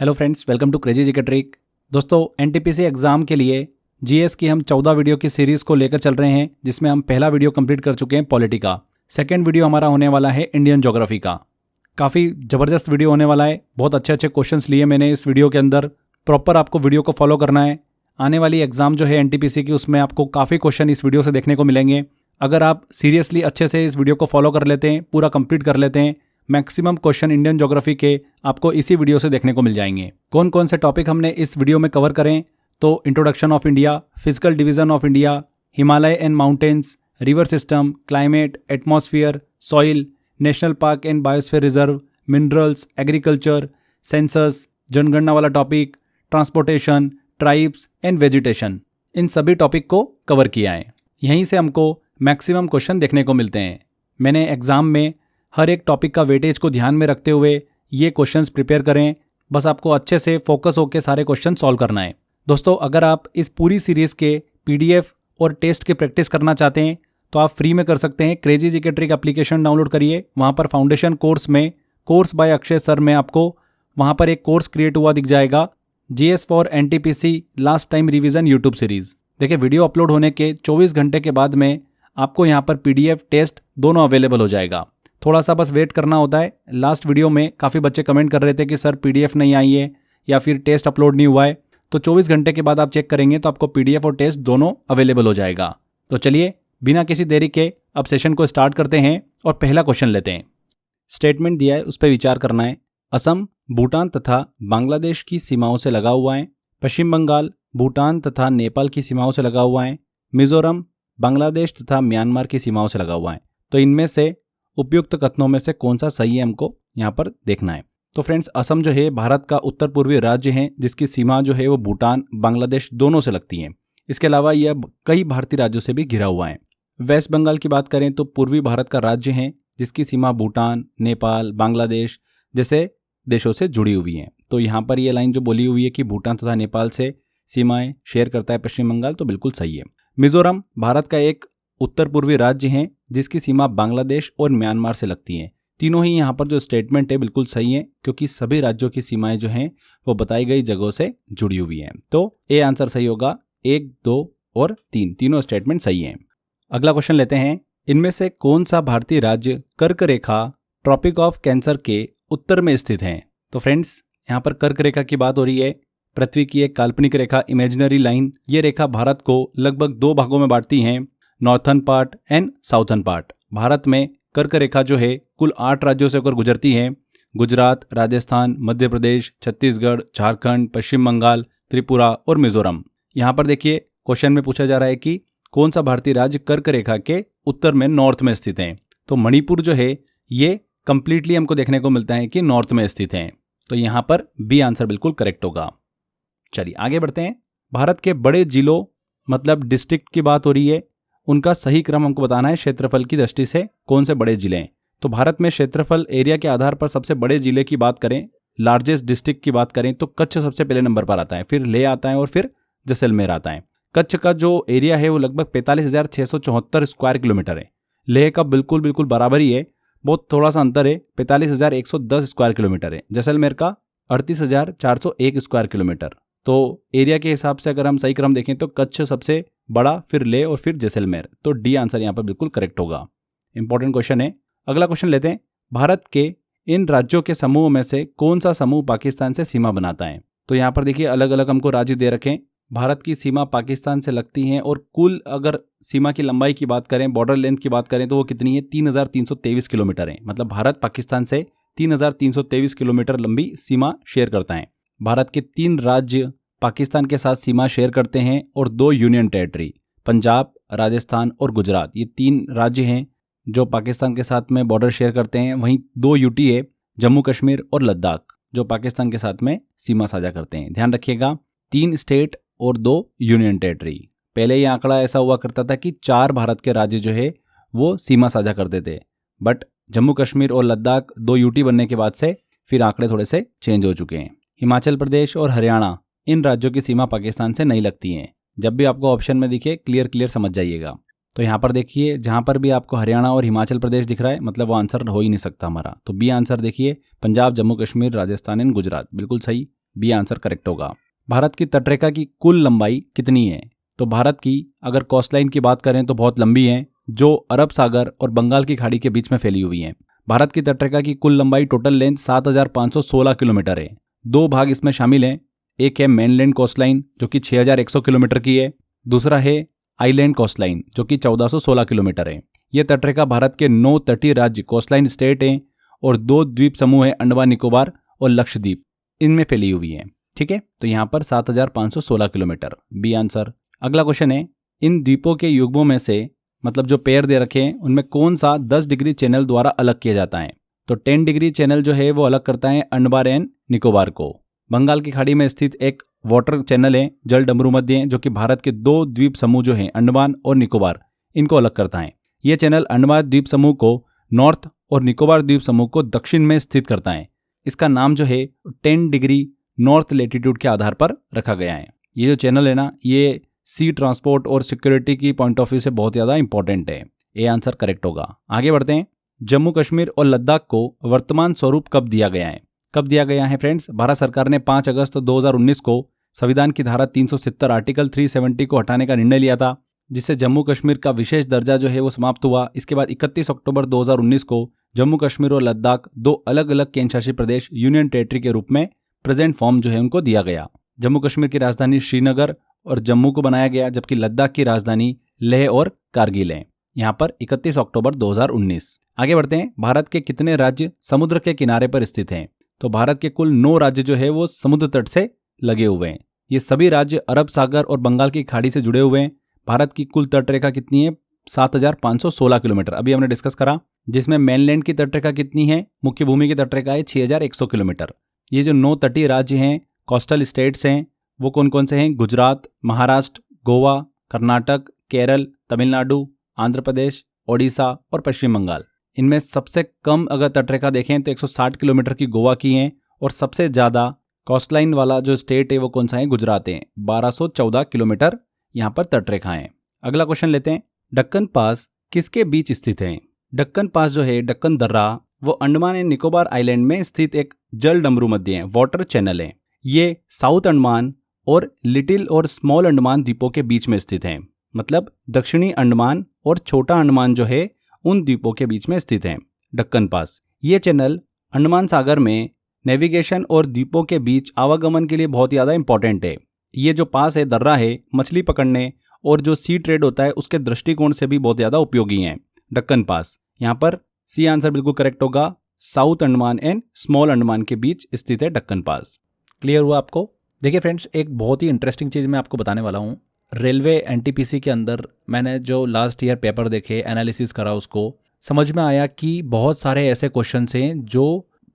Hello friends, welcome to crazy GK trick. दोस्तों, NTPC exam के लिए जीएस की हम 14 वीडियो की सीरीज़ को लेकर चल रहे हैं, जिसमें हम पहला वीडियो कंप्लीट कर चुके हैं पॉलिटी का। सेकंड वीडियो हमारा होने वाला है इंडियन ज्योग्राफी का। काफ़ी ज़बरदस्त वीडियो होने वाला है। बहुत अच्छे अच्छे क्वेश्चंस लिए मैंने इस वीडियो के अंदर। प्रॉपर आपको वीडियो को फॉलो करना है। आने वाली एग्जाम जो है एनटीपीसी की, उसमें आपको काफ़ी क्वेश्चन इस वीडियो से देखने को मिलेंगे। अगर आप सीरियसली अच्छे से इस वीडियो को फॉलो कर लेते हैं, पूरा कंप्लीट कर लेते हैं, मैक्सिमम क्वेश्चन इंडियन ज्योग्राफी के आपको इसी वीडियो से देखने को मिल जाएंगे। कौन कौन से टॉपिक हमने इस वीडियो में कवर करें, तो introduction of India, physical division of India, Himalaya and mountains, river system, climate, atmosphere, soil, national park and biosphere reserve, minerals, agriculture, census, जनगणना वाला topic, transportation, tribes and vegetation, इन सभी टॉपिक को कवर किया है। यहीं से हमको मैक्सिमम क्वेश्चन देखने को मिलते हैं। मैंने एग्जाम में हर एक टॉपिक का वेटेज को ध्यान में रखते हुए ये क्वेश्चंस प्रिपेयर करें। बस आपको अच्छे से फोकस होकर सारे क्वेश्चन सॉल्व करना है। दोस्तों, अगर आप इस पूरी सीरीज़ के पीडीएफ और टेस्ट की प्रैक्टिस करना चाहते हैं तो आप फ्री में कर सकते हैं। Crazy GK trick application download करिए। वहाँ पर फाउंडेशन कोर्स में कोर्स बाय अक्षय सर में आपको वहाँ पर एक कोर्स क्रिएट हुआ दिख जाएगा, GS for NTPC last time revision YouTube series. देखिए, वीडियो अपलोड होने के 24 घंटे के बाद में आपको यहाँ पर पीडीएफ टेस्ट दोनों अवेलेबल हो जाएगा। थोड़ा सा बस वेट करना होता है। लास्ट वीडियो में काफ़ी बच्चे कमेंट कर रहे थे कि सर पीडीएफ नहीं आई है या फिर टेस्ट अपलोड नहीं हुआ है, तो 24 घंटे के बाद आप चेक करेंगे तो आपको पीडीएफ और टेस्ट दोनों अवेलेबल हो जाएगा। तो चलिए, बिना किसी देरी के अब सेशन को स्टार्ट करते हैं और पहला क्वेश्चन लेते हैं। स्टेटमेंट दिया है, उस पर विचार करना है। असम भूटान तथा बांग्लादेश की सीमाओं से लगा हुआ है। पश्चिम बंगाल भूटान तथा नेपाल की सीमाओं से लगा हुआ है। मिजोरम बांग्लादेश तथा म्यांमार की सीमाओं से लगा हुआ है। तो इनमें से उपयुक्त कथनों में से कौन सा सही है, हमको यहाँ पर देखना है। तो फ्रेंड्स, असम जो है भारत का उत्तर पूर्वी राज्य है, जिसकी सीमा जो है वो भूटान बांग्लादेश दोनों से लगती है। इसके अलावा यह कई भारतीय राज्यों से भी घिरा हुआ है। वेस्ट बंगाल की बात करें तो पूर्वी भारत का राज्य है, जिसकी सीमा भूटान, नेपाल, बांग्लादेश जैसे देशों से जुड़ी हुई है। तो यहाँ पर यह लाइन जो बोली हुई है कि भूटान तथा नेपाल से सीमाएं शेयर करता है पश्चिम बंगाल, तो बिल्कुल सही है। मिजोरम भारत का एक उत्तर पूर्वी राज्य है, जिसकी सीमा बांग्लादेश और म्यांमार से लगती है। तीनों ही यहाँ पर जो स्टेटमेंट है बिल्कुल सही है, क्योंकि सभी राज्यों की सीमाएं जो हैं वो बताई गई जगहों से जुड़ी हुई हैं। तो ए आंसर सही होगा। 1, 2 और 3 तीनों स्टेटमेंट सही हैं। अगला क्वेश्चन लेते हैं। इनमें से कौन सा भारतीय राज्य कर्क रेखा ट्रॉपिक ऑफ कैंसर के उत्तर में स्थित है? तो फ्रेंड्स, यहाँ पर कर्क रेखा की बात हो रही है। पृथ्वी की एक काल्पनिक रेखा, इमेजिनरी लाइन। ये रेखा भारत को लगभग 2 भागों में बांटती है, northern part and southern part. Bharat में कर्क रेखा जो है कुल 8 राज्यों से होकर गुजरती है। गुजरात, राजस्थान, मध्य प्रदेश, छत्तीसगढ़, झारखंड, पश्चिम बंगाल, त्रिपुरा और मिजोरम। यहाँ पर देखिए, क्वेश्चन में पूछा जा रहा है कि कौन सा भारतीय राज्य कर्क रेखा के उत्तर में नॉर्थ में स्थित है। तो मणिपुर जो है ये कंप्लीटली हमको देखने को मिलता है कि नॉर्थ में स्थित है। तो यहाँ पर बी आंसर बिल्कुल करेक्ट होगा। चलिए आगे बढ़ते हैं। भारत के बड़े जिलों मतलब डिस्ट्रिक्ट की बात हो रही है, उनका सही क्रम हमको बताना है। क्षेत्रफल की दृष्टि से कौन से बड़े जिले हैं? तो भारत में क्षेत्रफल एरिया के आधार पर सबसे बड़े जिले की बात करें, लार्जेस्ट डिस्ट्रिक्ट की बात करें, तो कच्छ सबसे पहले नंबर पर आता है, फिर लेह आता है और फिर जैसलमेर आता है। कच्छ का जो एरिया है वो लगभग 45,674 स्क्वायर किलोमीटर है। लेह का बिल्कुल बराबर ही है, बहुत थोड़ा सा अंतर है, 45,110 स्क्वायर किलोमीटर है। जैसलमेर का 38,401 स्क्वायर किलोमीटर। तो एरिया के हिसाब से अगर हम सही क्रम देखें तो कच्छ सबसे बड़ा, फिर लेह और फिर जैसलमेर। तो डी आंसर यहाँ पर बिल्कुल करेक्ट होगा। इंपॉर्टेंट क्वेश्चन है। अगला क्वेश्चन लेते हैं। भारत के इन राज्यों के समूह में से कौन सा समूह पाकिस्तान से सीमा बनाता है? तो यहाँ पर देखिए, अलग अलग हमको राज्य दे रखें। भारत की सीमा पाकिस्तान से लगती है और कुल अगर सीमा की लंबाई की बात करें, बॉर्डर लेंथ की बात करें, तो वो कितनी है? 3,323 किलोमीटर है। मतलब भारत पाकिस्तान से 3,323 किलोमीटर लंबी सीमा शेयर करता है। भारत के 3 राज्य पाकिस्तान के साथ सीमा शेयर करते हैं और 2 यूनियन टेरिटरी, पंजाब, राजस्थान और गुजरात, ये 3 राज्य हैं जो पाकिस्तान के साथ में बॉर्डर शेयर करते हैं। वहीं 2 यूटी है, जम्मू कश्मीर और लद्दाख, जो पाकिस्तान के साथ में सीमा साझा करते हैं। ध्यान रखिएगा, 3 स्टेट और 2 यूनियन टेरिटरी। पहले ये आंकड़ा ऐसा हुआ करता था कि 4 भारत के राज्य जो है वो सीमा साझा करते थे, बट जम्मू कश्मीर और लद्दाख 2 यूटी बनने के बाद से फिर आंकड़े थोड़े से चेंज हो चुके हैं। हिमाचल प्रदेश और हरियाणा, इन राज्यों की सीमा पाकिस्तान से नहीं लगती हैं। जब भी आपको ऑप्शन में दिखे क्लियर समझ जाइएगा। तो यहाँ पर देखिए, जहाँ पर भी आपको हरियाणा और हिमाचल प्रदेश दिख रहा है, मतलब वो आंसर हो ही नहीं सकता हमारा। तो बी आंसर देखिए, पंजाब, जम्मू कश्मीर, राजस्थान एंड गुजरात, बिल्कुल सही। बी आंसर करेक्ट होगा। भारत की तटरेखा की कुल लंबाई कितनी है? तो भारत की अगर कोस्टलाइन की बात करें तो बहुत लंबी है, जो अरब सागर और बंगाल की खाड़ी के बीच में फैली हुई है। भारत की तटरेखा की कुल लंबाई टोटल लेंथ 7,516 किलोमीटर है। दो भाग इसमें शामिल हैं। एक है मेनलैंड कोस्टलाइन जो कि 6,100 किलोमीटर की है। दूसरा है आइलैंड कोस्टलाइन जो कि 1,416 किलोमीटर है। यह तटरेखा भारत के 9 तटीय राज्य कोस्टलाइन स्टेट हैं और 2 द्वीप समूह है, अंडमान निकोबार और लक्षद्वीप, इनमें फैली हुई है। ठीक है, तो यहाँ पर 7,516 किलोमीटर, बी आंसर। अगला क्वेश्चन है, इन द्वीपों के युग्मों में से मतलब जो पेयर दे रखे हैं उनमें कौन सा 10 डिग्री चैनल द्वारा अलग किया जाता है? तो 10 डिग्री चैनल जो है वो अलग करता है अंडमान एंड निकोबार को। बंगाल की खाड़ी में स्थित एक वाटर चैनल है, जल डमरू मध्य है, जो कि भारत के 2 द्वीप समूह जो हैं अंडमान और निकोबार, इनको अलग करता है। यह चैनल अंडमान द्वीप समूह को नॉर्थ और निकोबार द्वीप समूह को दक्षिण में स्थित करता है। इसका नाम जो है 10 डिग्री नॉर्थ लेटीट्यूड के आधार पर रखा गया है। ये जो चैनल है ना, ये सी ट्रांसपोर्ट और सिक्योरिटी की पॉइंट ऑफ व्यू से बहुत ज़्यादा इंपॉर्टेंट है। ए आंसर करेक्ट होगा। आगे बढ़ते हैं। जम्मू कश्मीर और लद्दाख को वर्तमान स्वरूप कब दिया गया है? कब दिया गया है फ्रेंड्स? भारत सरकार ने 5 अगस्त 2019 को संविधान की धारा 370 आर्टिकल 370 को हटाने का निर्णय लिया था, जिससे जम्मू कश्मीर का विशेष दर्जा जो है वो समाप्त हुआ। इसके बाद 31 अक्टूबर 2019 को जम्मू कश्मीर और लद्दाख 2 अलग अलग केंद्र शासित प्रदेश यूनियन टेरिटरी के रूप में प्रेजेंट फॉर्म जो है उनको दिया गया। जम्मू कश्मीर की राजधानी श्रीनगर और जम्मू को बनाया गया, जबकि लद्दाख की राजधानी लेह और कारगिल है। यहाँ पर 31 अक्टूबर 2019। आगे बढ़ते हैं। भारत के कितने राज्य समुद्र के किनारे पर स्थित हैं? तो भारत के कुल 9 राज्य जो है वो समुद्र तट से लगे हुए हैं। ये सभी राज्य अरब सागर और बंगाल की खाड़ी से जुड़े हुए हैं। भारत की कुल तटरेखा कितनी है? 7,516 किलोमीटर, अभी हमने डिस्कस करा। जिसमें मेनलैंड की तटरेखा कितनी है? मुख्य भूमि की तटरेखा है 6,100 किलोमीटर। ये जो 9 तटीय राज्य हैं, कोस्टल स्टेट्स हैं, वो कौन कौन से हैं? गुजरात, महाराष्ट्र, गोवा, कर्नाटक, केरल, तमिलनाडु, आंध्र प्रदेश, ओडिशा और पश्चिम बंगाल। इनमें सबसे कम अगर तटरेखा देखें तो 160 किलोमीटर की गोवा की है, और सबसे ज़्यादा कोस्टलाइन वाला जो स्टेट है वो कौन सा है? गुजरात है। 1214 किलोमीटर यहाँ पर तटरेखा है। अगला क्वेश्चन लेते हैं। दक्कन पास किसके बीच स्थित है? दक्कन पास जो है, दक्कन दर्रा, वो अंडमान एंड निकोबार आइलैंड में स्थित एक जल डमरू मध्य है, वाटर चैनल है। ये साउथ अंडमान और लिटिल और स्मॉल अंडमान द्वीपों के बीच में स्थित है। मतलब दक्षिणी अंडमान और छोटा अंडमान जो है उन द्वीपों के बीच में स्थित है दक्कन पास। ये चैनल अंडमान सागर में नेविगेशन और द्वीपों के बीच आवागमन के लिए बहुत ज़्यादा इंपॉर्टेंट है। ये जो पास है, दर्रा है, मछली पकड़ने और जो सी ट्रेड होता है उसके दृष्टिकोण से भी बहुत ज़्यादा उपयोगी है दक्कन पास। यहाँ पर सी आंसर बिल्कुल करेक्ट होगा। South Andaman and small Andaman के बीच स्थित है दक्कन पास। क्लियर हुआ आपको? देखिए फ्रेंड्स, एक बहुत ही इंटरेस्टिंग चीज़ मैं आपको बताने वाला हूँ। रेलवे एनटीपीसी के अंदर मैंने जो लास्ट ईयर पेपर देखे, एनालिसिस करा, उसको समझ में आया कि बहुत सारे ऐसे क्वेश्चंस हैं जो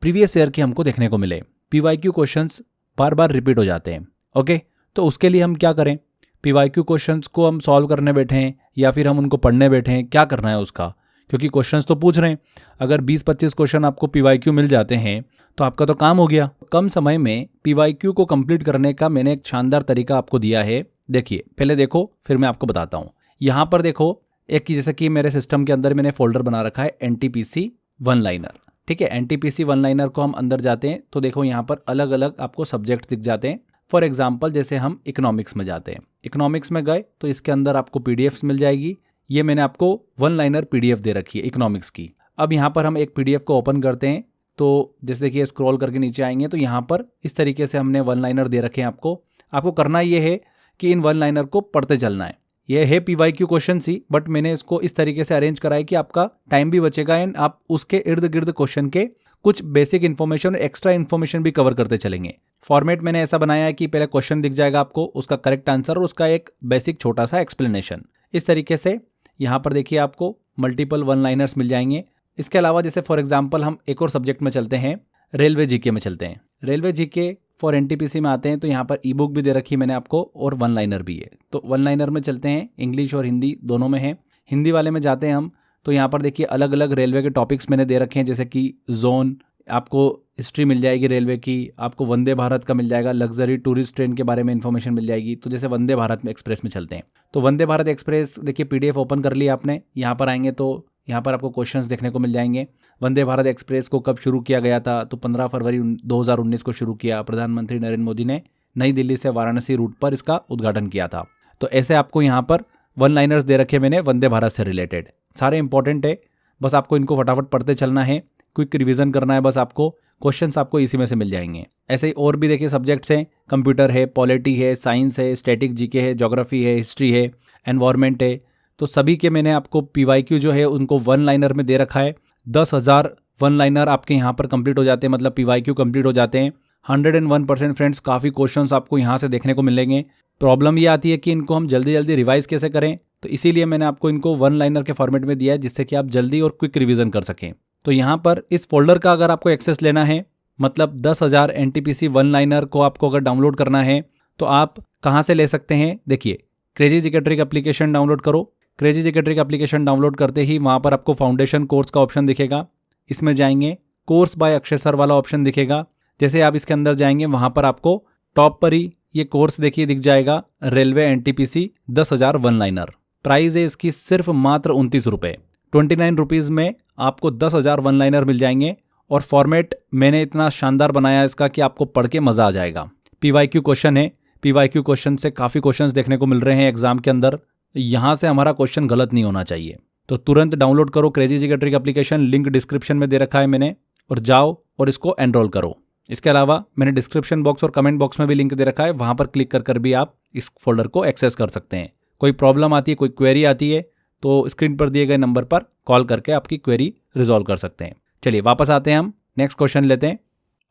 प्रीवियस ईयर के हमको देखने को मिले। पीवाईक्यू क्वेश्चंस बार बार रिपीट हो जाते हैं। ओके, तो उसके लिए हम क्या करें? पीवाईक्यू क्वेश्चंस को हम सॉल्व करने बैठें या फिर हम उनको पढ़ने बैठें, क्या करना है उसका? क्योंकि क्वेश्चंस तो पूछ रहे हैं। अगर 20-25 क्वेश्चन आपको पीवाईक्यू मिल जाते हैं तो आपका तो काम हो गया। कम समय में पीवाईक्यू को कंप्लीट करने का मैंने एक शानदार तरीका आपको दिया है। देखिए, पहले देखो फिर मैं आपको बताता हूँ। यहाँ पर देखो, एक जैसे कि मेरे सिस्टम के अंदर मैंने फोल्डर बना रखा है एनटीपीसी वन लाइनर। ठीक है, एनटीपीसी वन लाइनर को हम अंदर जाते हैं तो देखो यहाँ पर अलग अलग आपको सब्जेक्ट दिख जाते हैं। फॉर एग्जाम्पल, जैसे हम इकोनॉमिक्स में जाते हैं, इकोनॉमिक्स में गए तो इसके अंदर आपको पीडीएफ्स मिल जाएगी। ये मैंने आपको वन लाइनर पीडीएफ दे रखी है इकोनॉमिक्स की। अब यहाँ पर हम एक पीडीएफ को ओपन करते हैं तो जैसे देखिए स्क्रॉल करके नीचे आएंगे तो यहाँ पर इस तरीके से हमने वन लाइनर दे रखे हैं। आपको करना ये है कि इन वन लाइनर को पढ़ते चलना है। यह है पीवाईक्यू क्वेश्चन सी, बट मैंने इसको इस तरीके से अरेंज करा है कि आपका टाइम भी बचेगा एंड आप उसके इर्द गिर्द क्वेश्चन के कुछ बेसिक इन्फॉर्मेशन और एक्स्ट्रा इन्फॉर्मेशन भी कवर करते चलेंगे। फॉर्मेट मैंने ऐसा बनाया है कि पहले क्वेश्चन दिख जाएगा आपको, उसका करेक्ट आंसर और उसका एक बेसिक छोटा सा एक्सप्लेनेशन। इस तरीके से यहाँ पर देखिए आपको मल्टीपल वन लाइनर्स मिल जाएंगे। इसके अलावा जैसे फॉर एग्जाम्पल हम एक और सब्जेक्ट में चलते हैं, रेलवे जीके में चलते हैं। रेलवे जीके फॉर एनटीपीसी में आते हैं तो यहाँ पर ई बुक भी दे रखी है मैंने आपको और वन लाइनर भी है। तो वन लाइनर में चलते हैं, इंग्लिश और हिंदी दोनों में है। हिंदी वाले में जाते हैं हम तो यहाँ पर देखिए अलग अलग रेलवे के टॉपिक्स मैंने दे रखे हैं, जैसे कि जोन, आपको हिस्ट्री मिल जाएगी रेलवे की, आपको वंदे भारत का मिल जाएगा, लग्जरी टूरिस्ट ट्रेन के बारे में इन्फॉर्मेशन मिल जाएगी। तो जैसे वंदे भारत एक्सप्रेस में चलते हैं तो वंदे भारत एक्सप्रेस देखिए पीडीएफ ओपन कर लिया आपने, यहाँ पर आएंगे तो यहाँ पर आपको क्वेश्चंस देखने को मिल जाएंगे। वंदे भारत एक्सप्रेस को कब शुरू किया गया था, तो 15 फरवरी 2019 को शुरू किया। प्रधानमंत्री नरेंद्र मोदी ने नई दिल्ली से वाराणसी रूट पर इसका उद्घाटन किया था। तो ऐसे आपको यहाँ पर वन लाइनर्स दे रखे मैंने वंदे भारत से रिलेटेड, सारे इंपॉर्टेंट है, बस आपको इनको फटाफट पढ़ते चलना है, क्विक रिवीजन करना है बस आपको, क्वेश्चंस आपको इसी में से मिल जाएंगे। ऐसे ही और भी देखिए सब्जेक्ट्स हैं, कंप्यूटर है, पॉलिटी है, साइंस है, स्टैटिक जीके है, ज्योग्राफी है, हिस्ट्री है, एनवायरनमेंट है। तो सभी के मैंने आपको पीवाईक्यू जो है उनको वन लाइनर में दे रखा है। 10,000 वन लाइनर आपके यहाँ पर कंप्लीट हो जाते हैं, मतलब पीवाईक्यू कंप्लीट हो जाते हैं। 101% फ्रेंड्स काफ़ी क्वेश्चंस आपको यहाँ से देखने को मिलेंगे। प्रॉब्लम ये आती है कि इनको हम जल्दी जल्दी रिवाइज कैसे करें, तो इसीलिए मैंने आपको इनको वन लाइनर के फॉर्मेट में दिया है, जिससे कि आप जल्दी और क्विक रिवीजन कर सकें। तो यहाँ पर इस फोल्डर का अगर आपको एक्सेस लेना है, मतलब 10,000 एनटीपीसी वन लाइनर को आपको अगर डाउनलोड करना है तो आप कहाँ से ले सकते हैं। देखिए, crazy GK trick application download करो। Crazy GK trick application download करते ही वहाँ पर आपको फाउंडेशन कोर्स का ऑप्शन दिखेगा, इसमें जाएंगे, कोर्स बाय अक्षय सर वाला ऑप्शन दिखेगा। जैसे आप इसके अंदर जाएंगे वहाँ पर आपको टॉप पर ही ये कोर्स देखिए दिख जाएगा, railway NTPC 10,000 one liner. Price है इसकी सिर्फ मात्र 29 रुपये, 29 रुपीज़ में आपको 10,000 वन लाइनर मिल जाएंगे। और फॉर्मेट मैंने इतना शानदार बनाया इसका कि आपको पढ़ के मज़ा आ जाएगा। पीवाईक्यू क्वेश्चन है, पीवाईक्यू क्वेश्चन से काफ़ी क्वेश्चंस देखने को मिल रहे हैं एग्जाम के अंदर, यहाँ से हमारा क्वेश्चन गलत नहीं होना चाहिए। तो तुरंत डाउनलोड करो crazy GK trick application, link description में दे रखा है मैंने, और जाओ और इसको एनरोल करो। इसके अलावा मैंने डिस्क्रिप्शन बॉक्स और कमेंट बॉक्स में भी लिंक दे रखा है, वहाँ पर क्लिक कर भी आप इस फोल्डर को एक्सेस कर सकते हैं। कोई प्रॉब्लम आती है, कोई क्वेरी आती है, तो स्क्रीन पर दिए गए नंबर पर कॉल करके आपकी क्वेरी रिजॉल्व कर सकते हैं। चलिए वापस आते हैं, हम नेक्स्ट क्वेश्चन लेते हैं।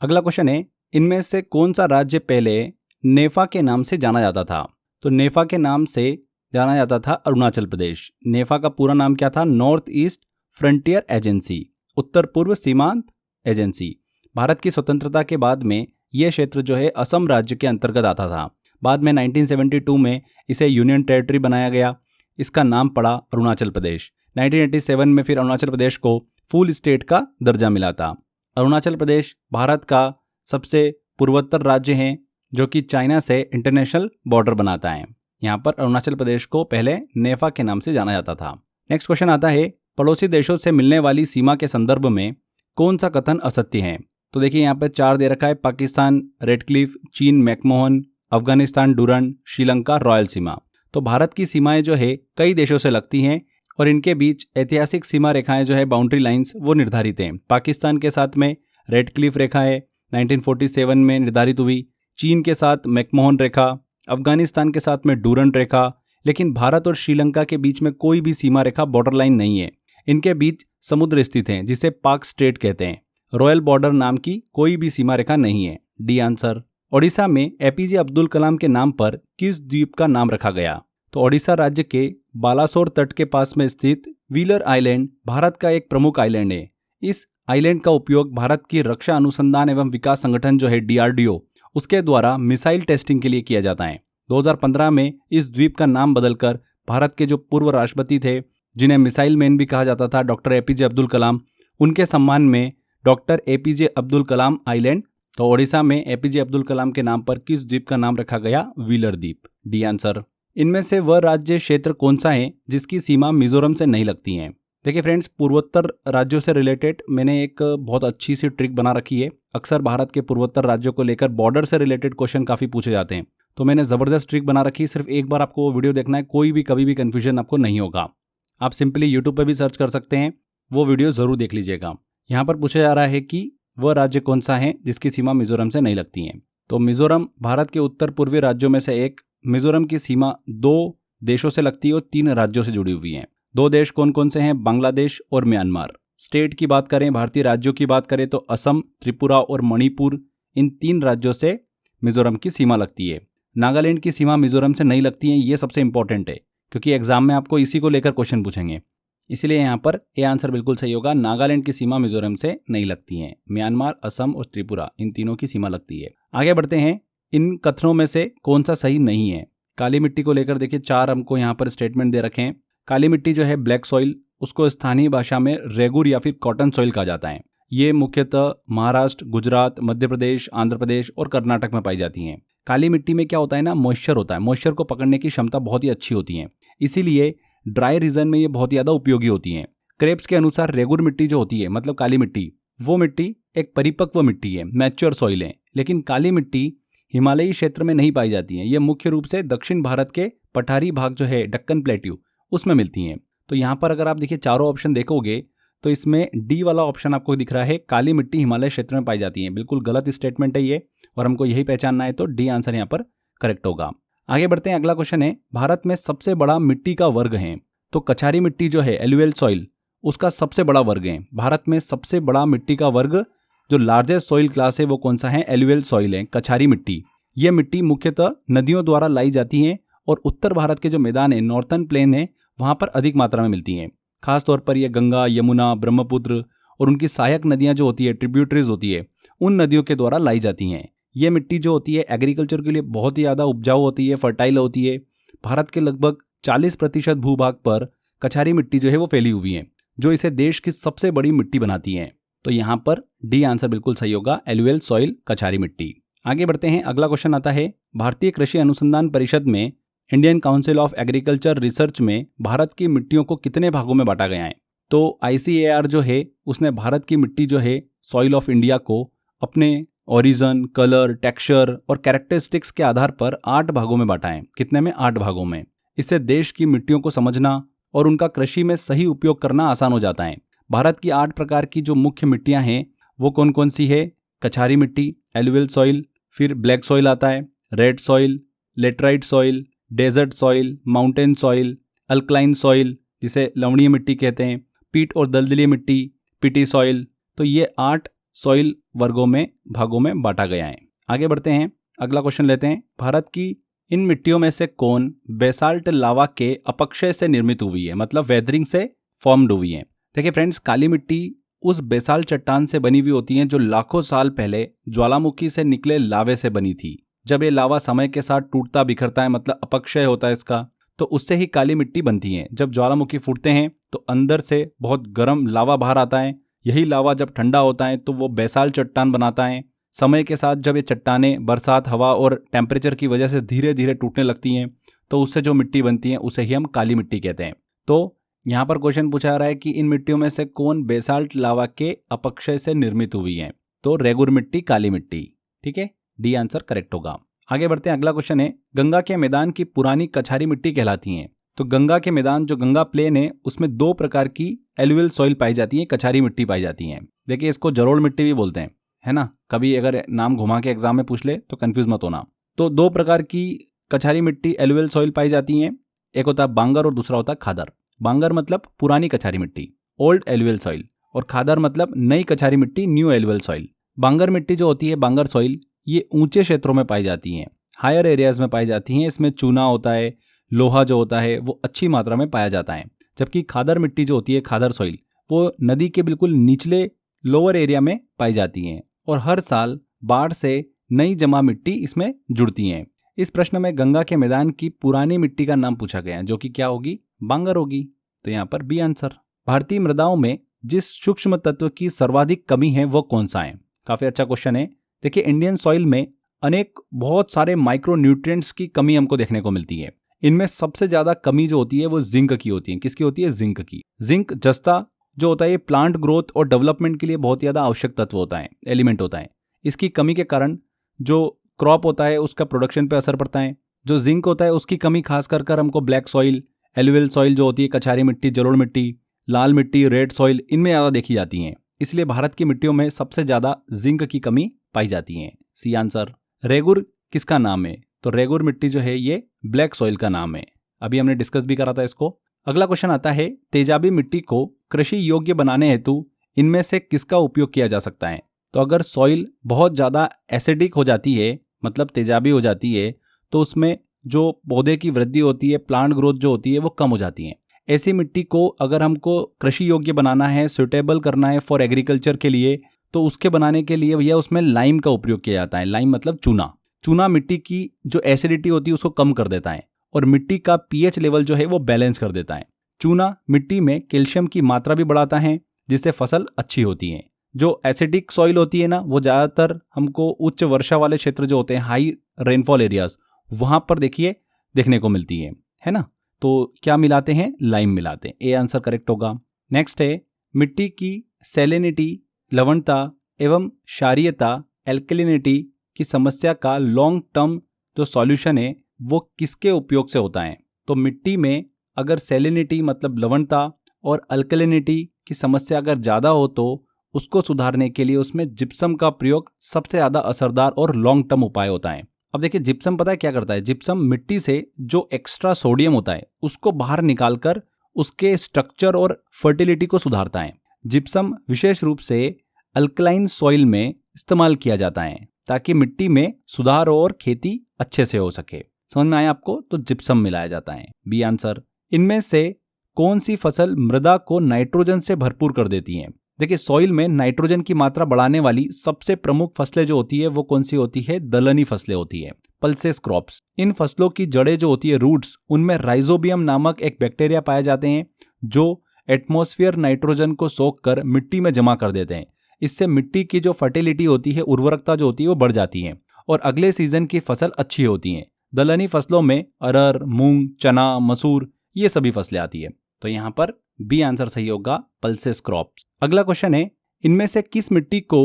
अगला क्वेश्चन है, इनमें से कौन सा राज्य पहले नेफा के नाम से जाना जाता था। तो नेफा के नाम से जाना जाता था अरुणाचल प्रदेश। नेफा का पूरा नाम क्या था, नॉर्थ ईस्ट फ्रंटियर एजेंसी, उत्तर पूर्व सीमांत एजेंसी। भारत की स्वतंत्रता के बाद में यह क्षेत्र जो है असम राज्य के अंतर्गत आता था। बाद में 1972 में इसे यूनियन टेरिटरी बनाया गया, इसका नाम पड़ा अरुणाचल प्रदेश। 1987 में फिर अरुणाचल प्रदेश को फुल स्टेट का दर्जा मिला था। अरुणाचल प्रदेश भारत का सबसे पूर्वोत्तर राज्य है जो कि चाइना से इंटरनेशनल बॉर्डर बनाता है। यहाँ पर अरुणाचल प्रदेश को पहले नेफा के नाम से जाना जाता था। नेक्स्ट क्वेश्चन आता है, पड़ोसी देशों से मिलने वाली सीमा के संदर्भ में कौन सा कथन असत्य है। तो देखिए यहाँ पर 4 दे रखा है, पाकिस्तान रेडक्लिफ, चीन मैकमोहन, अफगानिस्तान डुरंड, श्रीलंका रॉयल सीमा। तो भारत की सीमाएं जो है कई देशों से लगती हैं और इनके बीच ऐतिहासिक सीमा रेखाएं जो है बाउंड्री लाइंस वो निर्धारित हैं। पाकिस्तान के साथ में रेडक्लिफ रेखा है, 1947 में निर्धारित हुई। चीन के साथ मैकमोहन रेखा, अफगानिस्तान के साथ में डुरंड रेखा। लेकिन भारत और श्रीलंका के बीच में कोई भी सीमा रेखा बॉर्डर लाइन नहीं है। इनके बीच समुद्र स्थित हैं जिसे पाक स्ट्रेट कहते हैं। रॉयल बॉर्डर नाम की कोई भी सीमा रेखा नहीं है। D answer. ओडिशा में एपीजे अब्दुल कलाम के नाम पर किस द्वीप का नाम रखा गया। तो ओडिशा राज्य के बालासोर तट के पास में स्थित व्हीलर आइलैंड भारत का एक प्रमुख आइलैंड है। इस आइलैंड का उपयोग भारत की रक्षा अनुसंधान एवं विकास संगठन जो है डीआरडीओ, उसके द्वारा मिसाइल टेस्टिंग के लिए किया जाता है। 2015 में इस द्वीप का नाम बदलकर भारत के जो पूर्व राष्ट्रपति थे, जिन्हें मिसाइल मैन भी कहा जाता था, डॉक्टर एपीजे अब्दुल कलाम, उनके सम्मान में doctor APJ Abdul Kalam island. तो ओडिशा में एपीजे अब्दुल कलाम के नाम पर किस द्वीप का नाम रखा गया, व्हीलर द्वीप। D answer. इनमें से वह राज्य क्षेत्र कौन सा है जिसकी सीमा मिजोरम से नहीं लगती है। देखिए फ्रेंड्स, पूर्वोत्तर राज्यों से रिलेटेड मैंने एक बहुत अच्छी सी ट्रिक बना रखी है। अक्सर भारत के पूर्वोत्तर राज्यों को लेकर बॉर्डर से रिलेटेड क्वेश्चन काफ़ी पूछे जाते हैं, तो मैंने ज़बरदस्त ट्रिक बना रखी है। सिर्फ एक बार आपको वो वीडियो देखना है, कोई भी कभी भी कन्फ्यूजन आपको नहीं होगा। आप सिंपली यूट्यूब पर भी सर्च कर सकते हैं, वो वीडियो ज़रूर देख लीजिएगा। यहाँ पर पूछा जा रहा है कि वह राज्य कौन सा है जिसकी सीमा मिजोरम से नहीं लगती है। तो मिजोरम भारत के उत्तर पूर्वी राज्यों में से एक। मिजोरम की सीमा 2 देशों से लगती है और 3 राज्यों से जुड़ी हुई है। 2 देश कौन कौन से हैं, बांग्लादेश और म्यांमार। स्टेट की बात करें, भारतीय राज्यों की बात करें तो असम, त्रिपुरा और मणिपुर, इन 3 राज्यों से मिजोरम की सीमा लगती है। नागालैंड की सीमा मिजोरम से नहीं लगती है, ये सबसे इंपॉर्टेंट है क्योंकि एग्जाम में आपको इसी को लेकर क्वेश्चन पूछेंगे। इसलिए यहाँ पर ए आंसर बिल्कुल सही होगा। नागालैंड की सीमा मिजोरम से नहीं लगती है। म्यांमार, असम और त्रिपुरा, इन तीनों की सीमा लगती है। आगे बढ़ते हैं, इन कथनों में से कौन सा सही नहीं है। काली मिट्टी को लेकर देखिए 4 हमको यहाँ पर स्टेटमेंट दे रखे हैं। काली मिट्टी जो है ब्लैक सॉइल, उसको स्थानीय भाषा में रेगुर या फिर कॉटन सॉइल कहा जाता है। ये मुख्यतः महाराष्ट्र, गुजरात, मध्य प्रदेश, आंध्र प्रदेश और कर्नाटक में पाई जाती हैं। काली मिट्टी में क्या होता है ना, मॉइस्चर होता है। मॉइस्चर को पकड़ने की क्षमता बहुत ही अच्छी होती है, इसीलिए ड्राई रीजन में ये बहुत ज़्यादा उपयोगी होती हैं। क्रेब्स के अनुसार रेगुर मिट्टी जो होती है मतलब काली मिट्टी, वो मिट्टी एक परिपक्व मिट्टी है, मैच्योर सॉइल है। लेकिन काली मिट्टी हिमालयी क्षेत्र में नहीं पाई जाती है, ये मुख्य रूप से दक्षिण भारत के पठारी भाग जो है डक्कन प्लेट्यू उसमें मिलती हैं। तो यहाँ पर अगर आप देखिए चारों ऑप्शन देखोगे तो इसमें डी वाला ऑप्शन आपको दिख रहा है, काली मिट्टी हिमालय क्षेत्र में पाई जाती है। बिल्कुल गलत स्टेटमेंट है ये और हमको यही पहचानना है, तो डी आंसर यहाँ पर करेक्ट होगा। आगे बढ़ते हैं, अगला क्वेश्चन है, भारत में सबसे बड़ा मिट्टी का वर्ग है। तो कछारी मिट्टी जो है एलुवियल सॉइल उसका सबसे बड़ा वर्ग है। भारत में सबसे बड़ा मिट्टी का वर्ग जो लार्जेस्ट सॉइल क्लास है वो कौन सा है? एलुवियल सॉइल है, कछारी मिट्टी। यह मिट्टी मुख्यतः नदियों द्वारा लाई जाती है और उत्तर भारत के जो मैदान है, नॉर्थर्न प्लेन है, वहां पर अधिक मात्रा में मिलती हैं। खासतौर पर ये गंगा, यमुना, ब्रह्मपुत्र और उनकी सहायक नदियां जो होती है, ट्रिब्यूटरीज होती है, उन नदियों के द्वारा लाई जाती हैं। ये मिट्टी जो होती है एग्रीकल्चर के लिए बहुत ही ज़्यादा उपजाऊ होती है, फर्टाइल होती है। भारत के लगभग 40% भूभाग पर कछारी मिट्टी जो है वो फैली हुई है, जो इसे देश की सबसे बड़ी मिट्टी बनाती है। तो यहाँ पर डी आंसर बिल्कुल सही होगा, एलुवियल सॉइल कछारी मिट्टी। आगे बढ़ते हैं, अगला क्वेश्चन आता है, भारतीय कृषि अनुसंधान परिषद में Indian council of agriculture research में भारत की मिट्टियों को कितने भागों में बांटा गया है? तो ICAR जो है उसने भारत की मिट्टी जो है सॉइल ऑफ इंडिया को अपने ओरिजिन, कलर, टेक्सचर और कैरेक्टरिस्टिक्स के आधार पर 8 भागों में बांटा है। कितने में? 8 भागों में। इससे देश की मिट्टियों को समझना और उनका कृषि में सही उपयोग करना आसान हो जाता है। भारत की 8 प्रकार की जो मुख्य मिट्टियां हैं वो कौन कौन सी है? कछारी मिट्टी, एलुवियल सॉइल, फिर ब्लैक सॉइल आता है, red soil, laterite soil, desert soil, mountain soil, alkaline soil जिसे लवणीय मिट्टी कहते हैं, पीट और दलदली मिट्टी, पिटी सॉइल। तो ये 8 सॉइल वर्गों में भागों में बांटा गया है। आगे बढ़ते हैं, अगला क्वेश्चन लेते हैं, भारत की इन मिट्टियों में से कौन बेसाल्ट लावा के अपक्षय से निर्मित हुई है, मतलब वेदरिंग से फॉर्म्ड हुई है? देखिए फ्रेंड्स, काली मिट्टी उस बेसाल्ट चट्टान से बनी हुई होती हैं जो लाखों साल पहले ज्वालामुखी से निकले लावे से बनी थी। जब ये लावा समय के साथ टूटता बिखरता है, मतलब अपक्षय होता है इसका, तो उससे ही काली मिट्टी बनती है। जब ज्वालामुखी फूटते हैं तो अंदर से बहुत गर्म लावा बाहर आता है। यही लावा जब ठंडा होता है तो वो बेसाल्ट चट्टान बनाता है। समय के साथ जब ये चट्टानें बरसात, हवा और टेम्परेचर की वजह से धीरे धीरे टूटने लगती हैं तो उससे जो मिट्टी बनती है उसे ही हम काली मिट्टी कहते हैं। तो यहाँ पर क्वेश्चन पूछा जा रहा है कि इन मिट्टियों में से कौन बेसाल्ट लावा के अपक्षय से निर्मित हुई है? तो रेगुर मिट्टी, काली मिट्टी। ठीक है, डी आंसर करेक्ट होगा। आगे बढ़ते हैं, अगला क्वेश्चन है, गंगा के मैदान की पुरानी कछारी मिट्टी कहलाती हैं। तो गंगा के मैदान जो गंगा प्लेन है उसमें 2 प्रकार की एलुवियल सॉइल पाई जाती है, कछारी मिट्टी पाई जाती है। देखिए इसको जरोड़ मिट्टी भी बोलते हैं, है ना, कभी अगर नाम घुमा के एग्जाम में पूछ ले तो कंफ्यूज मत होना। तो 2 प्रकार की कछारी मिट्टी एलुवियल सॉइल पाई जाती हैं, एक होता है बांगर और दूसरा होता है खादर। बांगर मतलब पुरानी कछारी मिट्टी, ओल्ड एलुवियल सॉइल, और खादर मतलब नई कछारी मिट्टी, न्यू एलुवियल सॉइल। बांगर मिट्टी जो होती है, बांगर सॉइल, ये ऊंचे क्षेत्रों में पाई जाती हैं, हायर एरियाज में पाई जाती हैं। इसमें चूना होता है, लोहा जो होता है वो अच्छी मात्रा में पाया जाता है। जबकि खादर मिट्टी जो होती है, खादर सॉइल, वो नदी के बिल्कुल निचले लोअर एरिया में पाई जाती हैं और हर साल बाढ़ से नई जमा मिट्टी इसमें जुड़ती हैं। इस प्रश्न में गंगा के मैदान की पुरानी मिट्टी का नाम पूछा गया है, जो कि क्या होगी? बांगर होगी। तो यहाँ पर बी आंसर। भारतीय मृदाओं में जिस सूक्ष्म तत्व की सर्वाधिक कमी है वो कौन सा है? काफी अच्छा क्वेश्चन है। देखिए इंडियन सॉइल में अनेक बहुत सारे माइक्रो न्यूट्रिएंट्स की कमी हमको देखने को मिलती है। इनमें सबसे ज्यादा कमी जो होती है वो जिंक की होती है। किसकी होती है? जिंक की। जिंक जस्ता जो होता है ये प्लांट ग्रोथ और डेवलपमेंट के लिए बहुत ज्यादा आवश्यक तत्व होता है, एलिमेंट होता है। इसकी कमी के कारण जो क्रॉप होता है उसका प्रोडक्शन पे असर पड़ता है। जो जिंक होता है उसकी कमी खास कर हमको ब्लैक सॉइल, एलुवियल सॉइल जो होती है, कछारी मिट्टी, जलोढ़ मिट्टी, लाल मिट्टी, रेड सॉइल, इनमें ज्यादा देखी जाती है। इसलिए भारत की मिट्टियों में सबसे ज्यादा जिंक की कमी पाई जाती है। C answer. रेगुर किसका नाम है? तो रेगुर मिट्टी जो है ये ब्लैक सॉइल का नाम है, अभी हमने डिस्कस भी करा था इसको। अगला क्वेश्चन आता है, तेजाबी मिट्टी को कृषि योग्य बनाने हेतु इनमें से किसका उपयोग किया जा सकता है? तो अगर सॉइल बहुत ज्यादा एसिडिक हो जाती है, मतलब तेजाबी हो जाती है, तो उसमें जो पौधे की वृद्धि होती है, प्लांट ग्रोथ जो होती है वो कम हो जाती है। ऐसी मिट्टी को अगर हमको कृषि योग्य बनाना है, सुटेबल करना है फॉर एग्रीकल्चर के लिए, तो उसके बनाने के लिए भैया उसमें लाइम का उपयोग किया जाता है। लाइम मतलब चूना। चूना मिट्टी की जो एसिडिटी होती है उसको कम कर देता है और मिट्टी का पीएच लेवल जो है वो बैलेंस कर देता है। चूना मिट्टी में कैल्शियम की मात्रा भी बढ़ाता है, जिससे फसल अच्छी होती है। जो एसिडिक सॉइल होती है ना, वो ज़्यादातर हमको उच्च वर्षा वाले क्षेत्र जो होते हैं, हाई रेनफॉल एरियाज, वहां पर देखिए देखने को मिलती है ना। तो क्या मिलाते हैं? लाइम मिलाते हैं। ए आंसर करेक्ट होगा। नेक्स्ट है मिट्टी की सैलिनिटी, लवणता एवं क्षारीयता, एल्कलिनिटी की समस्या का लॉन्ग टर्म जो सॉल्यूशन है वो किसके उपयोग से होता है? तो मिट्टी में अगर सैलिनिटी मतलब लवणता और अल्कलिनिटी की समस्या अगर ज़्यादा हो तो उसको सुधारने के लिए उसमें जिप्सम का प्रयोग सबसे ज़्यादा असरदार और लॉन्ग टर्म उपाय होता है। अब देखिए जिप्सम पता है क्या करता है? जिप्सम मिट्टी से जो एक्स्ट्रा सोडियम होता है उसको बाहर निकालकर उसके स्ट्रक्चर और फर्टिलिटी को सुधारता है। जिप्सम विशेष रूप से अल्कलाइन सॉइल में इस्तेमाल किया जाता है ताकि मिट्टी में सुधार और खेती अच्छे से हो सके। समझ में आया आपको? तो जिप्सम मिलाया जाता है। B answer. इनमें से कौन सी फसल मृदा को नाइट्रोजन से भरपूर कर देती है? देखिए सॉइल में नाइट्रोजन की मात्रा बढ़ाने वाली सबसे प्रमुख फसलें जो होती है वो कौन सी होती है? दलहनी फसलें होती है, पल्सेस क्रॉप्स। इन फसलों की जड़ें जो होती है, रूट्स, उनमें राइजोबियम नामक एक बैक्टीरिया पाए जाते हैं जो एटमॉस्फेयर नाइट्रोजन को सोख कर मिट्टी में जमा कर देते हैं। इससे मिट्टी की जो फर्टिलिटी होती है, उर्वरकता जो होती है वो बढ़ जाती है और अगले सीजन की फसल अच्छी होती है। दलहनी फसलों में अरहर, मूंग, चना, मसूर ये सभी फसलें आती है। तो यहाँ पर बी आंसर सही होगा, पल्सेस क्रॉप्स। अगला क्वेश्चन है इनमें से किस मिट्टी को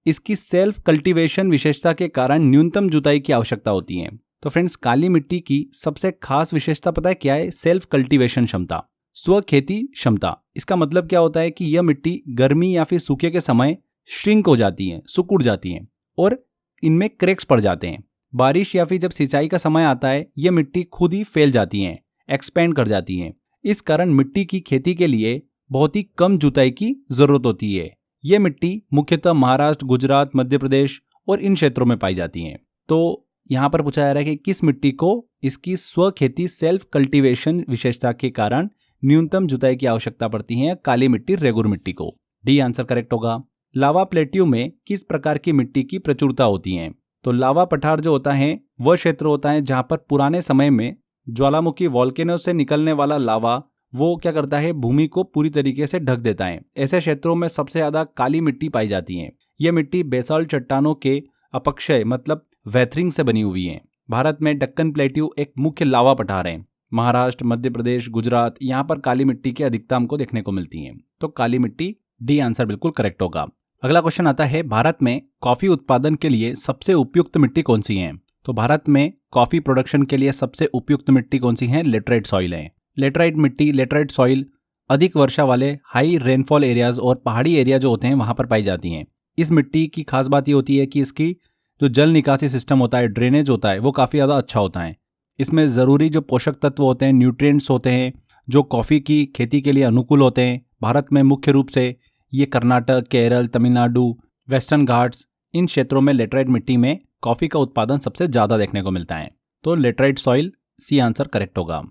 इसकी सेल्फ कल्टीवेशन विशेषता के कारण न्यूनतम जुताई की आवश्यकता होती है? तो फ्रेंड्स काली मिट्टी की सबसे खास विशेषता पता है क्या है? सेल्फ कल्टीवेशन क्षमता, स्व खेती क्षमता। इसका मतलब क्या होता है कि यह मिट्टी गर्मी या फिर सूखे के समय श्रिंक हो जाती है, सिकुड़ जाती है और इनमें क्रैक्स पड़ जाते हैं। बारिश या फिर जब सिंचाई का समय आता है यह मिट्टी खुद ही फैल जाती है, एक्सपेंड कर जाती है। इस कारण मिट्टी की खेती के लिए बहुत ही कम जुताई की जरूरत होती है। यह मिट्टी मुख्यतः महाराष्ट्र, गुजरात, मध्य प्रदेश और इन क्षेत्रों में पाई जाती हैं। तो यहाँ पर पूछा जा रहा है कि किस मिट्टी को इसकी स्व खेती सेल्फ कल्टीवेशन विशेषता के कारण न्यूनतम जुताई की आवश्यकता पड़ती है? काली मिट्टी, रेगुर मिट्टी को। डी आंसर करेक्ट होगा। लावा प्लेट्यू में किस प्रकार की मिट्टी की प्रचुरता होती है? तो लावा पठार जो होता है वह क्षेत्र होता है जहां पर पुराने समय में ज्वालामुखी वॉल्केनो से निकलने वाला लावा वो क्या करता है? भूमि को पूरी तरीके से ढक देता है। ऐसे क्षेत्रों में सबसे ज्यादा काली मिट्टी पाई जाती है। यह मिट्टी बेसाल्ट चट्टानों के अपक्षय मतलब वेथरिंग से बनी हुई है। भारत में दक्कन प्लेट्यू एक मुख्य लावा पठार है। महाराष्ट्र, मध्य प्रदेश, गुजरात, यहाँ पर काली मिट्टी की अधिकता हमको देखने को मिलती है। तो काली मिट्टी, डी आंसर बिल्कुल करेक्ट होगा। अगला क्वेश्चन आता है भारत में कॉफी उत्पादन के लिए सबसे उपयुक्त मिट्टी कौन सी है? तो भारत में कॉफी प्रोडक्शन के लिए सबसे उपयुक्त मिट्टी कौन सी है? लेटराइट सॉइल है। लेटराइट मिट्टी, लेटराइट सॉइल अधिक वर्षा वाले हाई रेनफॉल एरियाज और पहाड़ी एरिया जो होते हैं वहां पर पाई जाती हैं। इस मिट्टी की खास बात ये होती है कि इसकी जो जल निकासी सिस्टम होता है, ड्रेनेज होता है, वो काफ़ी ज़्यादा अच्छा होता है। इसमें ज़रूरी जो पोषक तत्व होते हैं, न्यूट्रिएंट्स होते हैं जो कॉफ़ी की खेती के लिए अनुकूल होते हैं। भारत में मुख्य रूप से ये कर्नाटक, केरल, तमिलनाडु, वेस्टर्न घाट्स, इन क्षेत्रों में लेटराइट मिट्टी में कॉफ़ी का उत्पादन सबसे ज़्यादा देखने को मिलता है। तो laterite soil, C answer correct होगा।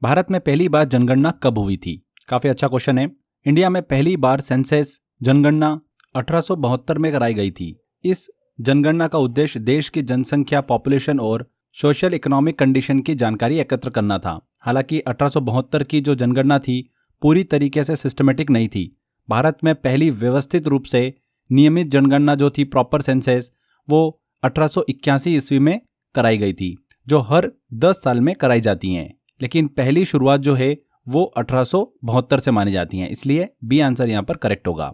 भारत में पहली बार जनगणना कब हुई थी? काफ़ी अच्छा क्वेश्चन है। इंडिया में पहली बार सेंसस जनगणना 1872 में कराई गई थी। इस जनगणना का उद्देश्य देश की जनसंख्या, पॉपुलेशन और सोशल इकोनॉमिक कंडीशन की जानकारी एकत्र करना था। हालांकि 1872 की जो जनगणना थी पूरी तरीके से सिस्टमेटिक नहीं थी। भारत में पहली व्यवस्थित रूप से नियमित जनगणना जो थी, प्रॉपर सेंसस, वो 1881 ईस्वी में कराई गई थी, जो हर 10 साल में कराई जाती हैं। लेकिन पहली शुरुआत जो है वो 1872 से मानी जाती हैं, इसलिए बी आंसर यहाँ पर करेक्ट होगा।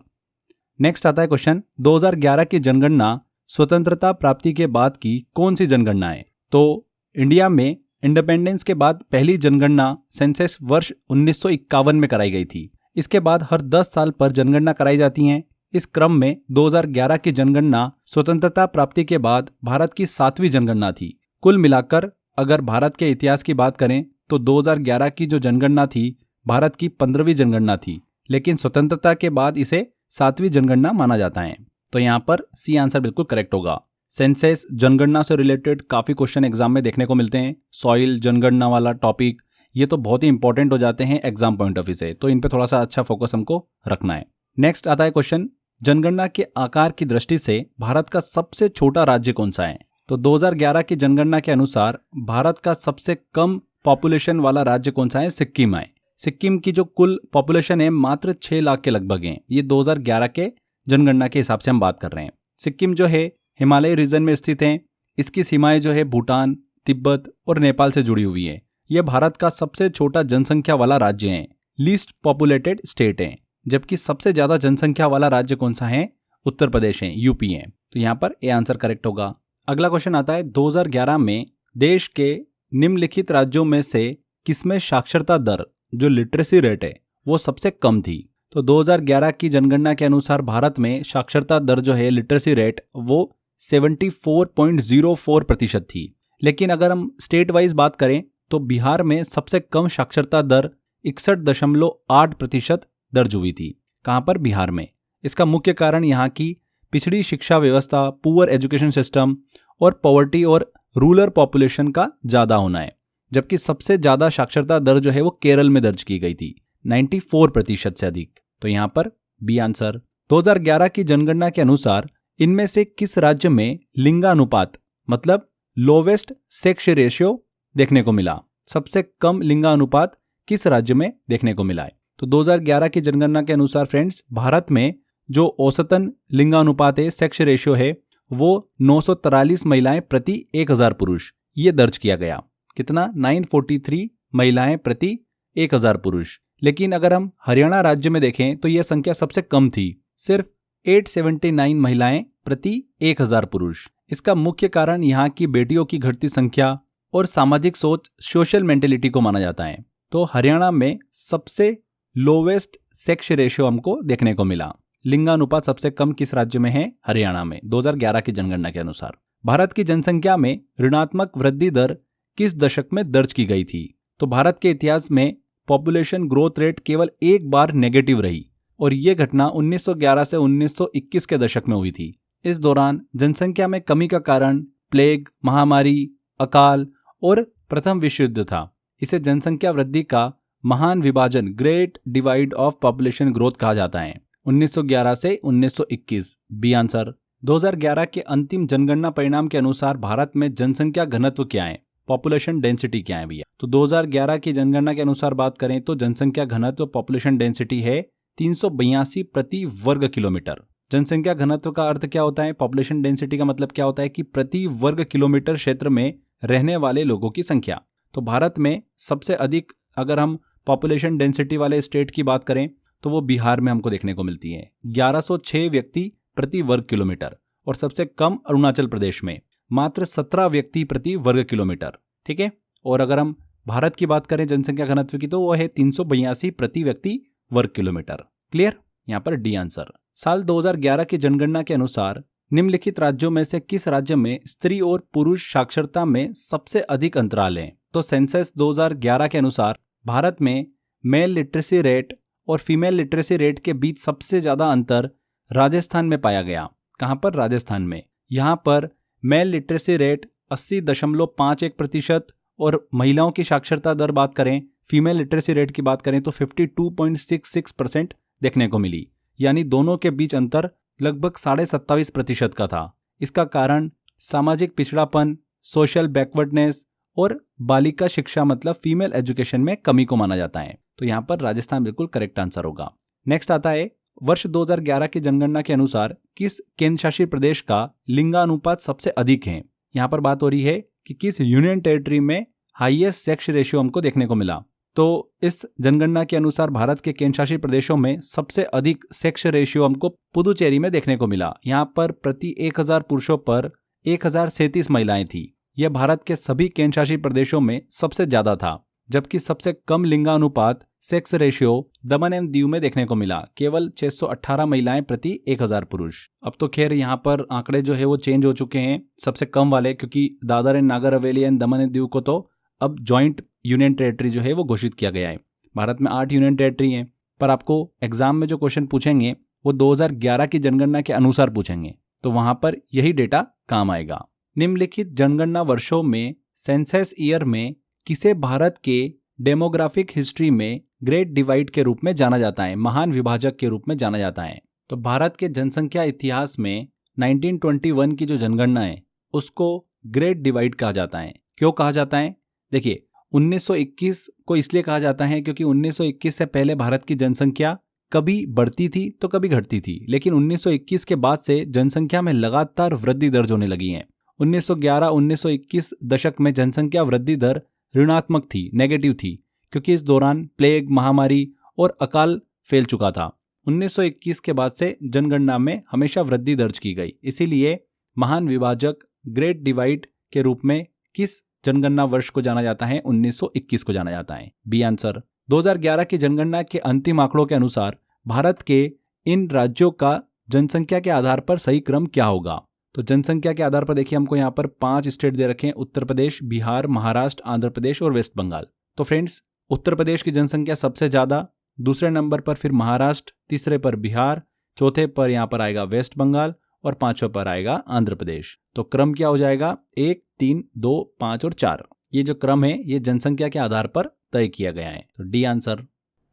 नेक्स्ट आता है क्वेश्चन, 2011 की जनगणना स्वतंत्रता प्राप्ति के बाद की कौन सी जनगणना है? तो इंडिया में इंडिपेंडेंस के बाद पहली जनगणना सेंसस वर्ष 1951 में कराई गई थी। इसके बाद हर 10 साल पर जनगणना कराई जाती हैं। इस क्रम में 2011 की जनगणना स्वतंत्रता प्राप्ति के बाद भारत की 7वीं जनगणना थी। कुल मिलाकर अगर भारत के इतिहास की बात करें तो 2011 की जो जनगणना थी भारत की 15वीं जनगणना थी, लेकिन स्वतंत्रता के बाद इसे 7वीं जनगणना माना जाता है। तो यहाँ पर सी आंसर बिल्कुल करेक्ट होगा। सेंसस, जनगणना से रिलेटेड काफ़ी क्वेश्चन एग्जाम में देखने को मिलते हैं। सॉइल, जनगणना वाला टॉपिक, ये तो बहुत ही इंपॉर्टेंट हो जाते हैं एग्जाम पॉइंट ऑफ व्यू से, तो इन पे थोड़ा सा अच्छा फोकस हमको रखना है। नेक्स्ट आता है क्वेश्चन, जनगणना के आकार की दृष्टि से भारत का सबसे छोटा राज्य कौन सा है? तो 2011 की जनगणना के अनुसार भारत का सबसे कम पॉपुलेशन वाला राज्य कौन सा है? सिक्किम है। सिक्किम की जो कुल पॉपुलेशन है मात्र 6 लाख के लगभग है। ये 2011 के जनगणना के हिसाब से हम बात कर रहे हैं। सिक्किम जो है हिमालय रीजन में स्थित है। इसकी सीमाएं जो है भूटान, तिब्बत और नेपाल से जुड़ी हुई है। यह भारत का सबसे छोटा जनसंख्या वाला राज्य है। लीस्ट पॉपुलेटेड स्टेट हैं, जबकि सबसे ज्यादा जनसंख्या वाला राज्य कौन सा है? उत्तर प्रदेश है, यूपी है। तो यहाँ पर ए आंसर करेक्ट होगा। अगला क्वेश्चन आता है 2011 में देश के निम्नलिखित राज्यों में से किसमें साक्षरता दर जो लिटरेसी रेट है वो सबसे कम थी? तो 2011 की जनगणना के अनुसार भारत में साक्षरता दर जो है लिटरेसी रेट वो 74.04% थी। लेकिन अगर हम स्टेट वाइज बात करें तो बिहार में सबसे कम साक्षरता दर 61.8% दर्ज हुई थी। कहाँ पर? बिहार में। इसका मुख्य कारण यहाँ की पिछड़ी शिक्षा व्यवस्था, पुअर एजुकेशन सिस्टम और पॉवर्टी और रूरल पॉपुलेशन का ज़्यादा होना है। जबकि सबसे ज़्यादा साक्षरता दर जो है वो केरल में दर्ज की गई थी, 94% से अधिक। तो यहाँ पर बी आंसर। 2011 की जनगणना के अनुसार इनमें से किस राज्य में लिंगानुपात मतलब लोवेस्ट सेक्स रेशियो देखने को मिला? सबसे कम लिंगानुपात किस राज्य में देखने को मिला है? तो 2011 की जनगणना के अनुसार फ्रेंड्स भारत में जो औसतन लिंगानुपात है, सेक्स रेशियो है, वो 943 महिलाएं प्रति 1000 पुरुष ये दर्ज किया गया। कितना? 943 महिलाएं प्रति 1000 पुरुष। लेकिन अगर हम हरियाणा राज्य में देखें तो यह संख्या सबसे कम थी, सिर्फ 879 महिलाएं प्रति 1000 पुरुष। इसका मुख्य कारण यहाँ की बेटियों की घटती संख्या और सामाजिक सोच, सोशल मेंटेलिटी को माना जाता है। तो हरियाणा में सबसे लोवेस्ट सेक्स रेशियो हमको देखने को मिला। लिंगानुपात सबसे कम किस राज्य में है? हरियाणा में, 2011 की जनगणना के अनुसार। भारत की जनसंख्या में ऋणात्मक वृद्धि दर किस दशक में दर्ज की गई थी? तो भारत के इतिहास में पॉपुलेशन ग्रोथ रेट केवल एक बार नेगेटिव रही और ये घटना 1911 से 1921 के दशक में हुई थी। इस दौरान जनसंख्या में कमी का कारण प्लेग, महामारी, अकाल और प्रथम विश्व युद्ध था। इसे जनसंख्या वृद्धि का महान विभाजन, great divide of population growth कहा जाता है। 1911 से 1921 बी आंसर। 2011 के अंतिम जनगणना परिणाम के अनुसार भारत में जनसंख्या घनत्व क्या है? पॉपुलेशन डेंसिटी क्या है भैया? तो 2011 की जनगणना के अनुसार बात करें तो जनसंख्या घनत्व पॉपुलेशन डेंसिटी है 382 प्रति वर्ग किलोमीटर। जनसंख्या घनत्व का अर्थ क्या होता है? पॉपुलेशन डेंसिटी का मतलब क्या होता है कि प्रति वर्ग किलोमीटर क्षेत्र में रहने वाले लोगों की संख्या। तो भारत में सबसे अधिक अगर हम पॉपुलेशन डेंसिटी वाले स्टेट की बात करें तो वो बिहार में हमको देखने को मिलती है, 1106 व्यक्ति प्रति वर्ग किलोमीटर। और सबसे कम अरुणाचल प्रदेश में मात्र 17 व्यक्ति प्रति वर्ग किलोमीटर। ठीक है। और अगर हम भारत की बात करें जनसंख्या घनत्व की तो वो है 382 प्रति व्यक्ति वर्ग किलोमीटर। क्लियर? यहाँ पर डी आंसर। साल 2011 की जनगणना के अनुसार निम्नलिखित राज्यों में से किस राज्य में स्त्री और पुरुष साक्षरता में सबसे अधिक अंतराल है? तो सेंसस 2011 के अनुसार भारत में मेल लिटरेसी रेट और फीमेल लिटरेसी रेट के बीच सबसे ज्यादा अंतर राजस्थान में पाया गया। कहां पर? राजस्थान में। यहां पर मेल लिटरेसी रेट 80.51% और महिलाओं की साक्षरता दर बात करें, फीमेल लिटरेसी रेट की बात करें तो 52.66% देखने को मिली। यानी दोनों के बीच अंतर लगभग 27.5% का था। इसका कारण सामाजिक पिछड़ापन, सोशल बैकवर्डनेस और बालिका शिक्षा मतलब फीमेल एजुकेशन में कमी को माना जाता है। तो यहाँ पर राजस्थान बिल्कुल करेक्ट आंसर होगा। नेक्स्ट आता है वर्ष 2011 की जनगणना के अनुसार किस केंद्र शासित प्रदेश का लिंगानुपात सबसे अधिक है? यहाँ पर बात हो रही है कि किस यूनियन टेरिटरी में हाईएस्ट सेक्स रेशियो हमको देखने को मिला। तो इस जनगणना के अनुसार भारत के केंद्र शासित प्रदेशों में सबसे अधिक सेक्स रेशियो हमको पुदुचेरी में देखने को मिला। यहाँ पर प्रति 1000 पुरुषों पर 1037 महिलाएं थी। यह भारत के सभी केंद्र शासित प्रदेशों में सबसे ज्यादा था। जबकि सबसे कम लिंगानुपात सेक्स रेशियो दमन एवं दीव में देखने को मिला, केवल 618 महिलाएं प्रति 1000 पुरुष। अब तो खैर यहाँ पर आंकड़े जो है वो चेंज हो चुके हैं सबसे कम वाले, क्योंकि Dadar and Nagar Haveli and Daman and Diu को तो अब जॉइंट यूनियन टेरिटरी जो है वो घोषित किया गया है। भारत में 8 यूनियन टेरिटरी हैं, पर आपको एग्जाम में जो क्वेश्चन पूछेंगे वो 2011 की जनगणना के अनुसार पूछेंगे, तो वहां पर यही डेटा काम आएगा। निम्नलिखित जनगणना वर्षों में सेंसस ईयर में किसे भारत के डेमोग्राफिक हिस्ट्री में ग्रेट डिवाइड के रूप में जाना जाता है, महान विभाजक के रूप में जाना जाता है? तो भारत के जनसंख्या इतिहास में 1921 की जो जनगणना है उसको ग्रेट डिवाइड कहा जाता है। क्यों कहा जाता है? देखिए 1921 को इसलिए कहा जाता है क्योंकि 1921 से पहले भारत की जनसंख्या कभी बढ़ती थी तो कभी घटती थी, लेकिन 1921 के बाद से जनसंख्या में लगातार वृद्धि दर्ज होने लगी है। 1911-1921 दशक में जनसंख्या वृद्धि दर ऋणात्मक थी, नेगेटिव थी, क्योंकि इस दौरान प्लेग, महामारी और अकाल फैल चुका था। 1921 के बाद से जनगणना में हमेशा वृद्धि दर्ज की गई। इसीलिए महान विभाजक ग्रेट डिवाइड के रूप में किस जनगणना वर्ष को जाना जाता है? 1921 को जाना जाता है। B answer. 2011 की जनगणना के अंतिम आंकड़ों के अनुसार भारत के इन राज्यों का जनसंख्या के आधार पर सही क्रम क्या होगा? तो जनसंख्या के आधार पर देखिए हमको यहाँ पर 5 स्टेट दे रखे हैं, उत्तर प्रदेश, बिहार, महाराष्ट्र, आंध्र प्रदेश और वेस्ट बंगाल। तो फ्रेंड्स, उत्तर प्रदेश की जनसंख्या सबसे ज्यादा, दूसरे नंबर पर फिर महाराष्ट्र, तीसरे पर बिहार, चौथे पर यहाँ पर आएगा वेस्ट बंगाल और पांचवें पर आएगा आंध्र प्रदेश। तो क्रम क्या हो जाएगा? 1, 3, 2, 5 और 4। ये जो क्रम है ये जनसंख्या के आधार पर तय किया गया है। तो डी आंसर।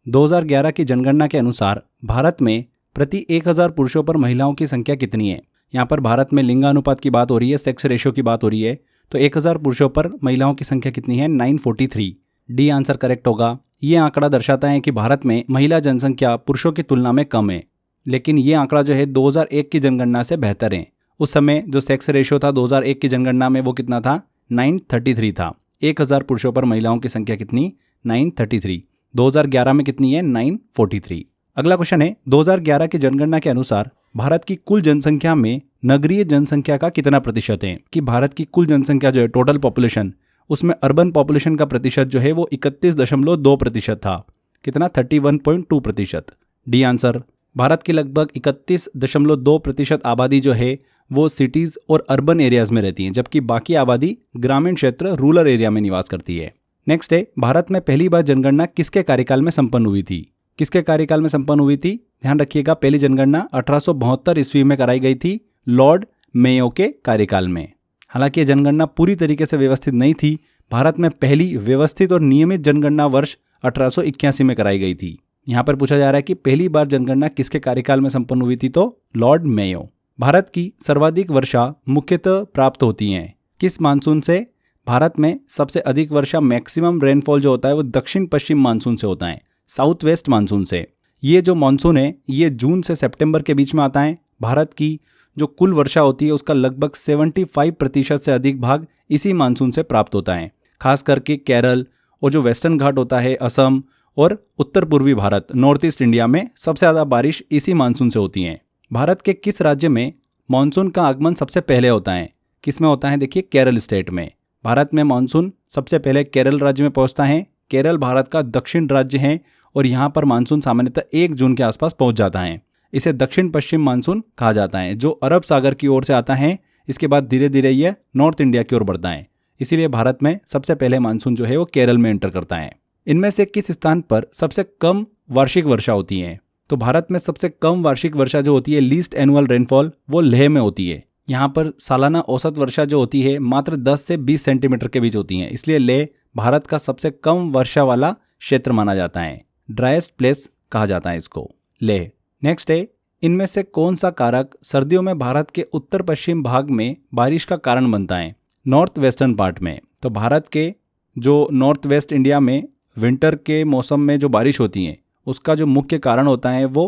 2011 की जनगणना के अनुसार भारत में प्रति 1000 पुरुषों पर महिलाओं की संख्या कितनी है? यहाँ पर भारत में लिंगानुपात की बात हो रही है, सेक्स रेशियो की बात हो रही है। तो 1000 पुरुषों पर महिलाओं की संख्या कितनी है? 943। डी आंसर करेक्ट होगा। ये आंकड़ा दर्शाता है कि भारत में महिला जनसंख्या पुरुषों की तुलना में कम है, लेकिन ये आंकड़ा जो है 2001 की जनगणना से बेहतर है। उस समय जो सेक्स रेशियो था 2001 की जनगणना में वो कितना था? 933 था। 1000 पुरुषों पर महिलाओं की संख्या कितनी? 933। 2011 में कितनी है? 943। अगला क्वेश्चन है, 2011 की जनगणना के अनुसार भारत की कुल जनसंख्या में नगरीय जनसंख्या का कितना प्रतिशत है? कि भारत की कुल जनसंख्या जो है टोटल पॉपुलेशन, उसमें अर्बन पॉपुलेशन का प्रतिशत जो है वो 31.2% था। कितना? 31.2%। D answer. भारत की लगभग 31.2% आबादी जो है वो सिटीज और अर्बन एरियाज में रहती है, जबकि बाकी आबादी ग्रामीण क्षेत्र रूरल एरिया में निवास करती है। नेक्स्ट है, भारत में पहली बार जनगणना किसके कार्यकाल में संपन्न हुई थी? किसके कार्यकाल में संपन्न हुई थी? ध्यान रखिएगा, पहली जनगणना 1872 ईस्वी में कराई गई थी, लॉर्ड मेयो के कार्यकाल में। हालांकि यह जनगणना पूरी तरीके से व्यवस्थित नहीं थी। भारत में पहली व्यवस्थित और नियमित जनगणना वर्ष 1881 में कराई गई थी। यहाँ पर पूछा जा रहा है कि पहली बार जनगणना किसके कार्यकाल में संपन्न हुई थी? तो लॉर्ड मेयो। भारत की सर्वाधिक वर्षा मुख्यतः प्राप्त होती हैं किस मानसून से? भारत में सबसे अधिक वर्षा, मैक्सिमम रेनफॉल जो होता है वो दक्षिण पश्चिम मानसून से होता है, साउथ वेस्ट मानसून से। ये जो मानसून है ये जून से सितंबर के बीच में आता है। भारत की जो कुल वर्षा होती है उसका लगभग 75% से अधिक भाग इसी मानसून से प्राप्त होता है। खास करके केरल और जो वेस्टर्न घाट होता है, असम और उत्तर पूर्वी भारत, नॉर्थ ईस्ट इंडिया में सबसे ज़्यादा बारिश इसी मानसून से होती है। भारत के किस राज्य में मानसून का आगमन सबसे पहले होता है? किस में होता है? देखिए, केरल स्टेट में। भारत में मानसून सबसे पहले केरल राज्य में पहुंचता है। केरल भारत का दक्षिण राज्य है और यहाँ पर मानसून सामान्यतः 1 जून के आसपास पहुंच जाता है। इसे दक्षिण पश्चिम मानसून कहा जाता है, जो अरब सागर की ओर से आता है। इसके बाद धीरे धीरे यह नॉर्थ इंडिया की ओर बढ़ता है। इसीलिए भारत में सबसे पहले मानसून जो है वो केरल में एंटर करता है। इनमें से किस स्थान पर सबसे कम वार्षिक वर्षा होती है? तो भारत में सबसे कम वार्षिक वर्षा जो होती है, लीस्ट एनुअल रेनफॉल, वो लेह में होती है। यहाँ पर सालाना औसत वर्षा जो होती है मात्र 10 से 20 सेंटीमीटर के बीच होती है। इसलिए लेह भारत का सबसे कम वर्षा वाला क्षेत्र माना जाता है। ड्राइएस्ट प्लेस कहा जाता है इसको, लेह। नेक्स्ट है, इनमें से कौन सा कारक सर्दियों में भारत के उत्तर पश्चिम भाग में बारिश का कारण बनता है? नॉर्थ वेस्टर्न पार्ट में। तो भारत के जो नॉर्थ वेस्ट इंडिया में विंटर के मौसम में जो बारिश होती है उसका जो मुख्य कारण होता है वो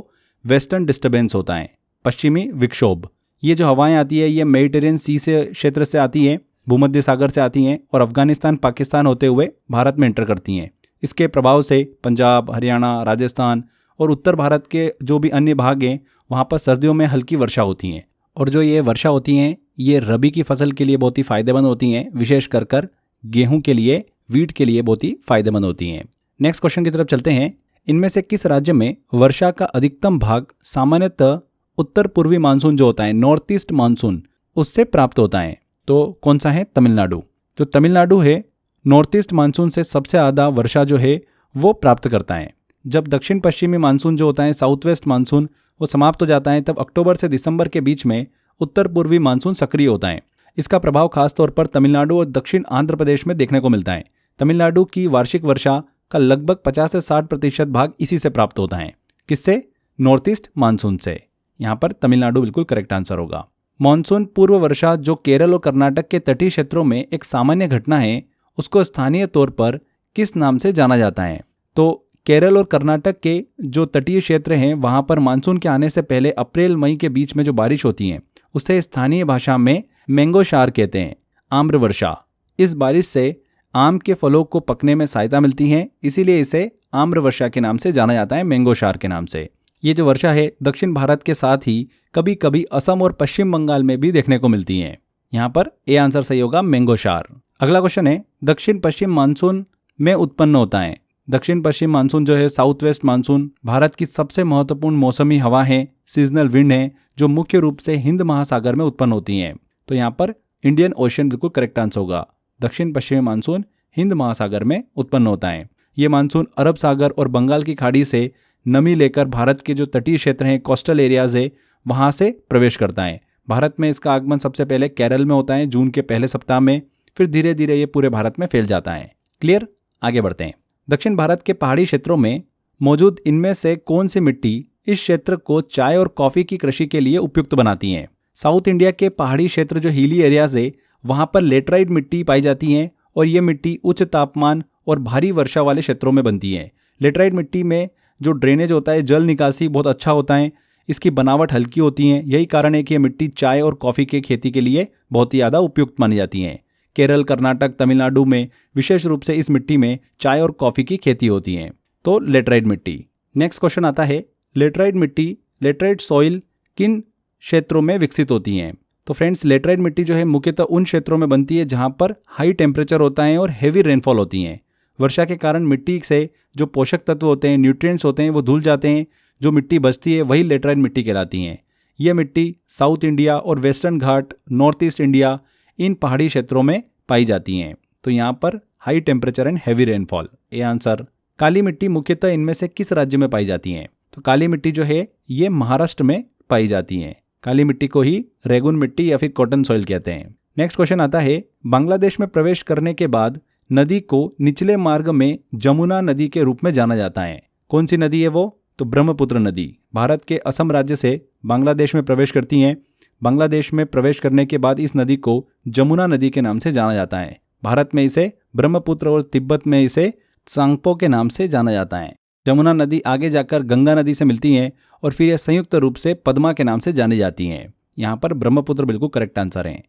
वेस्टर्न डिस्टर्बेंस होता है, पश्चिमी विक्षोभ। ये जो हवाएं आती है ये मेडिटेरियन सी से क्षेत्र से आती हैं, भूमध्य सागर से आती हैं और अफगानिस्तान पाकिस्तान होते हुए भारत में एंटर करती हैं। इसके प्रभाव से पंजाब, हरियाणा, राजस्थान और उत्तर भारत के जो भी अन्य भाग हैं वहाँ पर सर्दियों में हल्की वर्षा होती हैं। और जो ये वर्षा होती हैं ये रबी की फसल के लिए बहुत ही फायदेमंद होती हैं, विशेष कर गेहूं के लिए, वीट के लिए बहुत ही फायदेमंद होती हैं। नेक्स्ट क्वेश्चन की तरफ चलते हैं। इनमें से किस राज्य में वर्षा का अधिकतम भाग सामान्यतः उत्तर पूर्वी मानसून जो होता है, नॉर्थ ईस्ट मानसून, उससे प्राप्त होता है? तो कौन सा है? तमिलनाडु। जो तमिलनाडु है नॉर्थ ईस्ट मानसून से सबसे ज़्यादा वर्षा जो है वो प्राप्त करता है। जब दक्षिण पश्चिमी मानसून जो होता है, साउथ वेस्ट मानसून, वो समाप्त हो जाता है तब अक्टूबर से दिसंबर के बीच में उत्तर पूर्वी मानसून सक्रिय होता है। इसका प्रभाव खासतौर पर तमिलनाडु और दक्षिण आंध्र प्रदेश में देखने को मिलता है। तमिलनाडु की वार्षिक वर्षा का लगभग 50 से 60% भाग इसी से प्राप्त होता है। किससे? नॉर्थ ईस्ट मानसून से। यहाँ पर तमिलनाडु बिल्कुल करेक्ट आंसर होगा। मानसून पूर्व वर्षा जो केरल और कर्नाटक के तटीय क्षेत्रों में एक सामान्य घटना है, उसको स्थानीय तौर पर किस नाम से जाना जाता है? तो केरल और कर्नाटक के जो तटीय क्षेत्र हैं वहाँ पर मानसून के आने से पहले अप्रैल मई के बीच में जो बारिश होती है उसे स्थानीय भाषा में मैंगो शार कहते हैं, आम्र वर्षा। इस बारिश से आम के फलों को पकने में सहायता मिलती है, इसीलिए इसे आम्र वर्षा के नाम से जाना जाता है, मैंगो शार के नाम से। ये जो वर्षा है दक्षिण भारत के साथ ही कभी कभी असम और पश्चिम बंगाल में भी देखने को मिलती है। यहाँ पर ए आंसर सही होगा, मैंगो शार। अगला क्वेश्चन है, दक्षिण पश्चिम मानसून में उत्पन्न होता है। दक्षिण पश्चिम मानसून जो है, साउथ वेस्ट मानसून, भारत की सबसे महत्वपूर्ण मौसमी हवा है, सीजनल विंड है, जो मुख्य रूप से हिंद महासागर में उत्पन्न होती हैं। तो यहाँ पर इंडियन ओशन बिल्कुल करेक्ट आंसर होगा। दक्षिण पश्चिमी मानसून हिंद महासागर में उत्पन्न होता है। ये मानसून अरब सागर और बंगाल की खाड़ी से नमी लेकर भारत के जो तटीय क्षेत्र हैं, कोस्टल एरियाज है, वहाँ से प्रवेश करता है। भारत में इसका आगमन सबसे पहले केरल में होता है जून के पहले सप्ताह में, फिर धीरे धीरे ये पूरे भारत में फैल जाता है। क्लियर, आगे बढ़ते हैं। दक्षिण भारत के पहाड़ी क्षेत्रों में मौजूद इनमें से कौन सी मिट्टी इस क्षेत्र को चाय और कॉफी की कृषि के लिए उपयुक्त बनाती हैं? साउथ इंडिया के पहाड़ी क्षेत्र जो हिली एरियाज है, वहाँ पर लेटराइट मिट्टी पाई जाती है और ये मिट्टी उच्च तापमान और भारी वर्षा वाले क्षेत्रों में बनती है। लेटराइट मिट्टी में जो ड्रेनेज होता है, जल निकासी बहुत अच्छा होता है, इसकी बनावट हल्की होती है। यही कारण है कि ये मिट्टी चाय और कॉफ़ी की खेती के लिए बहुत ही ज़्यादा उपयुक्त मानी जाती है। केरल, कर्नाटक, तमिलनाडु में विशेष रूप से इस मिट्टी में चाय और कॉफ़ी की खेती होती है। तो लेटराइट मिट्टी। नेक्स्ट क्वेश्चन आता है, लेटराइट मिट्टी, लेटराइट सॉइल किन क्षेत्रों में विकसित होती हैं? तो फ्रेंड्स, लेटराइट मिट्टी जो है मुख्यतः उन क्षेत्रों में बनती है जहाँ पर हाई टेम्परेचर होता है और हेवी रेनफॉल होती हैं। वर्षा के कारण मिट्टी से जो पोषक तत्व होते हैं, न्यूट्रिएंट्स होते हैं, वो धुल जाते हैं। जो मिट्टी बचती है वही लेटराइट मिट्टी कहलाती हैं। यह मिट्टी साउथ इंडिया और वेस्टर्न घाट, नॉर्थ ईस्ट इंडिया, इन पहाड़ी क्षेत्रों में पाई जाती हैं। तो यहाँ पर high temperature and heavy rainfall, ये आंसर। काली मिट्टी मुख्यतः इनमें से किस राज्य में पाई जाती हैं? तो काली मिट्टी जो है ये महाराष्ट्र में पाई जाती हैं। काली मिट्टी को ही रेगुन मिट्टी या फिर कॉटन सॉइल कहते हैं। नेक्स्ट क्वेश्चन आता है, बांग्लादेश में प्रवेश करने के बाद नदी को निचले मार्ग में जमुना नदी के रूप में जाना जाता है। कौन सी नदी है वो? तो ब्रह्मपुत्र नदी भारत के असम राज्य से बांग्लादेश में प्रवेश करती हैं। बांग्लादेश में प्रवेश करने के बाद इस नदी को जमुना नदी के नाम से जाना जाता है। भारत में इसे ब्रह्मपुत्र और तिब्बत में इसे सांगपो के नाम से जाना जाता है। जमुना नदी आगे जाकर गंगा नदी से मिलती हैं और फिर यह संयुक्त रूप से पद्मा के नाम से जानी जाती हैं। यहाँ पर ब्रह्मपुत्र बिल्कुल करेक्ट आंसर है।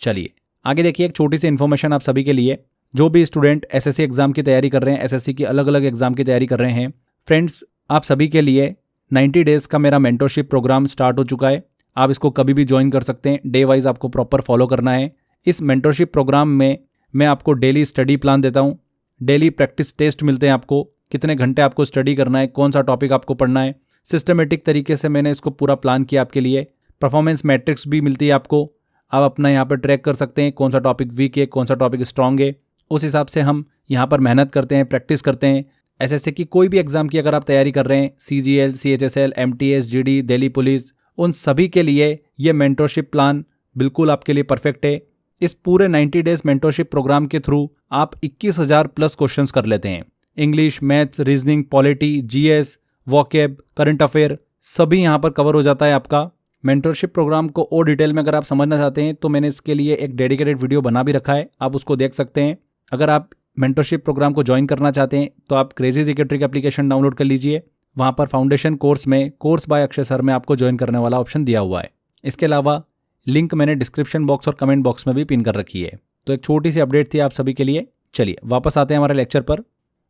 चलिए आगे देखिए, एक छोटी सी इन्फॉर्मेशन आप सभी के लिए, जो भी स्टूडेंट एसएससी एग्जाम की तैयारी कर रहे हैं, एसएससी की अलग अलग एग्जाम की तैयारी कर रहे हैं, फ्रेंड्स आप सभी के लिए 90 डेज का मेरा मेंटरशिप प्रोग्राम स्टार्ट हो चुका है। आप इसको कभी भी ज्वाइन कर सकते हैं। डे वाइज आपको प्रॉपर फॉलो करना है। इस मेंटरशिप प्रोग्राम में मैं आपको डेली स्टडी प्लान देता हूँ, डेली प्रैक्टिस टेस्ट मिलते हैं आपको, कितने घंटे आपको स्टडी करना है, कौन सा टॉपिक आपको पढ़ना है, सिस्टमेटिक तरीके से मैंने इसको पूरा प्लान किया आपके लिए। परफॉर्मेंस मैट्रिक्स भी मिलती है आपको, आप अपना यहाँ पर ट्रैक कर सकते हैं कौन सा टॉपिक वीक है, कौन सा टॉपिक स्ट्रांग है। उस हिसाब से हम यहाँ पर मेहनत करते हैं, प्रैक्टिस करते हैं। एसएससी की कोई भी एग्जाम की अगर आप तैयारी कर रहे हैं, CGL, CHSL, MTS, GD, Delhi police, उन सभी के लिए ये मेंटरशिप प्लान बिल्कुल आपके लिए परफेक्ट है। इस पूरे 90 डेज मेंटरशिप प्रोग्राम के थ्रू आप 21,000 प्लस क्वेश्चंस कर लेते हैं। English, maths, reasoning, polity, GS, vocab, current affair सभी यहाँ पर कवर हो जाता है आपका। मेंटरशिप प्रोग्राम को और डिटेल में अगर आप समझना चाहते हैं तो मैंने इसके लिए एक डेडिकेटेड वीडियो बना भी रखा है, आप उसको देख सकते हैं। अगर आप मेंटरशिप प्रोग्राम को ज्वाइन करना चाहते हैं तो आप crazy GK trick application download कर लीजिए। वहाँ पर फाउंडेशन कोर्स में कोर्स बाय अक्षय सर में आपको ज्वाइन करने वाला ऑप्शन दिया हुआ है। इसके अलावा लिंक मैंने डिस्क्रिप्शन बॉक्स और कमेंट बॉक्स में भी पिन कर रखी है। तो एक छोटी सी अपडेट थी आप सभी के लिए। चलिए वापस आते हैं हमारे लेक्चर पर।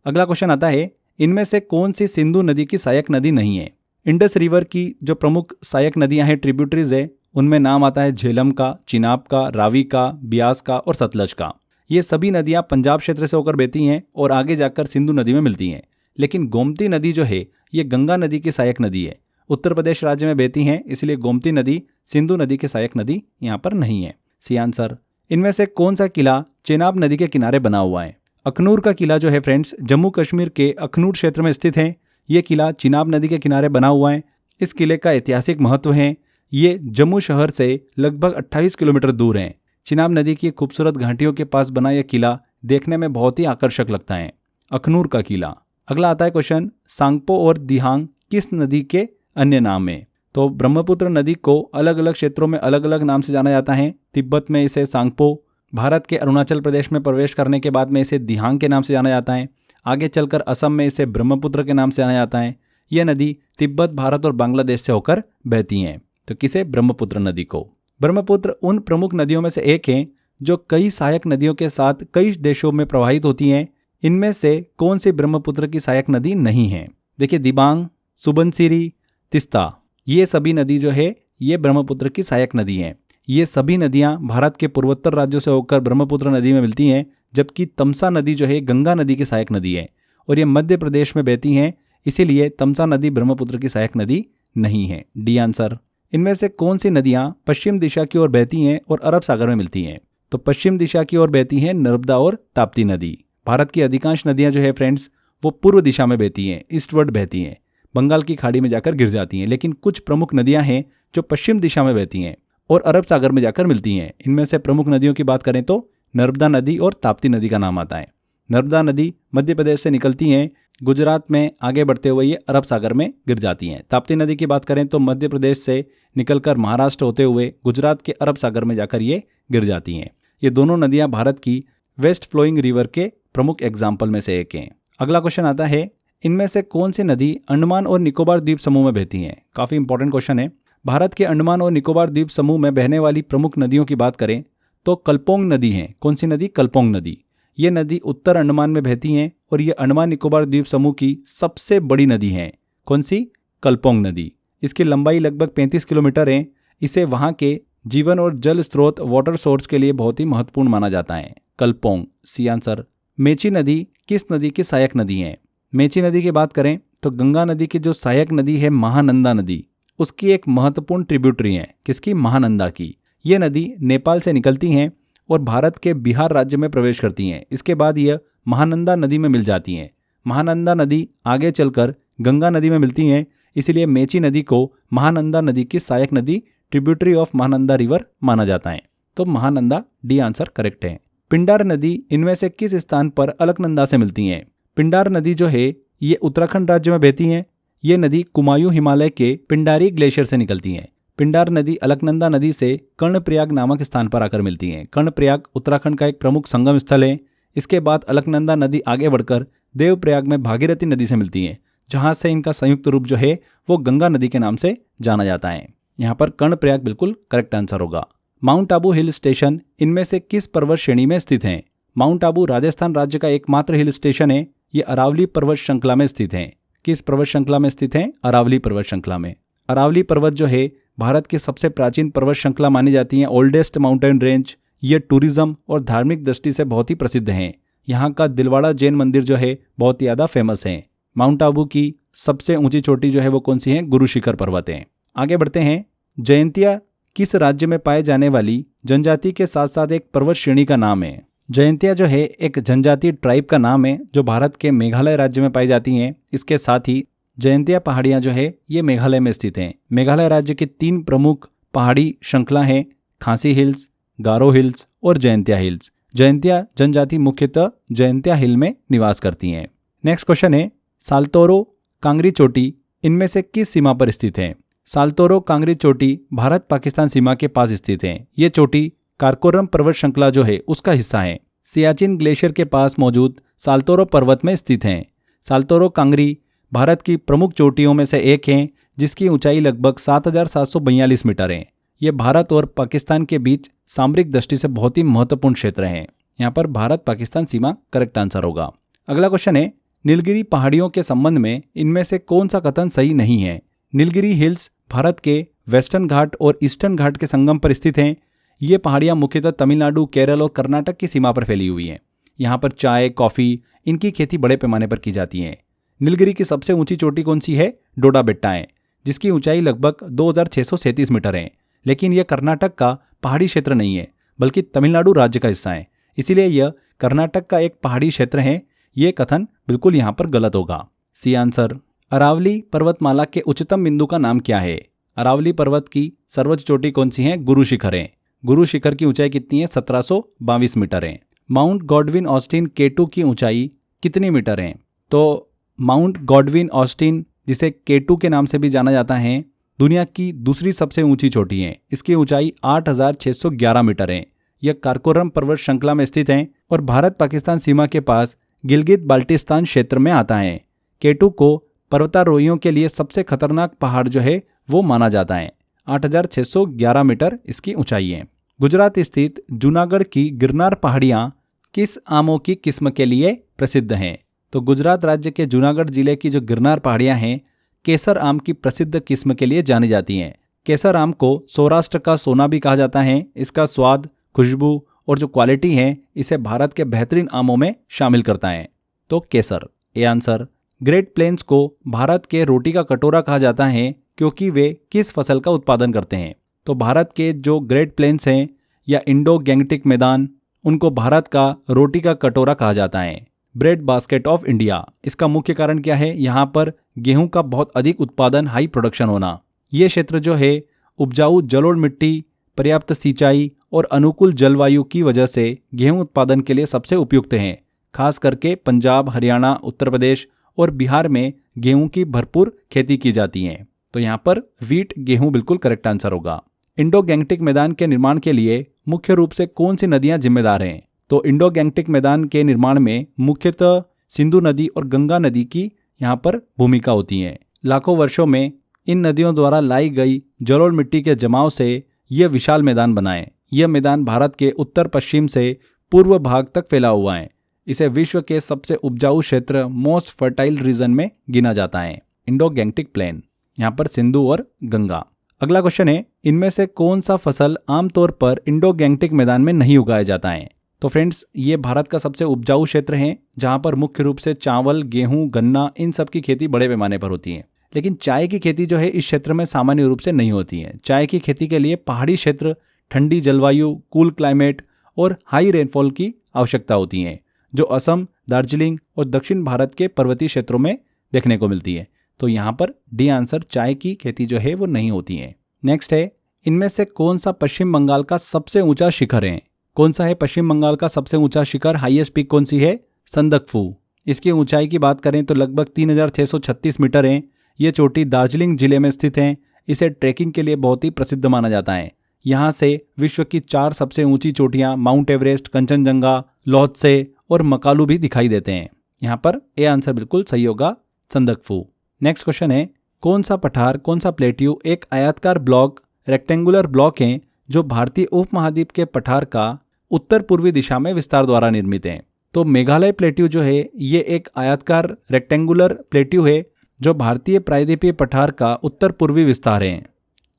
अगला क्वेश्चन आता है, इनमें से कौन सी सिंधु नदी की सहायक नदी नहीं है? इंडस रिवर की जो प्रमुख सहायक नदियां हैं, ट्रिब्यूटरीज है, उनमें नाम आता है झेलम का, चिनाब का, रावी का, ब्यास का और सतलज का। ये सभी नदियां पंजाब क्षेत्र से होकर बहती हैं और आगे जाकर सिंधु नदी में मिलती हैं। लेकिन गोमती नदी जो है ये गंगा नदी की सहायक नदी है, उत्तर प्रदेश राज्य में बहती हैं, इसलिए गोमती नदी सिंधु नदी की सहायक नदी यहाँ पर नहीं है। C answer. इनमें से कौन सा किला चेनाब नदी के किनारे बना हुआ है? अखनूर का किला जो है फ्रेंड्स, जम्मू कश्मीर के अखनूर क्षेत्र में स्थित है। ये किला चिनाब नदी के किनारे बना हुआ है। इस किले का ऐतिहासिक महत्व है। ये जम्मू शहर से लगभग 28 किलोमीटर दूर है। चिनाब नदी की खूबसूरत घाटियों के पास बना यह किला देखने में बहुत ही आकर्षक लगता है। अखनूर का किला। अगला आता है क्वेश्चन, सांगपो और दिहांग किस नदी के अन्य नाम है? तो ब्रह्मपुत्र नदी को अलग अलग क्षेत्रों में अलग अलग नाम से जाना जाता है। तिब्बत में इसे सांगपो, भारत के अरुणाचल प्रदेश में प्रवेश करने के बाद में इसे दिहांग के नाम से जाना जाता है। आगे चलकर असम में इसे ब्रह्मपुत्र के नाम से जाना जाता है। यह नदी तिब्बत, भारत और बांग्लादेश से होकर बहती हैं। तो किसे? ब्रह्मपुत्र नदी को। ब्रह्मपुत्र उन प्रमुख नदियों में से एक है जो कई सहायक नदियों के साथ कई देशों में प्रवाहित होती हैं। इनमें से कौन सी ब्रह्मपुत्र की सहायक नदी नहीं है? देखिए, दिबांग, सुबनसिरी, तिस्ता, ये सभी नदी जो है ये ब्रह्मपुत्र की सहायक नदी हैं। ये सभी नदियां भारत के पूर्वोत्तर राज्यों से होकर ब्रह्मपुत्र नदी में मिलती हैं, जबकि तमसा नदी जो है गंगा नदी की सहायक नदी है और ये मध्य प्रदेश में बहती हैं, इसीलिए तमसा नदी ब्रह्मपुत्र की सहायक नदी नहीं है। D answer. इनमें से कौन सी नदियां पश्चिम दिशा की ओर बहती हैं और अरब सागर में मिलती हैं? तो पश्चिम दिशा की ओर बहती हैं नर्मदा और ताप्ती नदी। भारत की अधिकांश नदियां जो है फ्रेंड्स वो पूर्व दिशा में बहती हैं, ईस्टवर्ड बहती हैं, बंगाल की खाड़ी में जाकर गिर जाती हैं। लेकिन कुछ प्रमुख नदियां हैं जो पश्चिम दिशा में बहती हैं और अरब सागर में जाकर मिलती हैं। इनमें से प्रमुख नदियों की बात करें तो नर्मदा नदी और ताप्ती नदी का नाम आता है। नर्मदा नदी मध्य प्रदेश से निकलती हैं, गुजरात में आगे बढ़ते हुए ये अरब सागर में गिर जाती हैं। ताप्ती नदी की बात करें तो मध्य प्रदेश से निकलकर महाराष्ट्र होते हुए गुजरात के अरब सागर में जाकर ये गिर जाती हैं। ये दोनों नदियां भारत की वेस्ट फ्लोइंग रिवर के प्रमुख एग्जाम्पल में से एक हैं। अगला क्वेश्चन आता है, इनमें से कौन सी नदी अंडमान और निकोबार द्वीप समूह में बहती हैं? काफी इंपॉर्टेंट क्वेश्चन है। भारत के अंडमान और निकोबार द्वीप समूह में बहने वाली प्रमुख नदियों की बात करें तो कल्पोंग नदी है। कौन सी नदी? कल्पोंग नदी। ये नदी उत्तर अंडमान में बहती हैं और ये अंडमान निकोबार द्वीप समूह की सबसे बड़ी नदी है। कौन सी? कल्पोंग नदी। इसकी लंबाई लगभग 35 किलोमीटर है। इसे वहाँ के जीवन और जल स्रोत वाटर सोर्स के लिए बहुत ही महत्वपूर्ण माना जाता है। कल्पोंग, सी आंसर। मेची नदी किस नदी की सहायक नदी है? मेची नदी की बात करें तो गंगा नदी की जो सहायक नदी है महानंदा नदी, उसकी एक महत्वपूर्ण ट्रिब्यूटरी है। किसकी? महानंदा की। ये नदी नेपाल से निकलती हैं और भारत के बिहार राज्य में प्रवेश करती हैं। इसके बाद यह महानंदा नदी में मिल जाती हैं। महानंदा नदी आगे चलकर गंगा नदी में मिलती हैं, इसलिए मेची नदी को महानंदा नदी की सहायक नदी, ट्रिब्यूटरी ऑफ महानंदा रिवर माना जाता है। तो महानंदा, डी आंसर करेक्ट है। पिंडार नदी इनमें से किस स्थान पर अलकनंदा से मिलती हैं? पिंडार नदी जो है ये उत्तराखंड राज्य में बहती हैं। ये नदी कुमायूं हिमालय के पिंडारी ग्लेशियर से निकलती हैं। पिंडार नदी अलकनंदा नदी से कर्णप्रयाग नामक स्थान पर आकर मिलती हैं। कर्णप्रयाग उत्तराखंड का एक प्रमुख संगम स्थल है। इसके बाद अलकनंदा नदी आगे बढ़कर देवप्रयाग में भागीरथी नदी से मिलती है, जहां से इनका संयुक्त रूप जो है वो गंगा नदी के नाम से जाना जाता है। यहाँ पर कर्णप्रयाग बिल्कुल करेक्ट आंसर होगा। माउंट आबू हिल स्टेशन इनमें से किस पर्वत श्रेणी में स्थित है? माउंट आबू राजस्थान राज्य का एकमात्र हिल स्टेशन है। ये अरावली पर्वत श्रृंखला में स्थित है। किस पर्वत श्रृंखला में स्थित है? अरावली पर्वत श्रृंखला में। अरावली पर्वत जो है भारत की सबसे प्राचीन पर्वत श्रृंखला मानी जाती है, ओल्डेस्ट माउंटेन रेंज। ये टूरिज्म और धार्मिक दृष्टि से बहुत ही प्रसिद्ध हैं। यहाँ का दिलवाड़ा जैन मंदिर जो है बहुत ही ज़्यादा फेमस है। माउंट आबू की सबसे ऊंची चोटी जो है वो कौन सी है? गुरु शिखर पर्वत है। आगे बढ़ते हैं। जयंतिया किस राज्य में पाए जाने वाली जनजाति के साथ साथ एक पर्वत श्रेणी का नाम है? जयंतिया जो है एक जनजातीय ट्राइब का नाम है जो भारत के मेघालय राज्य में पाई जाती हैं। इसके साथ ही जयंतिया पहाड़ियाँ जो है ये मेघालय में स्थित हैं। मेघालय राज्य की 3 प्रमुख पहाड़ी श्रृंखला हैं, खासी हिल्स, गारो हिल्स और जयंतिया हिल्स। जयंतिया जनजाति मुख्यतः जयंतिया हिल में निवास करती हैं। नेक्स्ट क्वेश्चन है, साल्तोरो कांगरी चोटी इनमें से किस सीमा पर स्थित है? साल्तोरो कांगरी चोटी भारत पाकिस्तान सीमा के पास स्थित है। ये चोटी कारकोरम पर्वत श्रृंखला जो है उसका हिस्सा है। सियाचिन ग्लेशियर के पास मौजूद साल्तोरो पर्वत में स्थित हैं। साल्तोरो कांगरी भारत की प्रमुख चोटियों में से एक है, जिसकी ऊंचाई लगभग 7,742 मीटर है। ये भारत और पाकिस्तान के बीच सामरिक दृष्टि से बहुत ही महत्वपूर्ण क्षेत्र है। यहाँ पर भारत पाकिस्तान सीमा करेक्ट आंसर होगा। अगला क्वेश्चन है, नीलगिरी पहाड़ियों के संबंध में इनमें से कौन सा कथन सही नहीं है? नीलगिरी हिल्स भारत के वेस्टर्न घाट और ईस्टर्न घाट के संगम पर स्थित हैं। ये पहाड़ियाँ मुख्यतः तमिलनाडु, केरल और कर्नाटक की सीमा पर फैली हुई हैं। यहाँ पर चाय, कॉफ़ी इनकी खेती बड़े पैमाने पर की जाती है। नीलगिरी की सबसे ऊंची चोटी कौन सी है? डोडा बेट्टा है, जिसकी ऊंचाई लगभग 2,637 मीटर है। लेकिन यह कर्नाटक का पहाड़ी क्षेत्र नहीं है, बल्कि तमिलनाडु राज्य का हिस्सा है, इसीलिए यह कर्नाटक का एक पहाड़ी क्षेत्र है। ये कथन बिल्कुल यहाँ पर गलत होगा। C answer. अरावली पर्वतमाला के उच्चतम बिंदु का नाम क्या है? अरावली पर्वत की सर्वोच्च चोटी कौन सी है? गुरु शिखर है। गुरु शिखर की ऊंचाई कितनी है? 1722 मीटर है। माउंट गॉडविन ऑस्टिन K2 की ऊंचाई कितनी मीटर है? तो माउंट गॉडविन ऑस्टिन, जिसे K2 के नाम से भी जाना जाता है, दुनिया की दूसरी सबसे ऊंची चोटी है। इसकी ऊंचाई 8,611 मीटर है। यह कारकोरम पर्वत श्रृंखला में स्थित है और भारत पाकिस्तान सीमा के पास गिलगित बाल्टिस्तान क्षेत्र में आता है। K2 को पर्वतारोहियों के लिए सबसे खतरनाक पहाड़ जो है वो माना जाता है। 8,611 मीटर इसकी ऊंचाई है। गुजरात स्थित जूनागढ़ की गिरनार पहाड़ियाँ किस आमों की किस्म के लिए प्रसिद्ध हैं। तो गुजरात राज्य के जूनागढ़ जिले की जो गिरनार पहाड़ियां हैं, केसर आम की प्रसिद्ध किस्म के लिए जानी जाती हैं। केसर आम को सौराष्ट्र का सोना भी कहा जाता है। इसका स्वाद, खुशबू और जो क्वालिटी है, इसे भारत के बेहतरीन आमों में शामिल करता है। तो केसर ए आंसर। ग्रेट प्लेन्स को भारत के रोटी का कटोरा कहा जाता है क्योंकि वे किस फसल का उत्पादन करते हैं? तो भारत के जो ग्रेट प्लेन्स हैं या इंडो गैंगटिक मैदान, उनको भारत का रोटी का कटोरा कहा जाता है। ब्रेड बास्केट ऑफ इंडिया, इसका मुख्य कारण क्या है? यहाँ पर गेहूं का बहुत अधिक उत्पादन, हाई प्रोडक्शन होना। ये क्षेत्र जो है उपजाऊ जलोढ़ मिट्टी, पर्याप्त सिंचाई और अनुकूल जलवायु की वजह से गेहूं उत्पादन के लिए सबसे उपयुक्त हैं। खास करके पंजाब, हरियाणा, उत्तर प्रदेश और बिहार में गेहूं की भरपूर खेती की जाती है। तो यहाँ पर वीट, गेहूं बिल्कुल करेक्ट आंसर होगा। इंडो गैंगटिक मैदान के निर्माण के लिए मुख्य रूप से कौन सी नदियां जिम्मेदार हैं? तो इंडो गैंगटिक मैदान के निर्माण में मुख्यतः सिंधु नदी और गंगा नदी की यहाँ पर भूमिका होती है। लाखों वर्षों में इन नदियों द्वारा लाई गई जलोढ़ मिट्टी के जमाव से यह विशाल मैदान बना है। यह मैदान भारत के उत्तर पश्चिम से पूर्व भाग तक फैला हुआ है। इसे विश्व के सबसे उपजाऊ क्षेत्र, मोस्ट फर्टाइल रीजन में गिना जाता है। इंडो गैंगटिक प्लेन, यहाँ पर सिंधु और गंगा। अगला क्वेश्चन है, इनमें से कौन सा फसल आमतौर पर इंडो गैंगटिक मैदान में नहीं उगाया जाता है? तो फ्रेंड्स, ये भारत का सबसे उपजाऊ क्षेत्र है जहाँ पर मुख्य रूप से चावल, गेहूं, गन्ना, इन सब की खेती बड़े पैमाने पर होती है। लेकिन चाय की खेती जो है इस क्षेत्र में सामान्य रूप से नहीं होती है। चाय की खेती के लिए पहाड़ी क्षेत्र, ठंडी जलवायु, कूल क्लाइमेट और हाई रेनफॉल की आवश्यकता होती है, जो असम, दार्जिलिंग और दक्षिण भारत के पर्वतीय क्षेत्रों में देखने को मिलती है। तो यहाँ पर डी आंसर, चाय की खेती जो है वो नहीं होती है। नेक्स्ट है, इनमें से कौन सा पश्चिम बंगाल का सबसे ऊंचा शिखर है? कौन सा है पश्चिम बंगाल का सबसे ऊंचा शिखर? हाईएस्ट पीक कौन सी है? संदकफू। इसकी ऊंचाई की बात करें तो लगभग 3636 मीटर है। ये चोटी दार्जिलिंग जिले में स्थित है। इसे ट्रैकिंग के लिए बहुत ही प्रसिद्ध माना जाता है। यहाँ से विश्व की 4 सबसे ऊंची चोटियां माउंट एवरेस्ट, कंचनजंगा, लोत्से और मकालू भी दिखाई देते हैं। यहाँ पर ए आंसर बिल्कुल सही होगा, संदकफू। नेक्स्ट क्वेश्चन है, कौन सा पठार, कौन सा प्लेट्यू एक आयताकार ब्लॉक, रेक्टेंगुलर ब्लॉक है जो भारतीय उपमहाद्वीप के पठार का उत्तर पूर्वी दिशा में विस्तार द्वारा निर्मित है? तो मेघालय प्लेट्यू जो है ये एक आयताकार रेक्टेंगुलर प्लेट्यू है जो भारतीय प्रायद्वीपीय पठार का उत्तर पूर्वी विस्तार है।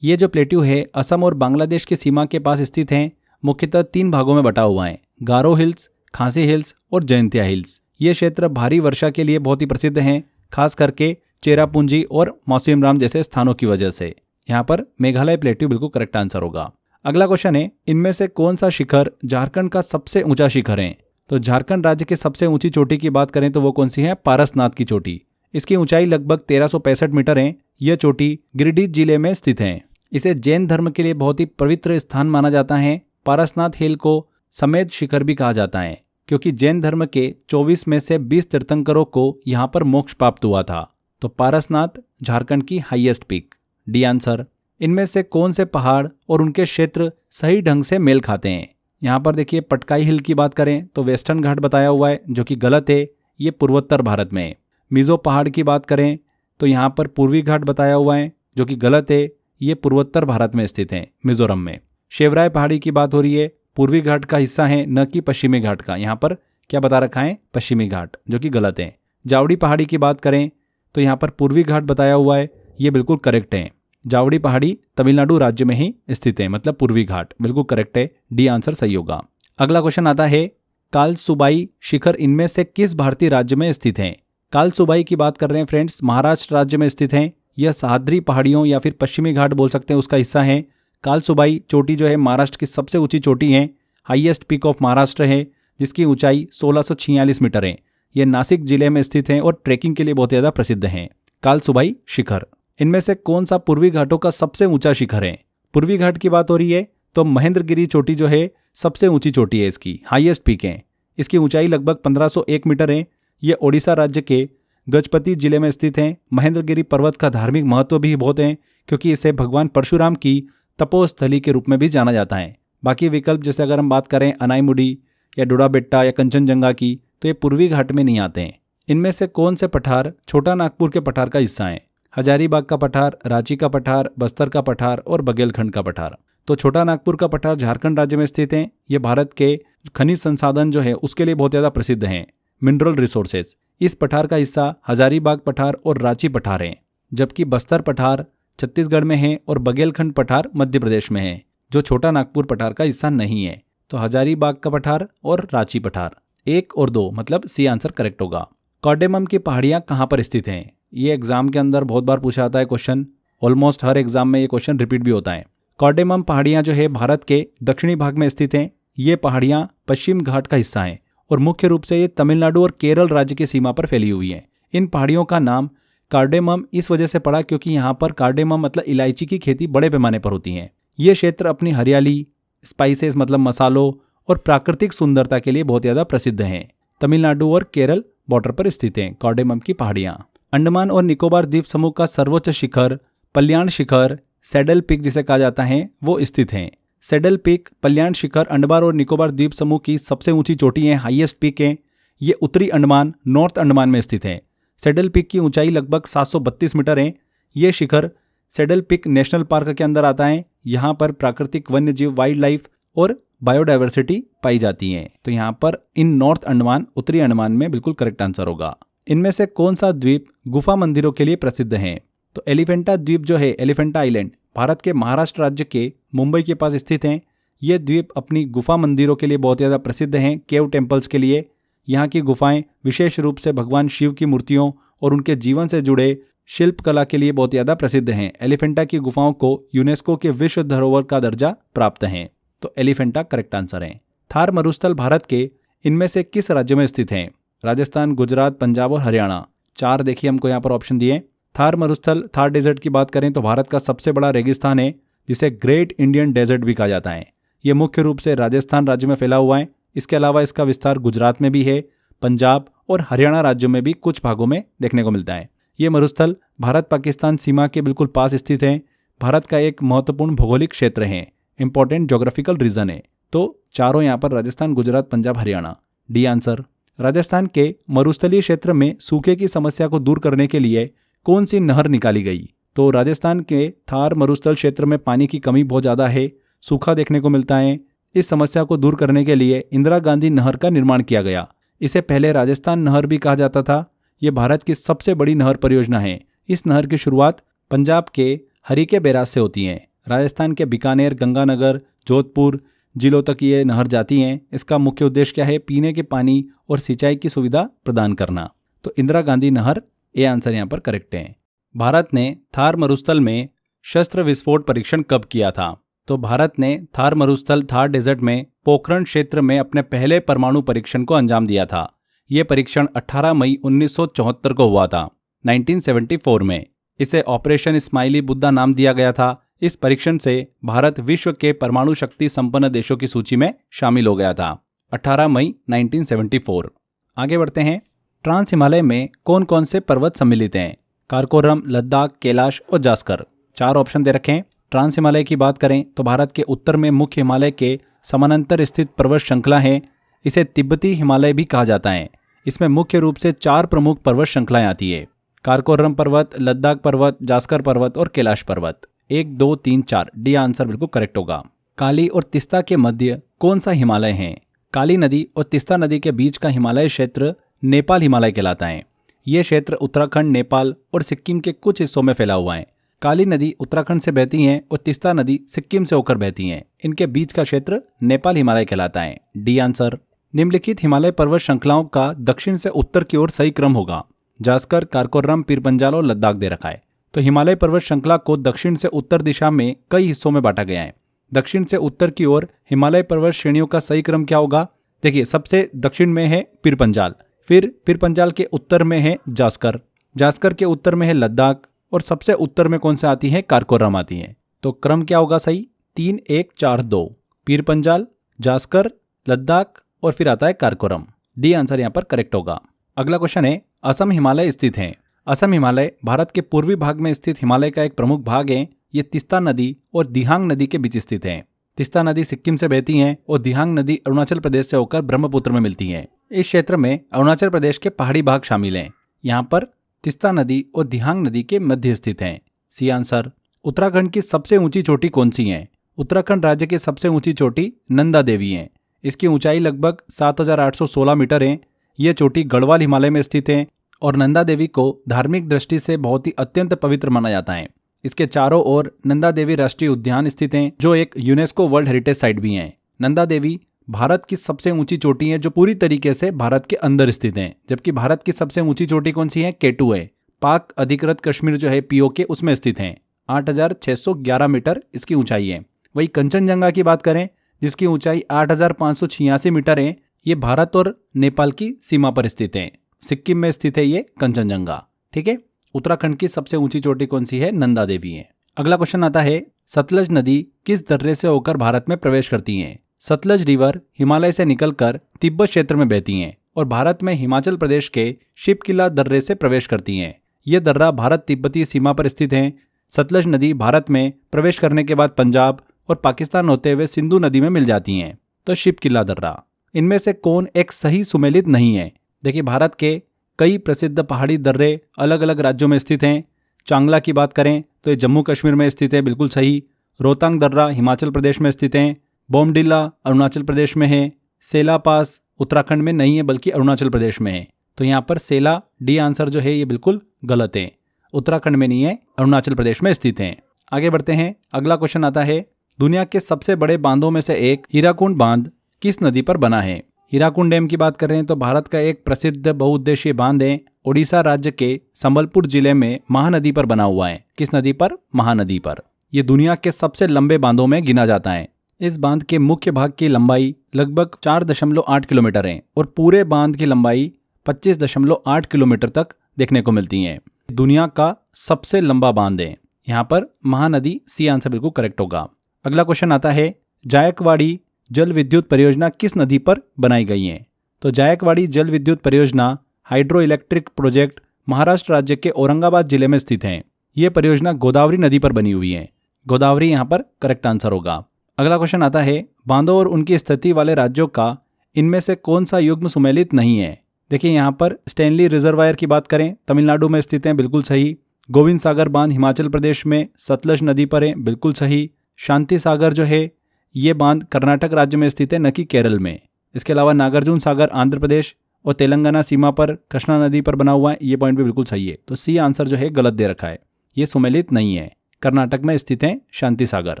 ये जो प्लेट्यू है असम और बांग्लादेश की सीमा के पास स्थित है। मुख्यतः 3 भागों में बटा हुआ है, गारो हिल्स, खासी हिल्स और जयंतिया हिल्स। ये क्षेत्र भारी वर्षा के लिए बहुत ही प्रसिद्ध हैं, खास करके चेरापूंजी और मौसिनराम जैसे स्थानों की वजह से। यहाँ पर मेघालय प्लेट्यू बिल्कुल करेक्ट आंसर होगा। अगला क्वेश्चन है, इनमें से कौन सा शिखर झारखंड का सबसे ऊंचा शिखर है? तो झारखंड राज्य की सबसे ऊंची चोटी की बात करें तो वो कौन सी है? पारसनाथ की चोटी। इसकी ऊंचाई लगभग 1365 मीटर है। यह चोटी गिरिडीह जिले में स्थित है। इसे जैन धर्म के लिए बहुत ही पवित्र स्थान माना जाता है। पारसनाथ हिल को समेत शिखर भी कहा जाता है क्योंकि जैन धर्म के 24 में से 20 तीर्थंकरों को यहाँ पर मोक्ष प्राप्त हुआ था। तो पारसनाथ झारखंड की हाईएस्ट पीक, डी आंसर। इनमें से कौन से पहाड़ और उनके क्षेत्र सही ढंग से मेल खाते हैं? यहाँ पर देखिए, पटकाई हिल की बात करें तो वेस्टर्न घाट बताया हुआ है जो कि गलत है, ये पूर्वोत्तर भारत में है। मिजो पहाड़ की बात करें तो यहाँ पर पूर्वी घाट बताया हुआ है जो कि गलत है, ये पूर्वोत्तर भारत में स्थित है, मिजोरम में। शेवराय पहाड़ी की बात हो रही है, पूर्वी घाट का हिस्सा है, न कि पश्चिमी घाट का। यहाँ पर क्या बता रखा है? पश्चिमी घाट, जो कि गलत है। जावड़ी पहाड़ी की बात करें तो यहाँ पर पूर्वी घाट बताया हुआ है, ये बिल्कुल करेक्ट है। जावड़ी पहाड़ी तमिलनाडु राज्य में ही स्थित है, मतलब पूर्वी घाट, बिल्कुल करेक्ट है, डी आंसर सही होगा। अगला क्वेश्चन आता है, कालसुबाई शिखर इनमें से किस भारतीय राज्य में स्थित है? कालसुबाई की बात कर रहे हैं फ्रेंड्स, महाराष्ट्र राज्य में स्थित है। यह सह्याद्री पहाड़ियों या फिर पश्चिमी घाट बोल सकते हैं, उसका हिस्सा है। कालसुबाई चोटी जो है महाराष्ट्र की सबसे ऊंची चोटी है, हाईएस्ट पीक ऑफ महाराष्ट्र है, जिसकी ऊंचाई 1646 मीटर है। यह नासिक जिले में स्थित है और ट्रैकिंग के लिए बहुत ज़्यादा प्रसिद्ध है। कालसुबाई शिखर। इनमें से कौन सा पूर्वी घाटों का सबसे ऊंचा शिखर है? पूर्वी घाट की बात हो रही है तो महेंद्रगिरी चोटी जो है सबसे ऊंची चोटी है, इसकी हाईएस्ट पीक है। इसकी ऊंचाई लगभग 1501 मीटर है। ये ओडिशा राज्य के गजपति जिले में स्थित है। महेंद्रगिरी पर्वत का धार्मिक महत्व भी बहुत है क्योंकि इसे भगवान परशुराम की तपोस्थली के रूप में भी जाना जाता है। बाकी विकल्प जैसे अगर हम बात करें अनाईमुडी या डोडाबेट्टा या कंचनजंगा की, तो ये पूर्वी घाट में नहीं आते हैं। इनमें से कौन से पठार छोटा नागपुर के पठार का हिस्सा है? हजारीबाग का पठार, रांची का पठार, बस्तर का पठार और बघेलखंड का पठार। तो छोटा नागपुर का पठार झारखंड राज्य में स्थित है। ये भारत के खनिज संसाधन जो है उसके लिए बहुत ज़्यादा प्रसिद्ध हैं। Mineral resources. इस पठार का हिस्सा हजारीबाग पठार और रांची पठार हैं, जबकि बस्तर पठार छत्तीसगढ़ में है और बघेलखंड पठार मध्य प्रदेश में है, जो छोटा नागपुर पठार का हिस्सा नहीं है। तो हजारीबाग का पठार और रांची पठार 1 और 2 मतलब सी आंसर करेक्ट होगा। कार्डेमम की पहाड़ियाँ कहाँ पर स्थित हैं? ये एग्जाम के अंदर बहुत बार पूछा जाता है क्वेश्चन, ऑलमोस्ट हर एग्जाम में ये क्वेश्चन रिपीट भी होता है। कार्डेमम पहाड़ियाँ जो है भारत के दक्षिणी भाग में स्थित हैं। ये पहाड़ियाँ पश्चिम घाट का हिस्सा हैं और मुख्य रूप से ये तमिलनाडु और केरल राज्य की सीमा पर फैली हुई हैं। इन पहाड़ियों का नाम कार्डेमम इस वजह से पड़ा क्योंकि यहाँ पर कार्डेमम मतलब इलायची की खेती बड़े पैमाने पर होती है। ये क्षेत्र अपनी हरियाली, स्पाइसेस मतलब मसालों और प्राकृतिक सुंदरता के लिए बहुत ज़्यादा प्रसिद्ध हैं। तमिलनाडु और केरल बॉर्डर पर स्थित हैं कार्डेमम की पहाड़ियाँ। अंडमान और निकोबार द्वीप समूह का सर्वोच्च शिखर पल्याण शिखर, सैडल पीक जिसे कहा जाता है, वो स्थित हैं। सैडल पीक, पल्याण शिखर अंडमान और निकोबार द्वीप समूह की सबसे ऊंची चोटी है, हाईएस्ट पीक है। ये उत्तरी अंडमान, नॉर्थ अंडमान में स्थित है। सैडल पीक की ऊंचाई लगभग 732 मीटर है। ये शिखर सैडल पीक नेशनल पार्क के अंदर आता है। यहाँ पर प्राकृतिक वन्यजीव, वाइल्ड लाइफ और बायोडाइवर्सिटी पाई जाती है। तो यहाँ पर इन नॉर्थ अंडमान, उत्तरी अंडमान में बिल्कुल करेक्ट आंसर होगा। इनमें से कौन सा द्वीप गुफा मंदिरों के लिए प्रसिद्ध है? तो एलिफेंटा द्वीप जो है, एलिफेंटा आइलैंड, भारत के महाराष्ट्र राज्य के मुंबई के पास स्थित हैं। ये द्वीप अपनी गुफा मंदिरों के लिए बहुत ज़्यादा प्रसिद्ध हैं, केव टेम्पल्स के लिए। यहाँ की गुफाएं विशेष रूप से भगवान शिव की मूर्तियों और उनके जीवन से जुड़े शिल्पकला के लिए बहुत ज़्यादा प्रसिद्ध हैं। एलिफेंटा की गुफाओं को यूनेस्को के विश्व धरोहर का दर्जा प्राप्त है। तो एलिफेंटा करेक्ट आंसर है। थार मरुस्थल भारत के इनमें से किस राज्य में स्थित हैं? राजस्थान, गुजरात, पंजाब और हरियाणा। 4 देखिए हमको यहाँ पर ऑप्शन दिए। थार मरुस्थल, थार डेजर्ट की बात करें तो भारत का सबसे बड़ा रेगिस्तान है, जिसे ग्रेट इंडियन डेजर्ट भी कहा जाता है। ये मुख्य रूप से राजस्थान राज्य में फैला हुआ है। इसके अलावा इसका विस्तार गुजरात में भी है, पंजाब और हरियाणा राज्यों में भी कुछ भागों में देखने को मिलता है। ये मरुस्थल भारत पाकिस्तान सीमा के बिल्कुल पास स्थित है। भारत का एक महत्वपूर्ण भौगोलिक क्षेत्र है, इंपॉर्टेंट जोग्राफिकल रीजन है। तो चारों यहाँ पर राजस्थान, गुजरात, पंजाब, हरियाणा। D answer. राजस्थान के मरुस्थलीय क्षेत्र में सूखे की समस्या को दूर करने के लिए कौन सी नहर निकाली गई? तो राजस्थान के थार मरुस्थल क्षेत्र में पानी की कमी बहुत ज़्यादा है, सूखा देखने को मिलता है। इस समस्या को दूर करने के लिए इंदिरा गांधी नहर का निर्माण किया गया। इसे पहले राजस्थान नहर भी कहा जाता था। ये भारत की सबसे बड़ी नहर परियोजना है। इस नहर की शुरुआत पंजाब के हरीके बैराज से होती है। राजस्थान के बीकानेर, गंगानगर, जोधपुर जिलों तक ये नहर जाती हैं। इसका मुख्य उद्देश्य क्या है? पीने के पानी और सिंचाई की सुविधा प्रदान करना। तो इंदिरा गांधी नहर, ये आंसर यहाँ पर करेक्ट है। भारत ने थार मरुस्थल में शस्त्र विस्फोट परीक्षण कब किया था? तो भारत ने थार मरुस्थल, थार डेजर्ट में पोखरण क्षेत्र में अपने पहले परमाणु परीक्षण को अंजाम दिया था। यह परीक्षण 18 मई 1974 को हुआ था, 1974 में। इसे ऑपरेशन स्माइली बुद्धा नाम दिया गया था। इस परीक्षण से भारत विश्व के परमाणु शक्ति संपन्न देशों की सूची में शामिल हो गया था, 18 मई 1974। आगे बढ़ते हैं। ट्रांस हिमालय में कौन कौन से पर्वत सम्मिलित हैं? काराकोरम, लद्दाख, कैलाश और जास्कर। 4 ऑप्शन दे रखे हैं। ट्रांस हिमालय की बात करें तो भारत के उत्तर में मुख्य हिमालय के समानांतर स्थित पर्वत श्रृंखला है। इसे तिब्बती हिमालय भी कहा जाता है। इसमें मुख्य रूप से 4 प्रमुख पर्वत श्रृंखलाएं आती है: काराकोरम पर्वत, लद्दाख पर्वत, जास्कर पर्वत और कैलाश पर्वत। 1, 2, 3, 4 डी आंसर बिल्कुल करेक्ट होगा। काली और तिस्ता के मध्य कौन सा हिमालय है? काली नदी और तिस्ता नदी के बीच का हिमालय क्षेत्र नेपाल हिमालय कहलाता है। यह क्षेत्र उत्तराखंड, नेपाल और सिक्किम के कुछ हिस्सों में फैला हुआ है। काली नदी उत्तराखंड से बहती है और तिस्ता नदी सिक्किम से होकर बहती है। इनके बीच का क्षेत्र नेपाल हिमालय कहलाता है। D answer. निम्नलिखित हिमालय पर्वत श्रृंखलाओं का दक्षिण से उत्तर की ओर सही क्रम होगा। जास्कर, काराकोरम, पीरपंजाल और लद्दाख दे रखा है। तो हिमालय पर्वत श्रृंखला को दक्षिण से उत्तर दिशा में कई हिस्सों में बांटा गया है। दक्षिण से उत्तर की ओर हिमालय पर्वत श्रेणियों का सही क्रम क्या होगा? देखिए, सबसे दक्षिण में है पीरपंजाल, फिर पीरपंजाल के उत्तर में है जास्कर, जास्कर के उत्तर में है लद्दाख और सबसे उत्तर में कौन सा आती है? काराकोरम आती है। तो क्रम क्या होगा सही? 3, 1, 4, 2। पीरपंजाल, जास्कर, लद्दाख और फिर आता है काराकोरम। डी आंसर यहाँ पर करेक्ट होगा। अगला क्वेश्चन है, असम हिमालय स्थित है। असम हिमालय भारत के पूर्वी भाग में स्थित हिमालय का एक प्रमुख भाग है। ये तिस्ता नदी और दिहांग नदी के बीच स्थित है। तिस्ता नदी सिक्किम से बहती है और दिहांग नदी अरुणाचल प्रदेश से होकर ब्रह्मपुत्र में मिलती है। इस क्षेत्र में अरुणाचल प्रदेश के पहाड़ी भाग शामिल हैं। यहाँ पर तिस्ता नदी और दिहांग नदी के मध्य स्थित हैं। C answer. उत्तराखंड की सबसे ऊंची चोटी कौन सी है? उत्तराखंड राज्य की सबसे ऊंची चोटी नंदा देवी है। इसकी ऊंचाई लगभग 7,816 मीटर है। ये चोटी गढ़वाल हिमालय में स्थित है और नंदा देवी को धार्मिक दृष्टि से बहुत ही अत्यंत पवित्र माना जाता है। इसके चारों ओर नंदा देवी राष्ट्रीय उद्यान स्थित हैं, जो एक यूनेस्को वर्ल्ड हेरिटेज साइट भी हैं। नंदा देवी भारत की सबसे ऊंची चोटी है जो पूरी तरीके से भारत के अंदर स्थित है, जबकि भारत की सबसे ऊंची चोटी कौन सी है? K2 है। पाक अधिकृत कश्मीर जो है POK उसमें स्थित है। 8,611 मीटर इसकी ऊंचाई है। वही कंचनजंगा की बात करें जिसकी ऊंचाई 8,586 मीटर है, ये भारत और नेपाल की सीमा पर स्थित है। सिक्किम में स्थित है ये कंचनजंगा। ठीक है। उत्तराखंड की सबसे ऊंची चोटी कौन सी है? नंदा देवी है। अगला क्वेश्चन आता है, सतलज नदी किस दर्रे से होकर भारत में प्रवेश करती है? सतलज रिवर हिमालय से निकलकर तिब्बत क्षेत्र में बहती हैं और भारत में हिमाचल प्रदेश के शिपकिला दर्रे से प्रवेश करती हैं। ये दर्रा भारत तिब्बती सीमा पर स्थित है। सतलज नदी भारत में प्रवेश करने के बाद पंजाब और पाकिस्तान होते हुए सिंधु नदी में मिल जाती हैं। तो शिपकिला दर्रा, इनमें से कौन एक सही सुमेलित नहीं है? देखिए, भारत के कई प्रसिद्ध पहाड़ी दर्रे अलग अलग राज्यों में स्थित हैं। चांगला की बात करें तो ये जम्मू कश्मीर में स्थित है, बिल्कुल सही। रोहतांग दर्रा हिमाचल प्रदेश में स्थित है। बोमडिला अरुणाचल प्रदेश में है। सेला पास उत्तराखंड में नहीं है बल्कि अरुणाचल प्रदेश में है। तो यहाँ पर सेला डी आंसर जो है ये बिल्कुल गलत है, उत्तराखंड में नहीं है, अरुणाचल प्रदेश में स्थित है। आगे बढ़ते हैं। अगला क्वेश्चन आता है, दुनिया के सबसे बड़े बांधों में से एक हीराकुंड बांध किस नदी पर बना है? हीराकुंड डैम की बात करें तो भारत का एक प्रसिद्ध बहुउद्देशीय बांध है। ओडिशा राज्य के संबलपुर जिले में महानदी पर बना हुआ है। किस नदी पर? महानदी पर। यह दुनिया के सबसे लंबे बांधों में गिना जाता है। इस बांध के मुख्य भाग की लंबाई लगभग 4.8 किलोमीटर है और पूरे बांध की लंबाई 25.8 किलोमीटर तक देखने को मिलती है। दुनिया का सबसे लंबा बांध है। यहाँ पर महानदी सी आंसर बिल्कुल करेक्ट होगा। अगला क्वेश्चन आता है, जायकवाड़ी जल विद्युत परियोजना किस नदी पर बनाई गई है? तो जायकवाड़ी जल विद्युत परियोजना हाइड्रो इलेक्ट्रिक प्रोजेक्ट महाराष्ट्र राज्य के औरंगाबाद जिले में स्थित है। यह परियोजना गोदावरी नदी पर बनी हुई है। गोदावरी यहाँ पर करेक्ट आंसर होगा। अगला क्वेश्चन आता है, बांधों और उनकी स्थिति वाले राज्यों का इनमें से कौन सा युग्म सुमेलित नहीं है? देखिए, यहाँ पर स्टैनली रिजर्वायर की बात करें तमिलनाडु में स्थित है, बिल्कुल सही। गोविंद सागर बांध हिमाचल प्रदेश में सतलज नदी पर है, बिल्कुल सही। शांति सागर जो है ये बांध कर्नाटक राज्य में स्थित है, न कि केरल में। इसके अलावा नागार्जुन सागर आंध्र प्रदेश और तेलंगाना सीमा पर कृष्णा नदी पर बना हुआ है, ये पॉइंट भी बिल्कुल सही है। तो सी आंसर जो है गलत दे रखा है, ये सुमेलित नहीं है। कर्नाटक में स्थित है शांति सागर।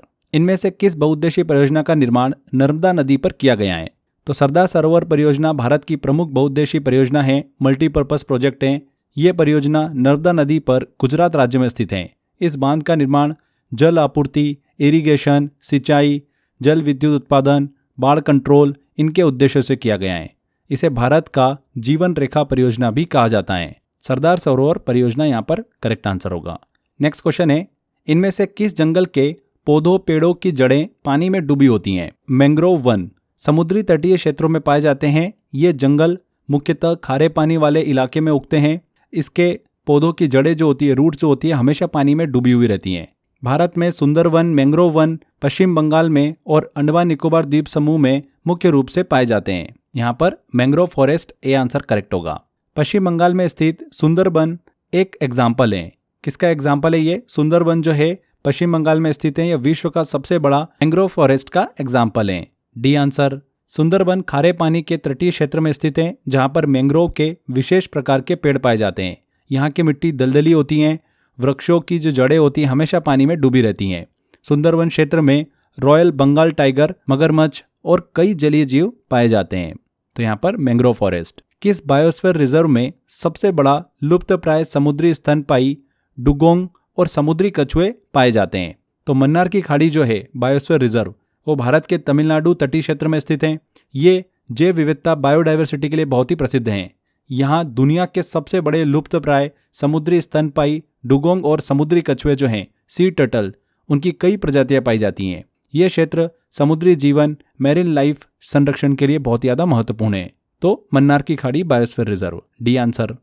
इनमें से किस बहुउद्देशीय परियोजना का निर्माण नर्मदा नदी पर किया गया है? तो सरदार सरोवर परियोजना भारत की प्रमुख बहुउद्देशीय परियोजना है, मल्टीपर्पज प्रोजेक्ट है। ये परियोजना नर्मदा नदी पर गुजरात राज्य में स्थित है। इस बांध का निर्माण जल आपूर्ति, इरिगेशन, सिंचाई, जल विद्युत उत्पादन, बाढ़ कंट्रोल इनके उद्देश्यों से किया गया है। इसे भारत का जीवन रेखा परियोजना भी कहा जाता है। सरदार सरोवर परियोजना यहाँ पर करेक्ट आंसर होगा। नेक्स्ट क्वेश्चन है, इनमें से किस जंगल के पौधों पेड़ों की जड़ें पानी में डूबी होती हैं? मैंग्रोव वन समुद्री तटीय क्षेत्रों में पाए जाते हैं। ये जंगल मुख्यतः खारे पानी वाले इलाके में उगते हैं। इसके पौधों की जड़ें जो होती है, रूट जो होती है, हमेशा पानी में डूबी हुई रहती हैं। भारत में सुंदरवन, मैंग्रोव वन पश्चिम बंगाल में और अंडमान निकोबार द्वीप समूह में मुख्य रूप से पाए जाते हैं। यहाँ पर mangrove forest A answer correct होगा। पश्चिम बंगाल में स्थित सुंदरबन एक एग्जाम्पल है। किसका एग्जाम्पल है ये? सुंदरबन जो है पश्चिम बंगाल में स्थित है। यह विश्व का सबसे बड़ा मैंग्रोव फॉरेस्ट का एग्जाम्पल है। D answer. सुंदरबन खारे पानी के तटीय क्षेत्र में स्थित है जहाँ पर मैंग्रोव के विशेष प्रकार के पेड़ पाए जाते हैं। यहाँ की मिट्टी दलदली होती है। वृक्षों की जो जड़ें होती हैं हमेशा पानी में डूबी रहती हैं। सुंदरबन क्षेत्र में रॉयल बंगाल टाइगर, मगरमच्छ और कई जलीय जीव पाए जाते हैं। तो यहाँ पर मैंग्रोव फॉरेस्ट। किस बायोस्फीयर रिजर्व में सबसे बड़ा लुप्तप्राय समुद्री स्तनपायी डुगोंग और समुद्री कछुए पाए जाते हैं? तो मन्नार की खाड़ी जो है बायोस्फीयर रिजर्व वो भारत के तमिलनाडु तटीय क्षेत्र में स्थित है। ये जैव विविधता बायोडाइवर्सिटी के लिए बहुत ही प्रसिद्ध हैं। यहाँ दुनिया के सबसे बड़े लुप्तप्राय समुद्री स्तनपायी डुगोंग और समुद्री कछुए जो हैं सी टर्टल, उनकी कई प्रजातियां पाई जाती हैं। ये क्षेत्र समुद्री जीवन, मैरिन लाइफ संरक्षण के लिए बहुत ज़्यादा महत्वपूर्ण है। तो मन्नार की खाड़ी biosphere reserve, D answer.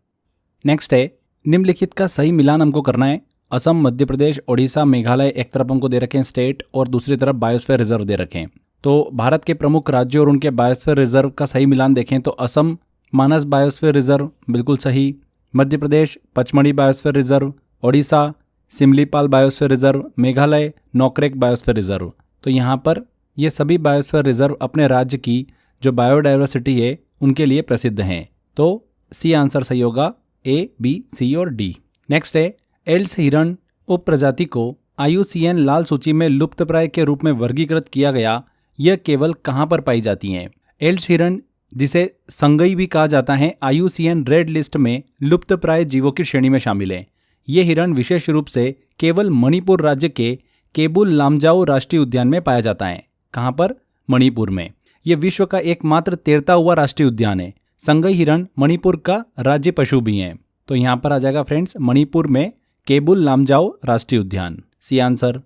Next है, निम्नलिखित का सही मिलान हमको करना है। असम, मध्य प्रदेश, ओडिशा, मेघालय एक तरफ हमको दे रखे हैं स्टेट और दूसरी तरफ बायोस्फीयर रिजर्व दे रखे हैं। तो भारत के प्रमुख राज्यों और उनके बायोस्फीयर रिजर्व का सही मिलान देखें तो असम मानस बायोस्फीयर रिजर्व बिल्कुल सही, Madhya Pradesh Pachmarhi biosphere reserve, Odisha Simlipal biosphere reserve, Meghalaya Nokrek biosphere reserve. तो यहाँ पर ये सभी बायोस्फीयर रिजर्व अपने राज्य की जो बायोडाइवर्सिटी है उनके लिए प्रसिद्ध हैं। तो सी आंसर सही होगा, ए, बी, सी और डी। नेक्स्ट है, एल्स हिरण उप प्रजाति को IUCN लाल सूची में लुप्तप्राय के रूप में वर्गीकृत किया गया, यह केवल कहाँ पर पाई जाती हैं? एल्स हिरण, जिसे संगई भी कहा जाता है, IUCN रेड लिस्ट में लुप्तप्राय जीवों की श्रेणी में शामिल है। ये हिरण विशेष रूप से केवल मणिपुर राज्य के केबुल लामजाओ राष्ट्रीय उद्यान में पाया जाता है। कहाँ पर? मणिपुर में। यह विश्व का एकमात्र तैरता हुआ राष्ट्रीय उद्यान है। संगई हिरण मणिपुर का राज्य पशु भी हैं। तो यहाँ पर आ जाएगा फ्रेंड्स, मणिपुर में केबुल लामजाओ राष्ट्रीय उद्यान, सी आंसर।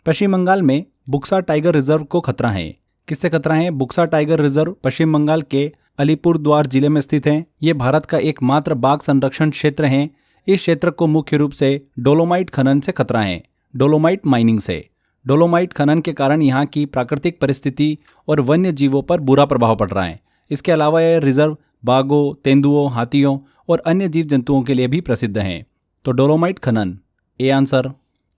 पश्चिम बंगाल में बुक्सा टाइगर रिजर्व को खतरा है। किससे खतरा है? बुक्सा टाइगर रिजर्व पश्चिम बंगाल के अलीपुरद्वार जिले में स्थित है। ये भारत का एकमात्र बाघ संरक्षण क्षेत्र है। इस क्षेत्र को मुख्य रूप से डोलोमाइट खनन से खतरा है, डोलोमाइट माइनिंग से। डोलोमाइट खनन के कारण यहाँ की प्राकृतिक परिस्थिति और वन्य जीवों पर बुरा प्रभाव पड़ रहा है। इसके अलावा यह रिजर्व बाघों, तेंदुओं, हाथियों और अन्य जीव जंतुओं के लिए भी प्रसिद्ध है। तो डोलोमाइट खनन, ए आंसर।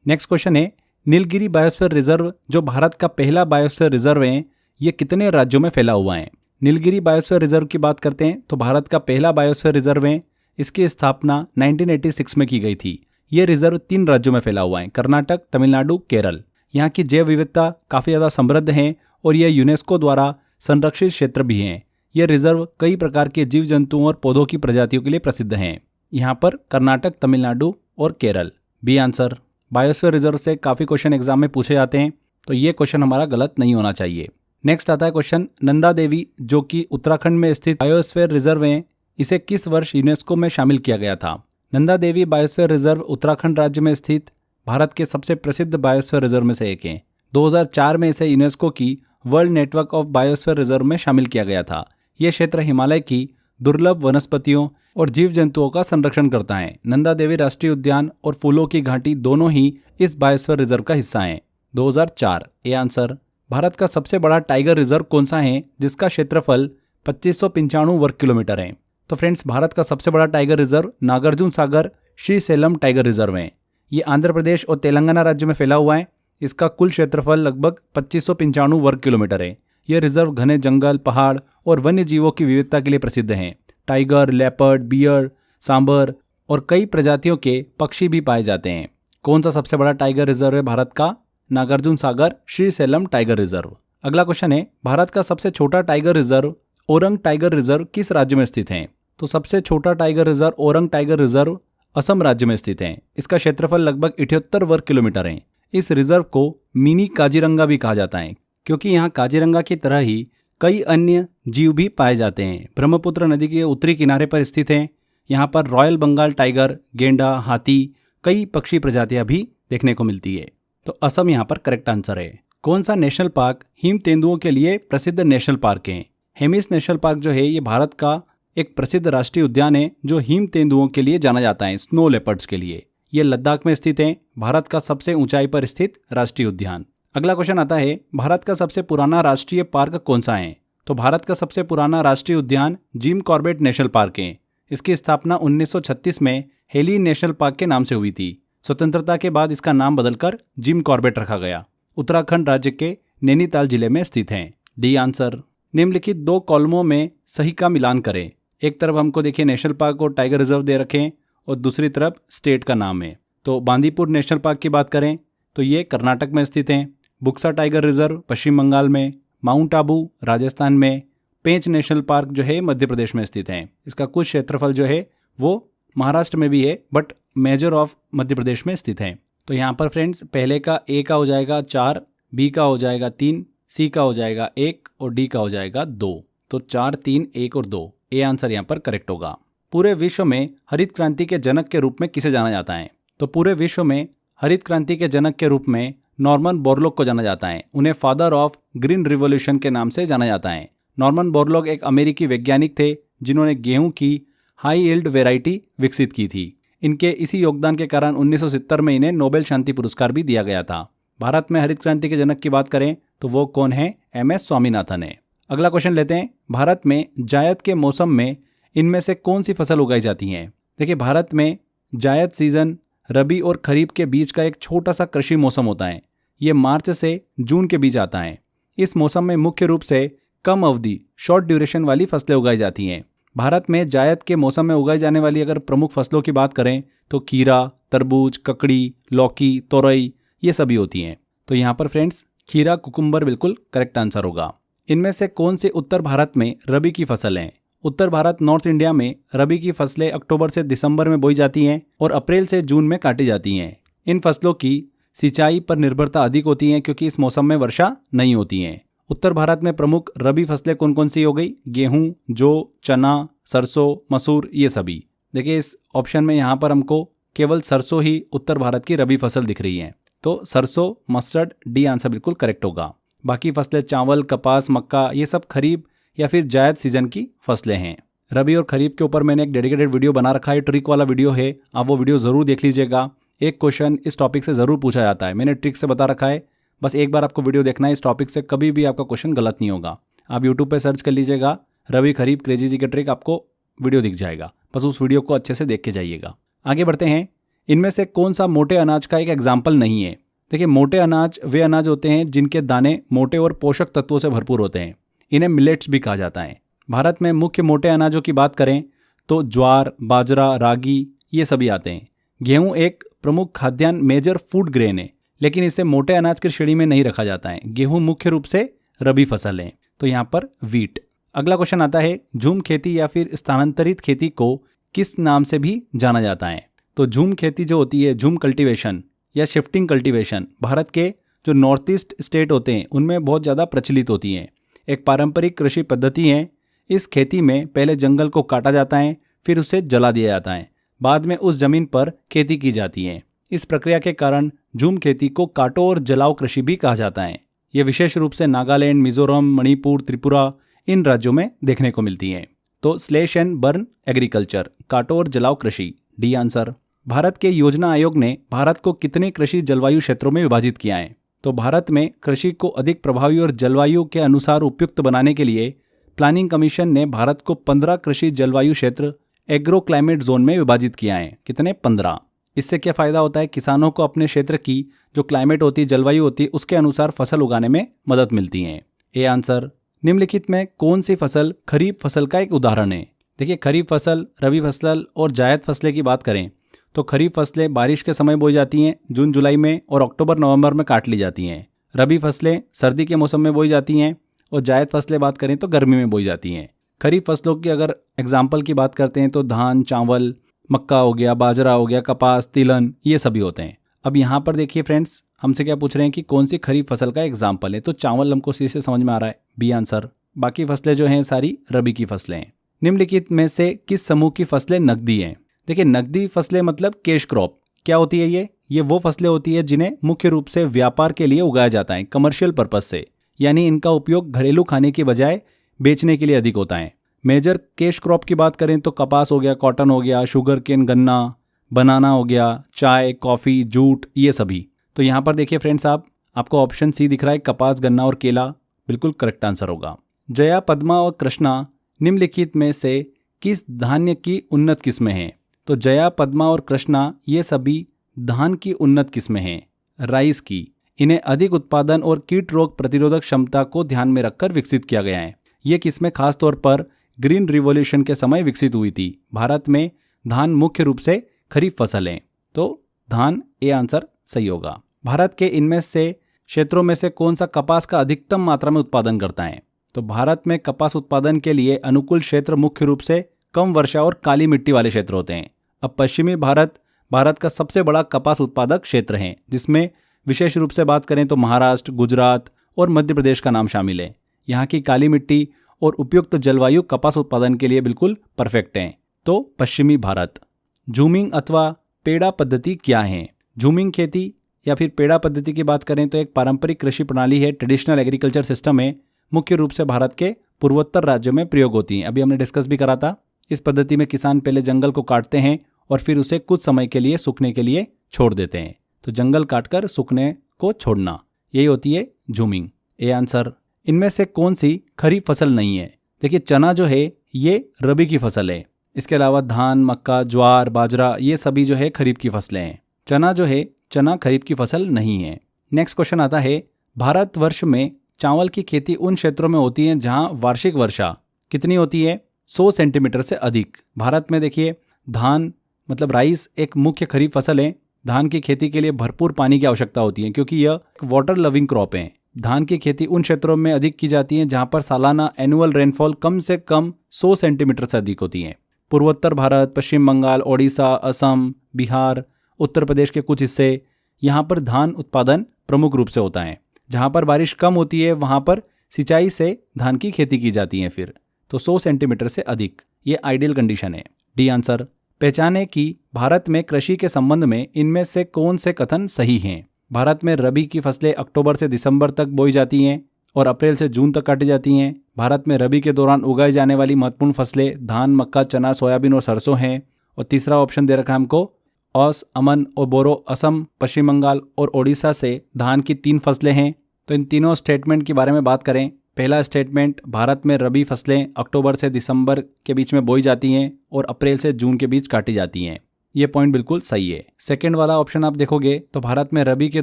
नेक्स्ट क्वेश्चन है, नीलगिरी बायोस्फीयर रिजर्व जो भारत का पहला बायोस्फीयर रिजर्व है, ये कितने राज्यों में फैला हुआ है? नीलगिरी बायोस्फीयर रिजर्व की बात करते हैं तो भारत का पहला बायोस्फीयर रिजर्व है। इसकी स्थापना 1986 में की गई थी। ये रिजर्व 3 राज्यों में फैला हुआ है, कर्नाटक, तमिलनाडु, केरल। यहाँ की जैव विविधता काफ़ी ज़्यादा समृद्ध है और यह यूनेस्को द्वारा संरक्षित क्षेत्र भी हैं। यह रिजर्व कई प्रकार के जीव जंतुओं और पौधों की प्रजातियों के लिए प्रसिद्ध हैं। यहाँ पर कर्नाटक, तमिलनाडु और Kerala, B answer. Biosphere reserve से काफ़ी क्वेश्चन एग्जाम में पूछे जाते हैं, तो ये क्वेश्चन हमारा गलत नहीं होना चाहिए। नेक्स्ट आता है क्वेश्चन, नंदा देवी जो कि उत्तराखंड में स्थित बायोस्फीयर रिजर्व है, इसे किस वर्ष यूनेस्को में शामिल किया गया था? नंदा देवी बायोस्फीयर रिजर्व उत्तराखंड राज्य में स्थित भारत के सबसे प्रसिद्ध बायोस्फीयर रिजर्व में से एक है। 2004 में इसे यूनेस्को की world network of biosphere reserve में शामिल किया गया था। यह क्षेत्र हिमालय की दुर्लभ वनस्पतियों और जीव जंतुओं का संरक्षण करता है। नंदा देवी राष्ट्रीय उद्यान और फूलों की घाटी दोनों ही इस बायोस्फीयर रिजर्व का हिस्सा हैं। 2004, ए आंसर। भारत का सबसे बड़ा टाइगर रिजर्व कौन सा है जिसका क्षेत्रफल 2595 वर्ग किलोमीटर है? तो फ्रेंड्स, भारत का सबसे बड़ा tiger reserve Nagarjuna Sagar Srisailam tiger reserve है। ये आंध्र प्रदेश और तेलंगाना राज्य में फैला हुआ है। इसका कुल क्षेत्रफल लगभग 2595 वर्ग किलोमीटर है। यह रिजर्व घने जंगल, पहाड़ और वन्य जीवों की विविधता के लिए प्रसिद्ध है। टाइगर, लेपर्ड, बियर, सांबर और कई प्रजातियों के पक्षी भी पाए जाते हैं। कौन सा सबसे बड़ा टाइगर रिजर्व है भारत का? Nagarjuna Sagar Srisailam tiger reserve. अगला क्वेश्चन है, भारत का सबसे छोटा tiger reserve orang tiger reserve किस राज्य में स्थित है? तो सबसे छोटा tiger reserve orang tiger reserve Assam राज्य में स्थित है। इसका क्षेत्रफल लगभग 78 वर्ग किलोमीटर है। इस रिजर्व को मिनी काजीरंगा भी कहा जाता है क्योंकि यहाँ काजीरंगा की तरह ही कई अन्य जीव भी पाए जाते हैं। ब्रह्मपुत्र नदी के उत्तरी किनारे पर स्थित है। यहाँ पर रॉयल बंगाल टाइगर, गेंडा, हाथी, कई पक्षी प्रजातियां भी देखने को मिलती है। तो असम यहाँ पर करेक्ट आंसर है। कौन सा नेशनल पार्क हिम तेंदुओं के लिए प्रसिद्ध नेशनल पार्क है? हेमिस नेशनल पार्क जो है ये भारत का एक प्रसिद्ध राष्ट्रीय उद्यान है जो हिम तेंदुओं के लिए जाना जाता है, स्नो लेपर्ड्स के लिए। ये लद्दाख में स्थित है, भारत का सबसे ऊंचाई पर स्थित राष्ट्रीय उद्यान। अगला क्वेश्चन आता है, भारत का सबसे पुराना राष्ट्रीय पार्क कौन सा है? तो भारत का सबसे पुराना राष्ट्रीय उद्यान जिम कॉर्बेट नेशनल पार्क है। इसकी स्थापना 1936 में हेली नेशनल पार्क के नाम से हुई थी। स्वतंत्रता के बाद इसका नाम बदलकर जिम कॉर्बेट रखा गया। उत्तराखंड राज्य के नैनीताल जिले में स्थित है, डी आंसर। निम्नलिखित 2 कॉलमों में सही का मिलान करें। एक तरफ हमको देखिए नेशनल पार्क और टाइगर रिजर्व दे रखे हैं और दूसरी तरफ स्टेट का नाम है। तो बांदीपुर नेशनल पार्क की बात करें तो ये कर्नाटक में स्थित है। बुक्सा टाइगर रिजर्व पश्चिम बंगाल में, माउंट आबू राजस्थान में, पेंच नेशनल पार्क जो है मध्य प्रदेश में स्थित है। इसका कुछ क्षेत्रफल जो है वो महाराष्ट्र में भी है but measure of Madhya Pradesh में स्थित है। तो यहाँ पर फ्रेंड्स पहले का ए का हो जाएगा 4, बी का हो जाएगा 3, सी का हो जाएगा 1 और डी का हो जाएगा 2। तो 4, 3, 1 और 2, ए आंसर यहाँ पर करेक्ट होगा। पूरे विश्व में हरित क्रांति के जनक के रूप में किसे जाना जाता है? तो पूरे विश्व में हरित क्रांति के जनक के रूप में नॉर्मन बोरलॉग को जाना जाता है। उन्हें फादर ऑफ ग्रीन रिवॉल्यूशन के नाम से जाना जाता है। नॉर्मन बोरलॉग एक अमेरिकी वैज्ञानिक थे जिन्होंने गेहूं की हाई यील्ड वेराइटी विकसित की थी। इनके इसी योगदान के कारण 1970 में इन्हें नोबेल शांति पुरस्कार भी दिया गया था। भारत में हरित क्रांति के जनक की बात करें तो वो कौन है? MS स्वामीनाथन है। अगला क्वेश्चन लेते हैं, भारत में जायद के मौसम में इनमें से कौन सी फसल उगाई जाती है? देखिए, भारत में जायद सीजन रबी और खरीफ के बीच का एक छोटा सा कृषि मौसम होता है। ये मार्च से जून के बीच आता है। इस मौसम में मुख्य रूप से कम अवधि शॉर्ट ड्यूरेशन वाली फसलें उगाई जाती हैं। भारत में जायद के मौसम में उगाई जाने वाली अगर प्रमुख फसलों की बात करें तो खीरा, तरबूज, ककड़ी, लौकी, तोरई ये सभी होती हैं। तो यहाँ पर फ्रेंड्स खीरा, कुकुम्बर बिल्कुल करेक्ट आंसर होगा। इनमें से कौन से उत्तर भारत में रबी की फसल है? उत्तर भारत नॉर्थ इंडिया में रबी की फसलें अक्टूबर से दिसंबर में बोई जाती हैं और अप्रैल से जून में काटी जाती हैं। इन फसलों की सिंचाई पर निर्भरता अधिक होती है क्योंकि इस मौसम में वर्षा नहीं होती है। उत्तर भारत में प्रमुख रबी फसलें कौन कौन सी हो गई? गेहूं, जौ, चना, सरसों, मसूर ये सभी। देखिए इस ऑप्शन में यहाँ पर हमको केवल सरसों ही उत्तर भारत की रबी फसल दिख रही है, तो सरसों, मस्टर्ड, डी आंसर बिल्कुल करेक्ट होगा। बाकी फसलें चावल, कपास, मक्का ये सब खरीफ या फिर जायद सीजन की फसलें हैं। रबी और खरीफ के ऊपर मैंने एक डेडिकेटेड वीडियो बना रखा है, ट्रिक वाला वीडियो है, आप वो वीडियो ज़रूर देख लीजिएगा। एक क्वेश्चन इस टॉपिक से ज़रूर पूछा जाता है, मैंने ट्रिक से बता रखा है, बस एक बार आपको वीडियो देखना है। इस टॉपिक से कभी भी आपका क्वेश्चन गलत नहीं होगा। आप यूट्यूब पर सर्च कर लीजिएगा रबी खरीफ क्रेजी जी के ट्रिक, आपको वीडियो दिख जाएगा, बस उस वीडियो को अच्छे से देख के जाइएगा। आगे बढ़ते हैं। इनमें से कौन सा मोटे अनाज का एक एग्जाम्पल नहीं है? देखिए मोटे अनाज वे अनाज होते हैं जिनके दाने मोटे और पोषक तत्वों से भरपूर होते हैं, इन्हें मिलेट्स भी कहा जाता है। भारत में मुख्य मोटे अनाजों की बात करें तो ज्वार, बाजरा, रागी ये सभी आते हैं। गेहूं एक प्रमुख खाद्यान्न मेजर फूड ग्रेन है, लेकिन इसे मोटे अनाज की श्रेणी में नहीं रखा जाता है। गेहूं मुख्य रूप से रबी फसल है, तो यहाँ पर वीट। अगला क्वेश्चन आता है, झूम खेती या फिर स्थानांतरित खेती को किस नाम से भी जाना जाता है? तो झूम खेती जो होती है, झूम कल्टीवेशन या शिफ्टिंग कल्टीवेशन, भारत के जो नॉर्थ ईस्ट स्टेट होते हैं उनमें बहुत ज़्यादा प्रचलित होती हैं। एक पारंपरिक कृषि पद्धति है। इस खेती में पहले जंगल को काटा जाता है, फिर उसे जला दिया जाता है, बाद में उस जमीन पर खेती की जाती है। इस प्रक्रिया के कारण झूम खेती को काटो और जलाओ कृषि भी कहा जाता है। यह विशेष रूप से नागालैंड, मिजोरम, मणिपुर, त्रिपुरा इन राज्यों में देखने को मिलती है। तो स्लैश एंड बर्न एग्रीकल्चर, काटो और जलाओ कृषि, डी आंसर। भारत के योजना आयोग ने भारत को कितने कृषि जलवायु क्षेत्रों में विभाजित किया है? तो भारत में कृषि को अधिक प्रभावी और जलवायु के अनुसार उपयुक्त बनाने के लिए प्लानिंग कमीशन ने भारत को 15 कृषि जलवायु क्षेत्र एग्रो क्लाइमेट जोन में विभाजित किया है। कितने? 15। इससे क्या फ़ायदा होता है? किसानों को अपने क्षेत्र की जो क्लाइमेट होती है, जलवायु होती है, उसके अनुसार फसल उगाने में मदद मिलती है। A answer. निम्नलिखित में कौन सी फसल खरीफ फसल का एक उदाहरण है? देखिए खरीफ फसल, रबी फसल और जायद फसलें की बात करें तो खरीफ फसलें बारिश के समय बोई जाती हैं, जून जुलाई में, और अक्टूबर नवंबर में काट ली जाती हैं। रबी फसलें सर्दी के मौसम में बोई जाती हैं और जायद फसलें बात करें तो गर्मी में बोई जाती हैं। खरीफ फसलों की अगर एग्जाम्पल की बात करते हैं तो धान, चावल, मक्का हो गया, बाजरा हो गया, कपास, तिलहन ये सभी होते हैं। अब यहाँ पर देखिए फ्रेंड्स, हमसे क्या पूछ रहे हैं कि कौन सी खरीफ फसल का एग्जाम्पल है? तो चावल हमको सीधे से समझ में आ रहा है, बी आंसर। बाकी फसलें जो हैं सारी रबी की फसलें हैं। निम्नलिखित में से किस समूह की फसलें नकदी हैं? देखिए नकदी फसलें मतलब कैश क्रॉप क्या होती है? ये वो फसलें होती है जिन्हें मुख्य रूप से व्यापार के लिए उगाया जाता है, कमर्शियल पर्पस से, यानी इनका उपयोग घरेलू खाने की बजाय बेचने के लिए अधिक होता है। मेजर कैश क्रॉप की बात करें तो कपास हो गया, कॉटन हो गया, शुगर केन गन्ना, बनाना हो गया, चाय, कॉफ़ी, जूट ये सभी। तो यहाँ पर देखिए फ्रेंड्स, आपको ऑप्शन सी दिख रहा है, कपास, गन्ना और केला बिल्कुल करेक्ट आंसर होगा। जया, पद्मा और कृष्णा निम्नलिखित में से किस धान्य की उन्नत किस्में हैं? तो जया, पद्मा और कृष्णा ये सभी धान की उन्नत किस्में हैं, राइस की। इन्हें अधिक उत्पादन और कीट रोग प्रतिरोधक क्षमता को ध्यान में रखकर विकसित किया गया है। ये किस्में खासतौर पर ग्रीन रिवॉल्यूशन के समय विकसित हुई थी। भारत में धान मुख्य रूप से खरीफ फसल है, तो धान ए आंसर सही होगा। भारत के इनमें से क्षेत्रों में से कौन सा कपास का अधिकतम मात्रा में उत्पादन करता है? तो भारत में कपास उत्पादन के लिए अनुकूल क्षेत्र मुख्य रूप से कम वर्षा और काली मिट्टी वाले क्षेत्र होते हैं। अब पश्चिमी भारत का सबसे बड़ा कपास उत्पादक क्षेत्र है, जिसमें विशेष रूप से बात करें तो महाराष्ट्र, गुजरात और मध्य प्रदेश का नाम शामिल है। यहाँ की काली मिट्टी और उपयुक्त जलवायु कपास उत्पादन के लिए बिल्कुल परफेक्ट हैं। तो पश्चिमी भारत। झूमिंग अथवा पेड़ा पद्धति क्या है? झूमिंग खेती या फिर पेड़ा पद्धति की बात करें तो एक पारंपरिक कृषि प्रणाली है, ट्रेडिशनल एग्रीकल्चर सिस्टम है, मुख्य रूप से भारत के पूर्वोत्तर राज्यों में प्रयोग होती हैं। अभी हमने डिस्कस भी करा था। इस पद्धति में किसान पहले जंगल को काटते हैं और फिर उसे कुछ समय के लिए सूखने के लिए छोड़ देते हैं। तो जंगल काटकर सूखने को छोड़ना, यही होती है झूमिंग। A answer. इनमें से कौन सी खरीफ फसल नहीं है? देखिए चना जो है ये रबी की फसल है। इसके अलावा धान, मक्का, ज्वार, बाजरा ये सभी जो है खरीफ की फसलें हैं। चना जो है, चना खरीफ की फसल नहीं है। नेक्स्ट क्वेश्चन आता है, भारतवर्ष में चावल की खेती उन क्षेत्रों में होती है जहां वार्षिक वर्षा कितनी होती है? 100 सेंटीमीटर से अधिक। भारत में देखिए धान मतलब राइस एक मुख्य खरीफ फसल है। धान की खेती के लिए भरपूर पानी की आवश्यकता होती है क्योंकि यह वाटर लविंग क्रॉप है। धान की खेती उन क्षेत्रों में अधिक की जाती है जहां पर सालाना एनुअल रेनफॉल कम से कम 100 सेंटीमीटर से अधिक होती है। पूर्वोत्तर भारत, पश्चिम बंगाल, ओडिशा, असम, बिहार, उत्तर प्रदेश के कुछ हिस्से, यहाँ पर धान उत्पादन प्रमुख रूप से होता है। जहाँ पर बारिश कम होती है वहाँ पर सिंचाई से धान की खेती की जाती है। फिर तो 100 सेंटीमीटर से अधिक ये आइडियल कंडीशन है। D answer. पहचाने कि भारत में कृषि के संबंध में इनमें से कौन से कथन सही हैं। भारत में रबी की फसलें अक्टूबर से दिसंबर तक बोई जाती हैं और अप्रैल से जून तक काटी जाती हैं। भारत में रबी के दौरान उगाई जाने वाली महत्वपूर्ण फसलें धान, मक्का, चना, सोयाबीन और सरसों हैं। और तीसरा ऑप्शन दे रखा है हमको औस, अमन और बोरो असम, पश्चिम बंगाल और ओडिशा से धान की 3 फसलें हैं। तो इन तीनों स्टेटमेंट के बारे में बात करें। पहला स्टेटमेंट, भारत में रबी फसलें अक्टूबर से दिसंबर के बीच में बोई जाती हैं और अप्रैल से जून के बीच काटी जाती हैं। ये पॉइंट बिल्कुल सही है। सेकंड वाला ऑप्शन आप देखोगे तो भारत में रबी के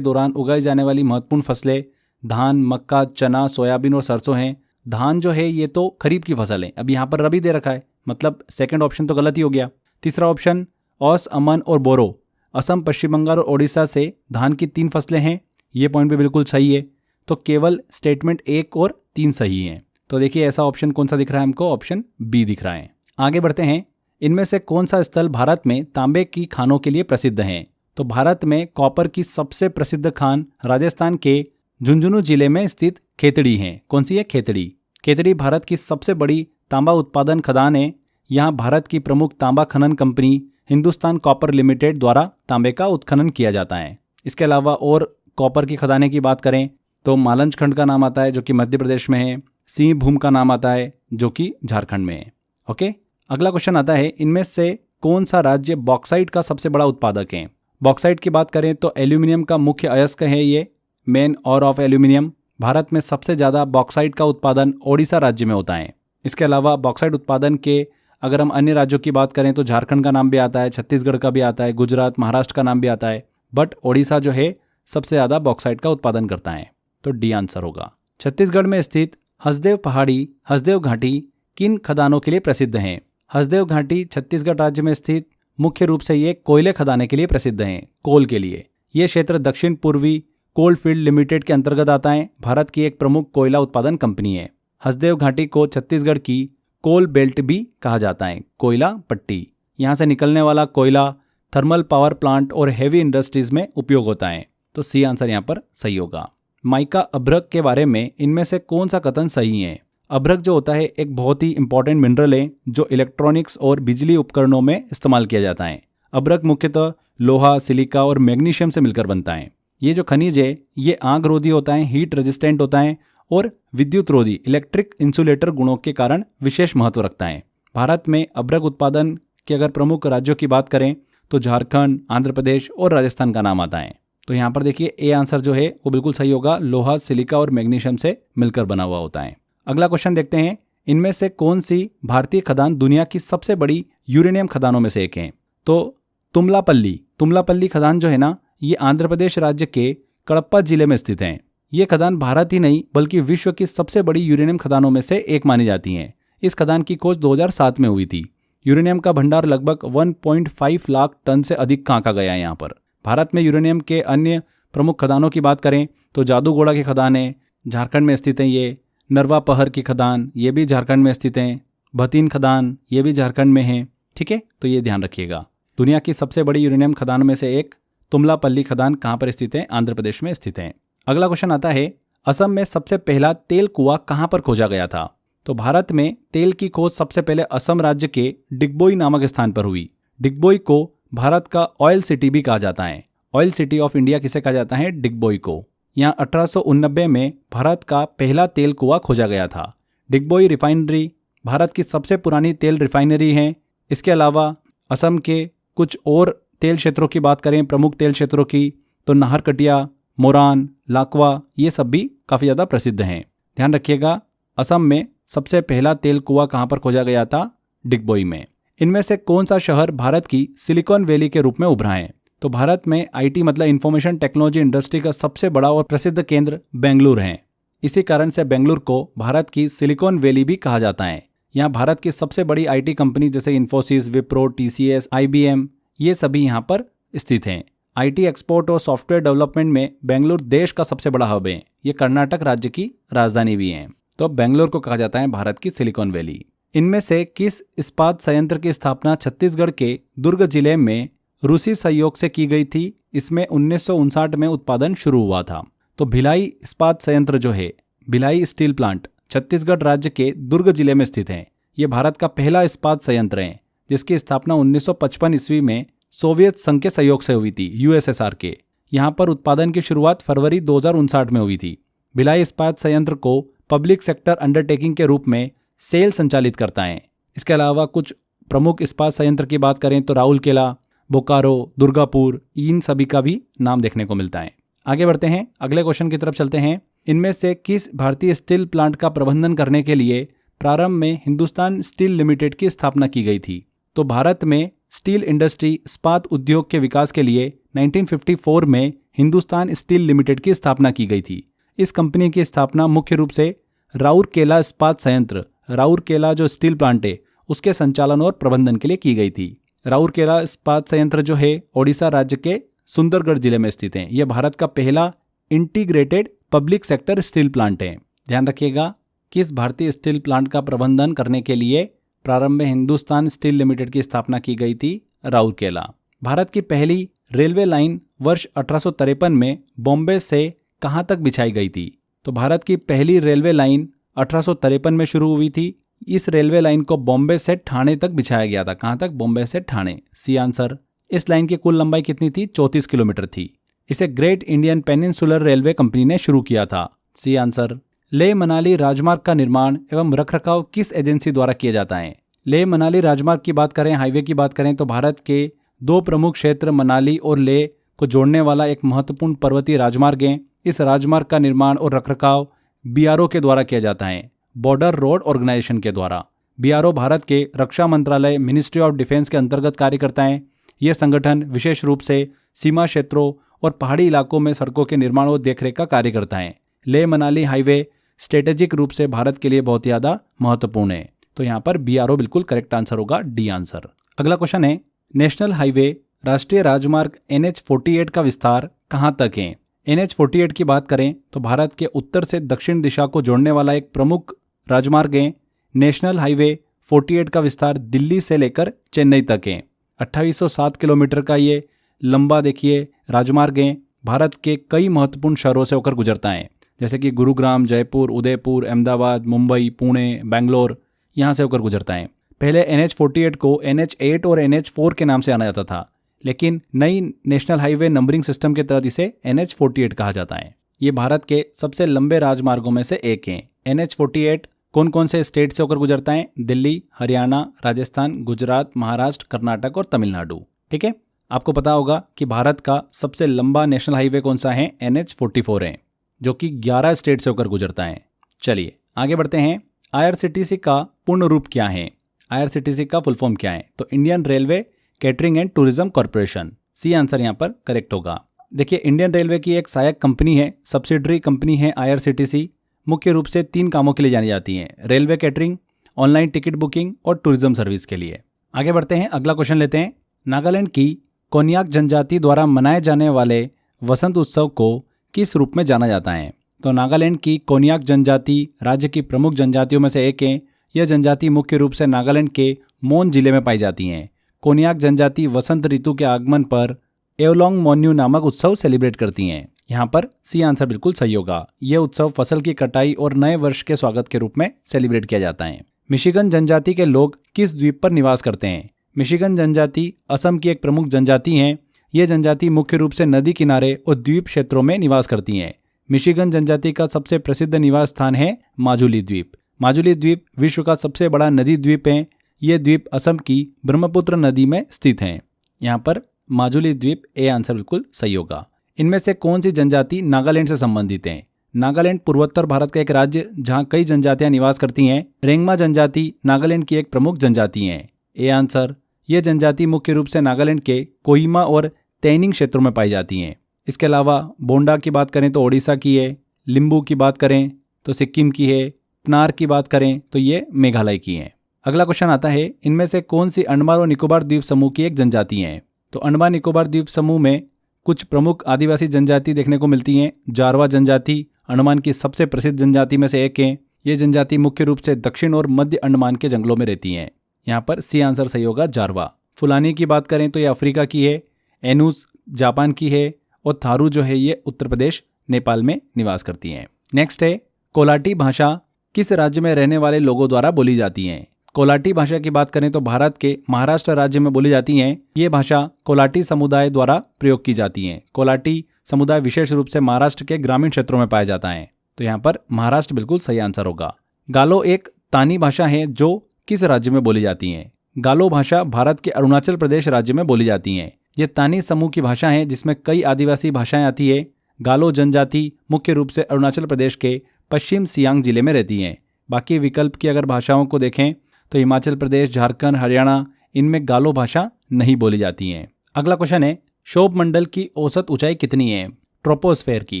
दौरान उगाई जाने वाली महत्वपूर्ण फसलें धान, मक्का, चना, सोयाबीन और सरसों हैं। धान जो है ये तो खरीफ की फसल है, अब यहाँ पर रबी दे रखा है, मतलब सेकंड ऑप्शन तो गलत ही हो गया। तीसरा ऑप्शन औस, अमन और बोरो असम, पश्चिम बंगाल और ओडिशा से धान की 3 फसलें हैं, ये पॉइंट भी बिल्कुल सही है। तो केवल स्टेटमेंट 1 और 3 सही हैं। तो देखिए ऐसा ऑप्शन कौन सा दिख रहा है हमको, ऑप्शन बी दिख रहा है। आगे बढ़ते हैं। इनमें से कौन सा स्थल भारत में तांबे की खानों के लिए प्रसिद्ध है। तो भारत में कॉपर की सबसे प्रसिद्ध खान राजस्थान के झुंझुनू जिले में स्थित खेतड़ी है। कौन सी है? खेतड़ी। खेतड़ी भारत की सबसे बड़ी तांबा उत्पादन खदान है। यहाँ भारत की प्रमुख तांबा खनन कंपनी हिंदुस्तान कॉपर लिमिटेड द्वारा तांबे का उत्खनन किया जाता है। इसके अलावा और कॉपर की खदानें की बात करें तो मालंज खंड का नाम आता है जो कि मध्य प्रदेश में है। सिंहभूम का नाम आता है जो कि झारखंड में है। ओके, अगला क्वेश्चन आता है, इनमें से कौन सा राज्य बॉक्साइट का सबसे बड़ा उत्पादक है। बॉक्साइट की बात करें तो एल्यूमिनियम का मुख्य अयस्क है ये, मेन और ऑफ एल्यूमिनियम। भारत में सबसे ज़्यादा बॉक्साइट का उत्पादन ओडिशा राज्य में होता है। इसके अलावा बॉक्साइट उत्पादन के अगर हम अन्य राज्यों की बात करें तो झारखंड का नाम भी आता है, छत्तीसगढ़ का भी आता है, गुजरात, महाराष्ट्र का नाम भी आता है, बट ओडिशा जो है सबसे ज़्यादा बॉक्साइट का उत्पादन करता है। तो डी आंसर होगा। छत्तीसगढ़ में स्थित हसदेव पहाड़ी, हसदेव घाटी किन खदानों के लिए प्रसिद्ध हैं। हसदेव घाटी छत्तीसगढ़ राज्य में स्थित मुख्य रूप से ये कोयले खदाने के लिए प्रसिद्ध हैं, कोल के लिए। ये क्षेत्र दक्षिण पूर्वी कोलफील्ड लिमिटेड के अंतर्गत आता है। भारत की एक प्रमुख कोयला उत्पादन कंपनी है। हसदेव घाटी को छत्तीसगढ़ की कोल बेल्ट भी कहा जाता है, कोयला पट्टी। यहाँ से निकलने वाला कोयला थर्मल पावर प्लांट और हेवी इंडस्ट्रीज में उपयोग होता है। तो सी आंसर यहाँ पर सही होगा। माइका अभ्रक के बारे में इनमें से कौन सा कथन सही है। अभ्रक जो होता है एक बहुत ही इंपॉर्टेंट मिनरल है जो इलेक्ट्रॉनिक्स और बिजली उपकरणों में इस्तेमाल किया जाता है। अभ्रक मुख्यतः लोहा, सिलिका और मैग्नीशियम से मिलकर बनता है। ये जो खनिज है ये आग रोधी होता है, हीट रेजिस्टेंट होता है और विद्युत रोधी इलेक्ट्रिक इंसुलेटर गुणों के कारण विशेष महत्व रखता है। भारत में अभ्रक उत्पादन के अगर प्रमुख राज्यों की बात करें तो झारखंड, आंध्र प्रदेश और राजस्थान का नाम आता है। तो यहाँ पर देखिए ए आंसर जो है वो बिल्कुल सही होगा, लोहा, सिलिका और मैग्नीशियम से मिलकर बना हुआ होता है। अगला क्वेश्चन देखते हैं, इनमें से कौन सी भारतीय खदान दुनिया की सबसे बड़ी यूरेनियम खदानों में से एक है। तो तुमलापल्ली खदान जो है ना ये आंध्र प्रदेश राज्य के कडप्पा जिले में स्थित है। ये खदान भारत ही नहीं बल्कि विश्व की सबसे बड़ी यूरेनियम खदानों में से एक मानी जाती है। इस खदान की खोज 2007 में हुई थी। यूरेनियम का भंडार लगभग 1.5 लाख टन से अधिक का आंका गया है यहाँ पर। भारत में यूरेनियम के अन्य प्रमुख खदानों की बात करें तो जादूगोड़ा की खदान है, झारखंड में स्थित है ये। नरवा पहर की खदान ये भी झारखंड में स्थित है। भतीन खदान ये भी झारखंड में है। ठीक है, तो ये ध्यान रखिएगा। दुनिया की सबसे बड़ी यूरेनियम खदान में से एक तुमलापल्ली खदान कहाँ पर स्थित है? आंध्र प्रदेश में स्थित है। अगला क्वेश्चन आता है, असम में सबसे पहला तेल कुआं कहाँ पर खोजा गया था। तो भारत में तेल की खोज सबसे पहले असम राज्य के डिगबोई नामक स्थान पर हुई। डिगबोई को भारत का ऑयल सिटी भी कहा जाता है। ऑयल सिटी ऑफ इंडिया किसे कहा जाता है? डिगबोई को। यहाँ 1889 में भारत का पहला तेल कुआं खोजा गया था। डिगबोई रिफाइनरी भारत की सबसे पुरानी तेल रिफाइनरी है। इसके अलावा असम के कुछ और तेल क्षेत्रों की बात करें, प्रमुख तेल क्षेत्रों की, तो नाहरकटिया, मोरान, लाकवा ये सब भी काफ़ी ज़्यादा प्रसिद्ध हैं। ध्यान रखिएगा, असम में सबसे पहला तेल कुआं कहाँ पर खोजा गया था? डिगबोई में। इनमें से कौन सा शहर भारत की सिलिकॉन वैली के रूप में उभरा है। तो भारत में आईटी मतलब इंफॉर्मेशन टेक्नोलॉजी इंडस्ट्री का सबसे बड़ा और प्रसिद्ध केंद्र बेंगलुरु है। इसी कारण से बेंगलुरु को भारत की सिलिकॉन वैली भी कहा जाता है। यहाँ भारत की सबसे बड़ी आईटी कंपनी जैसे इन्फोसिस, विप्रो, टीसीएस, आईबीएम ये सभी यहाँ पर स्थित हैं। आईटी एक्सपोर्ट और सॉफ्टवेयर डेवलपमेंट में बेंगलुरु देश का सबसे बड़ा हब है। ये कर्नाटक राज्य की राजधानी भी है। तो बेंगलुरु को कहा जाता है भारत की सिलिकॉन वैली। इनमें से किस इस्पात संयंत्र की स्थापना छत्तीसगढ़ के दुर्ग जिले में रूसी सहयोग से की गई थी? इसमें 1959 में उत्पादन शुरू हुआ था। तो भिलाई इस्पात संयंत्र जो है, भिलाई स्टील प्लांट, छत्तीसगढ़ राज्य के दुर्ग जिले में स्थित है। ये भारत का पहला इस्पात संयंत्र है जिसकी स्थापना 1955 ईस्वी में सोवियत संघ के सहयोग से हुई थी, यूएसएसआर के। यहाँ पर उत्पादन की शुरुआत फरवरी 2059 में हुई थी। भिलाई इस्पात संयंत्र को पब्लिक सेक्टर अंडरटेकिंग के रूप में सेल संचालित करता है। इसके अलावा कुछ प्रमुख इस्पात संयंत्र की बात करें तो राउरकेला, बोकारो, दुर्गापुर, इन सभी का भी नाम देखने को मिलता है। आगे बढ़ते हैं, अगले क्वेश्चन की तरफ चलते हैं। इनमें से किस भारतीय स्टील प्लांट का प्रबंधन करने के लिए प्रारंभ में हिंदुस्तान स्टील लिमिटेड की स्थापना की गई थी? तो भारत में स्टील इंडस्ट्री इस्पात उद्योग के विकास के लिए 1954 में हिंदुस्तान स्टील लिमिटेड की स्थापना की गई थी। इस कंपनी की स्थापना मुख्य रूप से राउरकेला इस्पात संयंत्र, राउरकेला जो स्टील प्लांट है उसके संचालन और प्रबंधन के लिए की गई थी। राउरकेला इस्पात संयंत्र जो है ओडिशा राज्य के सुंदरगढ़ जिले में स्थित है। यह भारत का पहला integrated public sector steel plant है। ध्यान रखिएगा, किस भारतीय स्टील प्लांट का प्रबंधन करने के लिए प्रारंभ में हिंदुस्तान स्टील लिमिटेड की स्थापना की गई थी? राउरकेला। भारत की पहली रेलवे लाइन वर्ष 1853 में बॉम्बे से कहां तक बिछाई गई थी? तो भारत की पहली रेलवे लाइन 1853 में शुरू हुई थी। इस रेलवे लाइन को बॉम्बे से ठाणे तक बिछाया गया था। कहां तक? बॉम्बे से ठाणे। C answer. इस लाइन की कुल लंबाई कितनी थी? 34 किलोमीटर थी। इसे great Indian peninsular railway company ने शुरू किया था। C answer. लेह मनाली राजमार्ग का निर्माण एवं रखरखाव किस एजेंसी द्वारा किया जाता है? लेह मनाली राजमार्ग की बात करें, हाईवे की बात करें तो भारत के दो प्रमुख क्षेत्र मनाली और लेह को जोड़ने वाला एक महत्वपूर्ण पर्वतीय राजमार्ग है। इस राजमार्ग का निर्माण और रखरखाव बीआरओ के द्वारा किया जाता है, बॉर्डर रोड ऑर्गेनाइजेशन के द्वारा। बीआरओ भारत के रक्षा मंत्रालय, मिनिस्ट्री ऑफ डिफेंस के अंतर्गत कार्य करता है। यह संगठन विशेष रूप से सीमा क्षेत्रों और पहाड़ी इलाकों में सड़कों के निर्माण और देखरेख का कार्य करता है। लेह मनाली हाईवे स्ट्रेटेजिक रूप से भारत के लिए बहुत ही ज़्यादा महत्वपूर्ण है। तो यहाँ पर बीआरओ बिल्कुल करेक्ट आंसर होगा, डी आंसर। अगला क्वेश्चन है, नेशनल हाईवे राष्ट्रीय राजमार्ग NH-48 का विस्तार कहाँ तक है? NH-48 की बात करें तो भारत के उत्तर से दक्षिण दिशा को जोड़ने वाला एक प्रमुख राजमार्ग है। नेशनल हाईवे 48 का विस्तार दिल्ली से लेकर चेन्नई तक है। 2807 किलोमीटर का ये लंबा देखिए राजमार्ग है। भारत के कई महत्वपूर्ण शहरों से होकर गुजरता है, जैसे कि गुरुग्राम, जयपुर, उदयपुर, अहमदाबाद, मुंबई, पुणे, बेंगलोर, यहाँ से होकर गुजरता है। पहले NH-48 को NH-8 और NH-4 के नाम से जाना जाता था, लेकिन नई नेशनल हाईवे नंबरिंग सिस्टम के तहत इसे NH-48 कहा जाता है। ये भारत के सबसे लंबे राजमार्गों में से एक है। NH-48 कौन कौन से स्टेट से होकर गुजरता है? दिल्ली, हरियाणा, राजस्थान, गुजरात, महाराष्ट्र, कर्नाटक और तमिलनाडु। ठीक है, आपको पता होगा कि भारत का सबसे लंबा नेशनल हाईवे कौन सा है? NH-44 है, जो कि 11 स्टेट से होकर गुजरता है। चलिए आगे बढ़ते हैं। IRCTC का पूर्ण रूप क्या है? IRCTC का फुल फॉर्म क्या है? तो Indian railway catering and tourism corporation. C answer यहाँ पर करेक्ट होगा। देखिए, इंडियन रेलवे की एक सहायक कंपनी है, सब्सिडरी कंपनी है IRCTC। मुख्य रूप से 3 कामों के लिए जानी जाती है, railway catering, online ticket booking और टूरिज्म सर्विस के लिए। आगे बढ़ते हैं, अगला क्वेश्चन लेते हैं। नागालैंड की कोन्याक जनजाति द्वारा मनाए जाने वाले वसंत उत्सव को किस रूप में जाना जाता है? तो नागालैंड की कोन्याक जनजाति राज्य की प्रमुख जनजातियों में से एक है। यह जनजाति मुख्य रूप से नागालैंड के मोन जिले में पाई जाती हैं। कोन्याक जनजाति वसंत ऋतु के आगमन पर एवलोंग मोन्यू नामक उत्सव सेलिब्रेट करती हैं। यहाँ पर सी आंसर बिल्कुल सही होगा। यह उत्सव फसल की कटाई और नए वर्ष के स्वागत के रूप में सेलिब्रेट किया जाता है। मिशिगन जनजाति के लोग किस द्वीप पर निवास करते हैं? मिशिगन जनजाति असम की एक प्रमुख जनजाति है। यह जनजाति मुख्य रूप से नदी किनारे और द्वीप क्षेत्रों में निवास करती हैं। मिशिगन जनजाति का सबसे प्रसिद्ध निवास स्थान है माजुली द्वीप। माजुली द्वीप विश्व का सबसे बड़ा नदी द्वीप है। यह द्वीप असम की ब्रह्मपुत्र नदी में स्थित है। यहाँ पर माजुली द्वीप ए आंसर बिल्कुल सही होगा। इनमें से कौन सी जनजाति नागालैंड से संबंधित है? नागालैंड पूर्वोत्तर भारत का एक राज्य जहाँ कई जनजातियाँ निवास करती हैं। रेंगमा जनजाति नागालैंड की एक प्रमुख जनजाति है। A answer. यह जनजाति मुख्य रूप से नागालैंड के कोहिमा और तैनिंग क्षेत्रों में पाई जाती हैं। इसके अलावा बोंडा की बात करें तो ओडिशा की है, लिम्बू की बात करें तो सिक्किम की है, पनार की बात करें तो ये मेघालय की है। अगला क्वेश्चन आता है, इनमें से कौन सी अंडमान और निकोबार द्वीप समूह की एक जनजाति है? तो अंडमान निकोबार द्वीप समूह में कुछ प्रमुख आदिवासी जनजाति देखने को मिलती हैं। जारवा जनजाति अंडमान की सबसे प्रसिद्ध जनजाति में से एक है। ये जनजाति मुख्य रूप से दक्षिण और मध्य अंडमान के जंगलों में रहती हैं। यहाँ पर सी आंसर सही होगा, जारवा। फुलानी की बात करें तो ये अफ्रीका की है, एनूस जापान की है और थारू जो है ये उत्तर प्रदेश नेपाल में निवास करती हैं। नेक्स्ट है, कोलाटी भाषा किस राज्य में रहने वाले लोगों द्वारा बोली जाती है? कोलाटी भाषा की बात करें तो भारत के महाराष्ट्र राज्य में बोली जाती हैं। ये भाषा कोलाटी समुदाय द्वारा प्रयोग की जाती है। कोलाटी समुदाय विशेष रूप से महाराष्ट्र के ग्रामीण क्षेत्रों में पाया जाता है, तो यहाँ पर महाराष्ट्र बिल्कुल सही आंसर होगा। गालो एक तानी भाषा है जो किस राज्य में बोली जाती है? गालो भाषा भारत के अरुणाचल प्रदेश राज्य में बोली जाती है। ये तानी समूह की भाषा है जिसमें कई आदिवासी भाषाएं आती है। गालो जनजाति मुख्य रूप से अरुणाचल प्रदेश के पश्चिम सियांग जिले में रहती हैं। बाकी विकल्प की अगर भाषाओं को देखें तो हिमाचल प्रदेश, झारखंड, हरियाणा, इनमें गालो भाषा नहीं बोली जाती है। अगला क्वेश्चन है, क्षोभ मंडल की औसत ऊंचाई कितनी है? ट्रोपोस्फेयर की।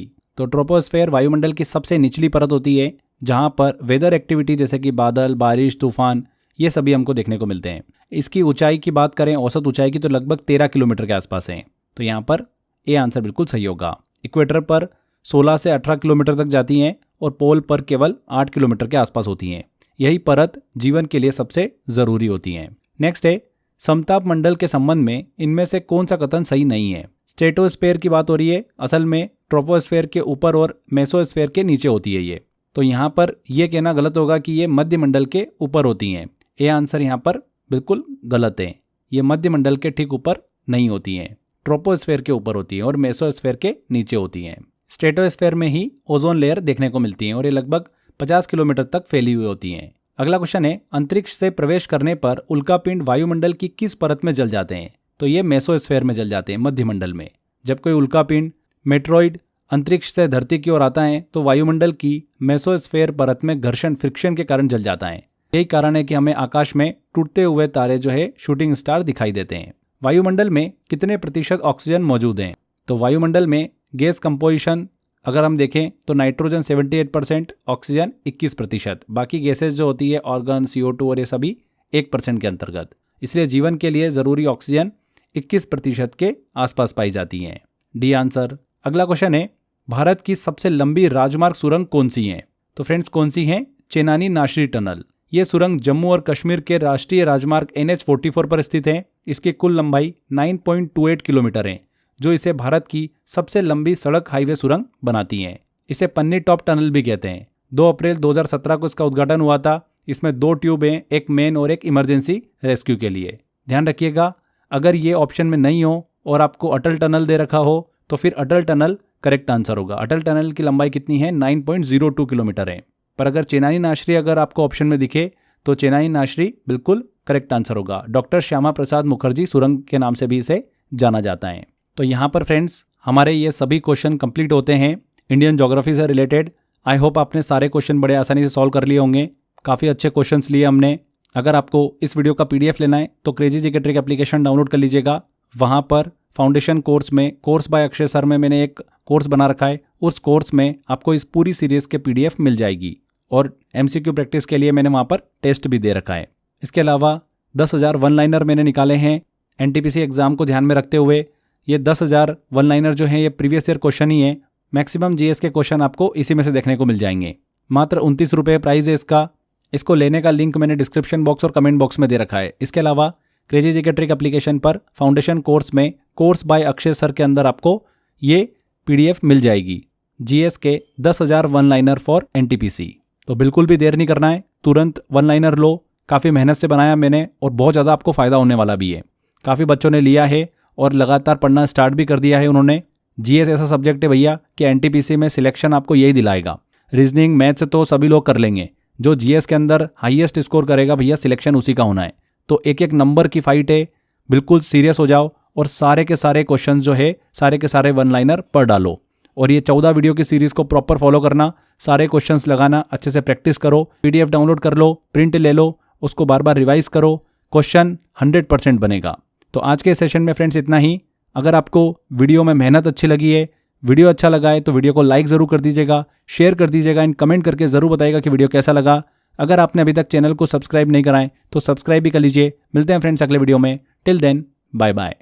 तो ट्रोपोस्फेयर वायुमंडल की सबसे निचली परत होती है जहां पर वेदर एक्टिविटी जैसे कि बादल, बारिश, तूफान ये सभी हमको देखने को मिलते हैं। इसकी ऊंचाई की बात करें, औसत ऊंचाई की, तो लगभग 13 किलोमीटर के आसपास है, तो यहाँ पर ए आंसर बिल्कुल सही होगा। इक्वेटर पर 16 से 18 किलोमीटर तक जाती हैं और पोल पर केवल 8 किलोमीटर के आसपास होती हैं। यही परत जीवन के लिए सबसे ज़रूरी होती हैं। नेक्स्ट है, समताप मंडल के संबंध में इनमें से कौन सा कथन सही नहीं है? स्ट्रेटोस्फेयर की बात हो रही है, असल में ट्रोपोस्फेयर के ऊपर और मेसोस्फेयर के नीचे होती है ये, तो यहाँ पर यह कहना गलत होगा कि ये मध्य मंडल के ऊपर होती हैं। ए आंसर यहाँ पर बिल्कुल गलत है। ये मध्य मंडल के ठीक ऊपर नहीं होती हैं, ट्रोपोस्फेयर के ऊपर होती हैं और मेसोस्फेयर के नीचे होती हैं। स्ट्रेटोस्फेयर में ही ओजोन लेयर देखने को मिलती है और ये लगभग 50 किलोमीटर तक फैली हुई होती हैं। अगला क्वेश्चन है, अंतरिक्ष से प्रवेश करने पर उल्कापिंड वायुमंडल की किस परत में जल जाते हैं? तो ये मेसोस्फेयर में जल जाते हैं, मध्य मंडल में। जब कोई उल्कापिंड मेट्रॉइड अंतरिक्ष से धरती की ओर आता है तो वायुमंडल की मेसोस्फेयर परत में घर्षण फ्रिक्शन के कारण जल जाता है। यही कारण है कि हमें आकाश में टूटते हुए तारे जो है शूटिंग स्टार दिखाई देते हैं। वायुमंडल में कितने प्रतिशत ऑक्सीजन मौजूद हैं? तो वायुमंडल में गैस कंपोजिशन अगर हम देखें तो नाइट्रोजन 78%, ऑक्सीजन 21%, बाकी गैसेज जो होती है ऑर्गन, CO2 और ये सभी 1% के अंतर्गत। इसलिए जीवन के लिए ज़रूरी ऑक्सीजन 21% के आसपास पाई जाती हैं। D answer. अगला क्वेश्चन है, भारत की सबसे लंबी राजमार्ग सुरंग कौन सी है? तो फ्रेंड्स कौन सी है? चेनानी नाशरी टनल। ये सुरंग जम्मू और कश्मीर के राष्ट्रीय राजमार्ग NH44 पर स्थित है। इसकी कुल लंबाई 9.28 किलोमीटर है, जो इसे भारत की सबसे लंबी सड़क हाईवे सुरंग बनाती हैं। इसे पन्नी टॉप टनल भी कहते हैं। 2 अप्रैल 2017 को इसका उद्घाटन हुआ था। इसमें 2 ट्यूब हैं, एक मेन और एक इमरजेंसी रेस्क्यू के लिए। ध्यान रखिएगा, अगर ये ऑप्शन में नहीं हो और आपको अटल टनल दे रखा हो तो फिर अटल टनल करेक्ट आंसर होगा। अटल टनल की लंबाई कितनी है? 9.02 किलोमीटर है। पर अगर चेनानी नाशरी अगर आपको ऑप्शन में दिखे तो चेनानी नाशरी बिल्कुल करेक्ट आंसर होगा। डॉक्टर श्यामा प्रसाद मुखर्जी सुरंग के नाम से भी इसे जाना जाता है। तो यहाँ पर फ्रेंड्स हमारे ये सभी क्वेश्चन कंप्लीट होते हैं इंडियन ज्योग्राफी से रिलेटेड। आई होप आपने सारे क्वेश्चन बड़े आसानी से सॉल्व कर लिए होंगे। काफ़ी अच्छे क्वेश्चंस लिए हमने। अगर आपको इस वीडियो का PDF लेना है तो crazy GK trick application download कर लीजिएगा। वहाँ पर फाउंडेशन कोर्स में कोर्स बाय अक्षय सर में मैंने एक कोर्स बना रखा है। उस कोर्स में आपको इस पूरी सीरीज़ के PDF मिल जाएगी और MCQ प्रैक्टिस के लिए मैंने वहाँ पर टेस्ट भी दे रखा है। इसके अलावा 10,000 वन लाइनर मैंने निकाले हैं NTPC एग्ज़ाम को ध्यान में रखते हुए। ये 10,000 वन लाइनर जो हैं ये प्रीवियस ईयर क्वेश्चन ही है। मैक्सिमम GS के क्वेश्चन आपको इसी में से देखने को मिल जाएंगे। मात्र 29 रुपये प्राइस है इसका। इसको लेने का लिंक मैंने डिस्क्रिप्शन बॉक्स और कमेंट बॉक्स में दे रखा है। इसके अलावा क्रेजी जीके ट्रिक एप्लीकेशन पर फाउंडेशन कोर्स में कोर्स बाय अक्षय सर के अंदर आपको ये PDF मिल जाएगी, GS के 10,000 वन लाइनर फॉर NTPC। तो बिल्कुल भी देर नहीं करना है, तुरंत वन लाइनर लो। काफ़ी मेहनत से बनाया मैंने और बहुत ज़्यादा आपको फ़ायदा होने वाला भी है। काफ़ी बच्चों ने लिया है और लगातार पढ़ना स्टार्ट भी कर दिया है उन्होंने। GS ऐसा सब्जेक्ट है भैया कि NTPC में सिलेक्शन आपको यही दिलाएगा। रीजनिंग मैथ्स तो सभी लोग कर लेंगे, जो GS के अंदर हाईएस्ट स्कोर करेगा भैया सिलेक्शन उसी का होना है। तो एक एक नंबर की फाइट है, बिल्कुल सीरियस हो जाओ और सारे के सारे क्वेश्चन जो है सारे के सारे वन लाइनर पढ़ डालो। और ये 14 वीडियो की सीरीज़ को प्रॉपर फॉलो करना, सारे क्वेश्चंस लगाना, अच्छे से प्रैक्टिस करो। PDF डाउनलोड कर लो, प्रिंट ले लो, उसको बार बार रिवाइज करो। क्वेश्चन 100% बनेगा। तो आज के सेशन में फ्रेंड्स इतना ही। अगर आपको वीडियो में मेहनत अच्छी लगी है, वीडियो अच्छा लगा है तो वीडियो को लाइक ज़रूर कर दीजिएगा, शेयर कर दीजिएगा, इन कमेंट करके ज़रूर बताइएगा कि वीडियो कैसा लगा। अगर आपने अभी तक चैनल को सब्सक्राइब नहीं कराएं तो सब्सक्राइब भी कर लीजिए। मिलते हैं फ्रेंड्स अगले वीडियो में। Till then bye bye.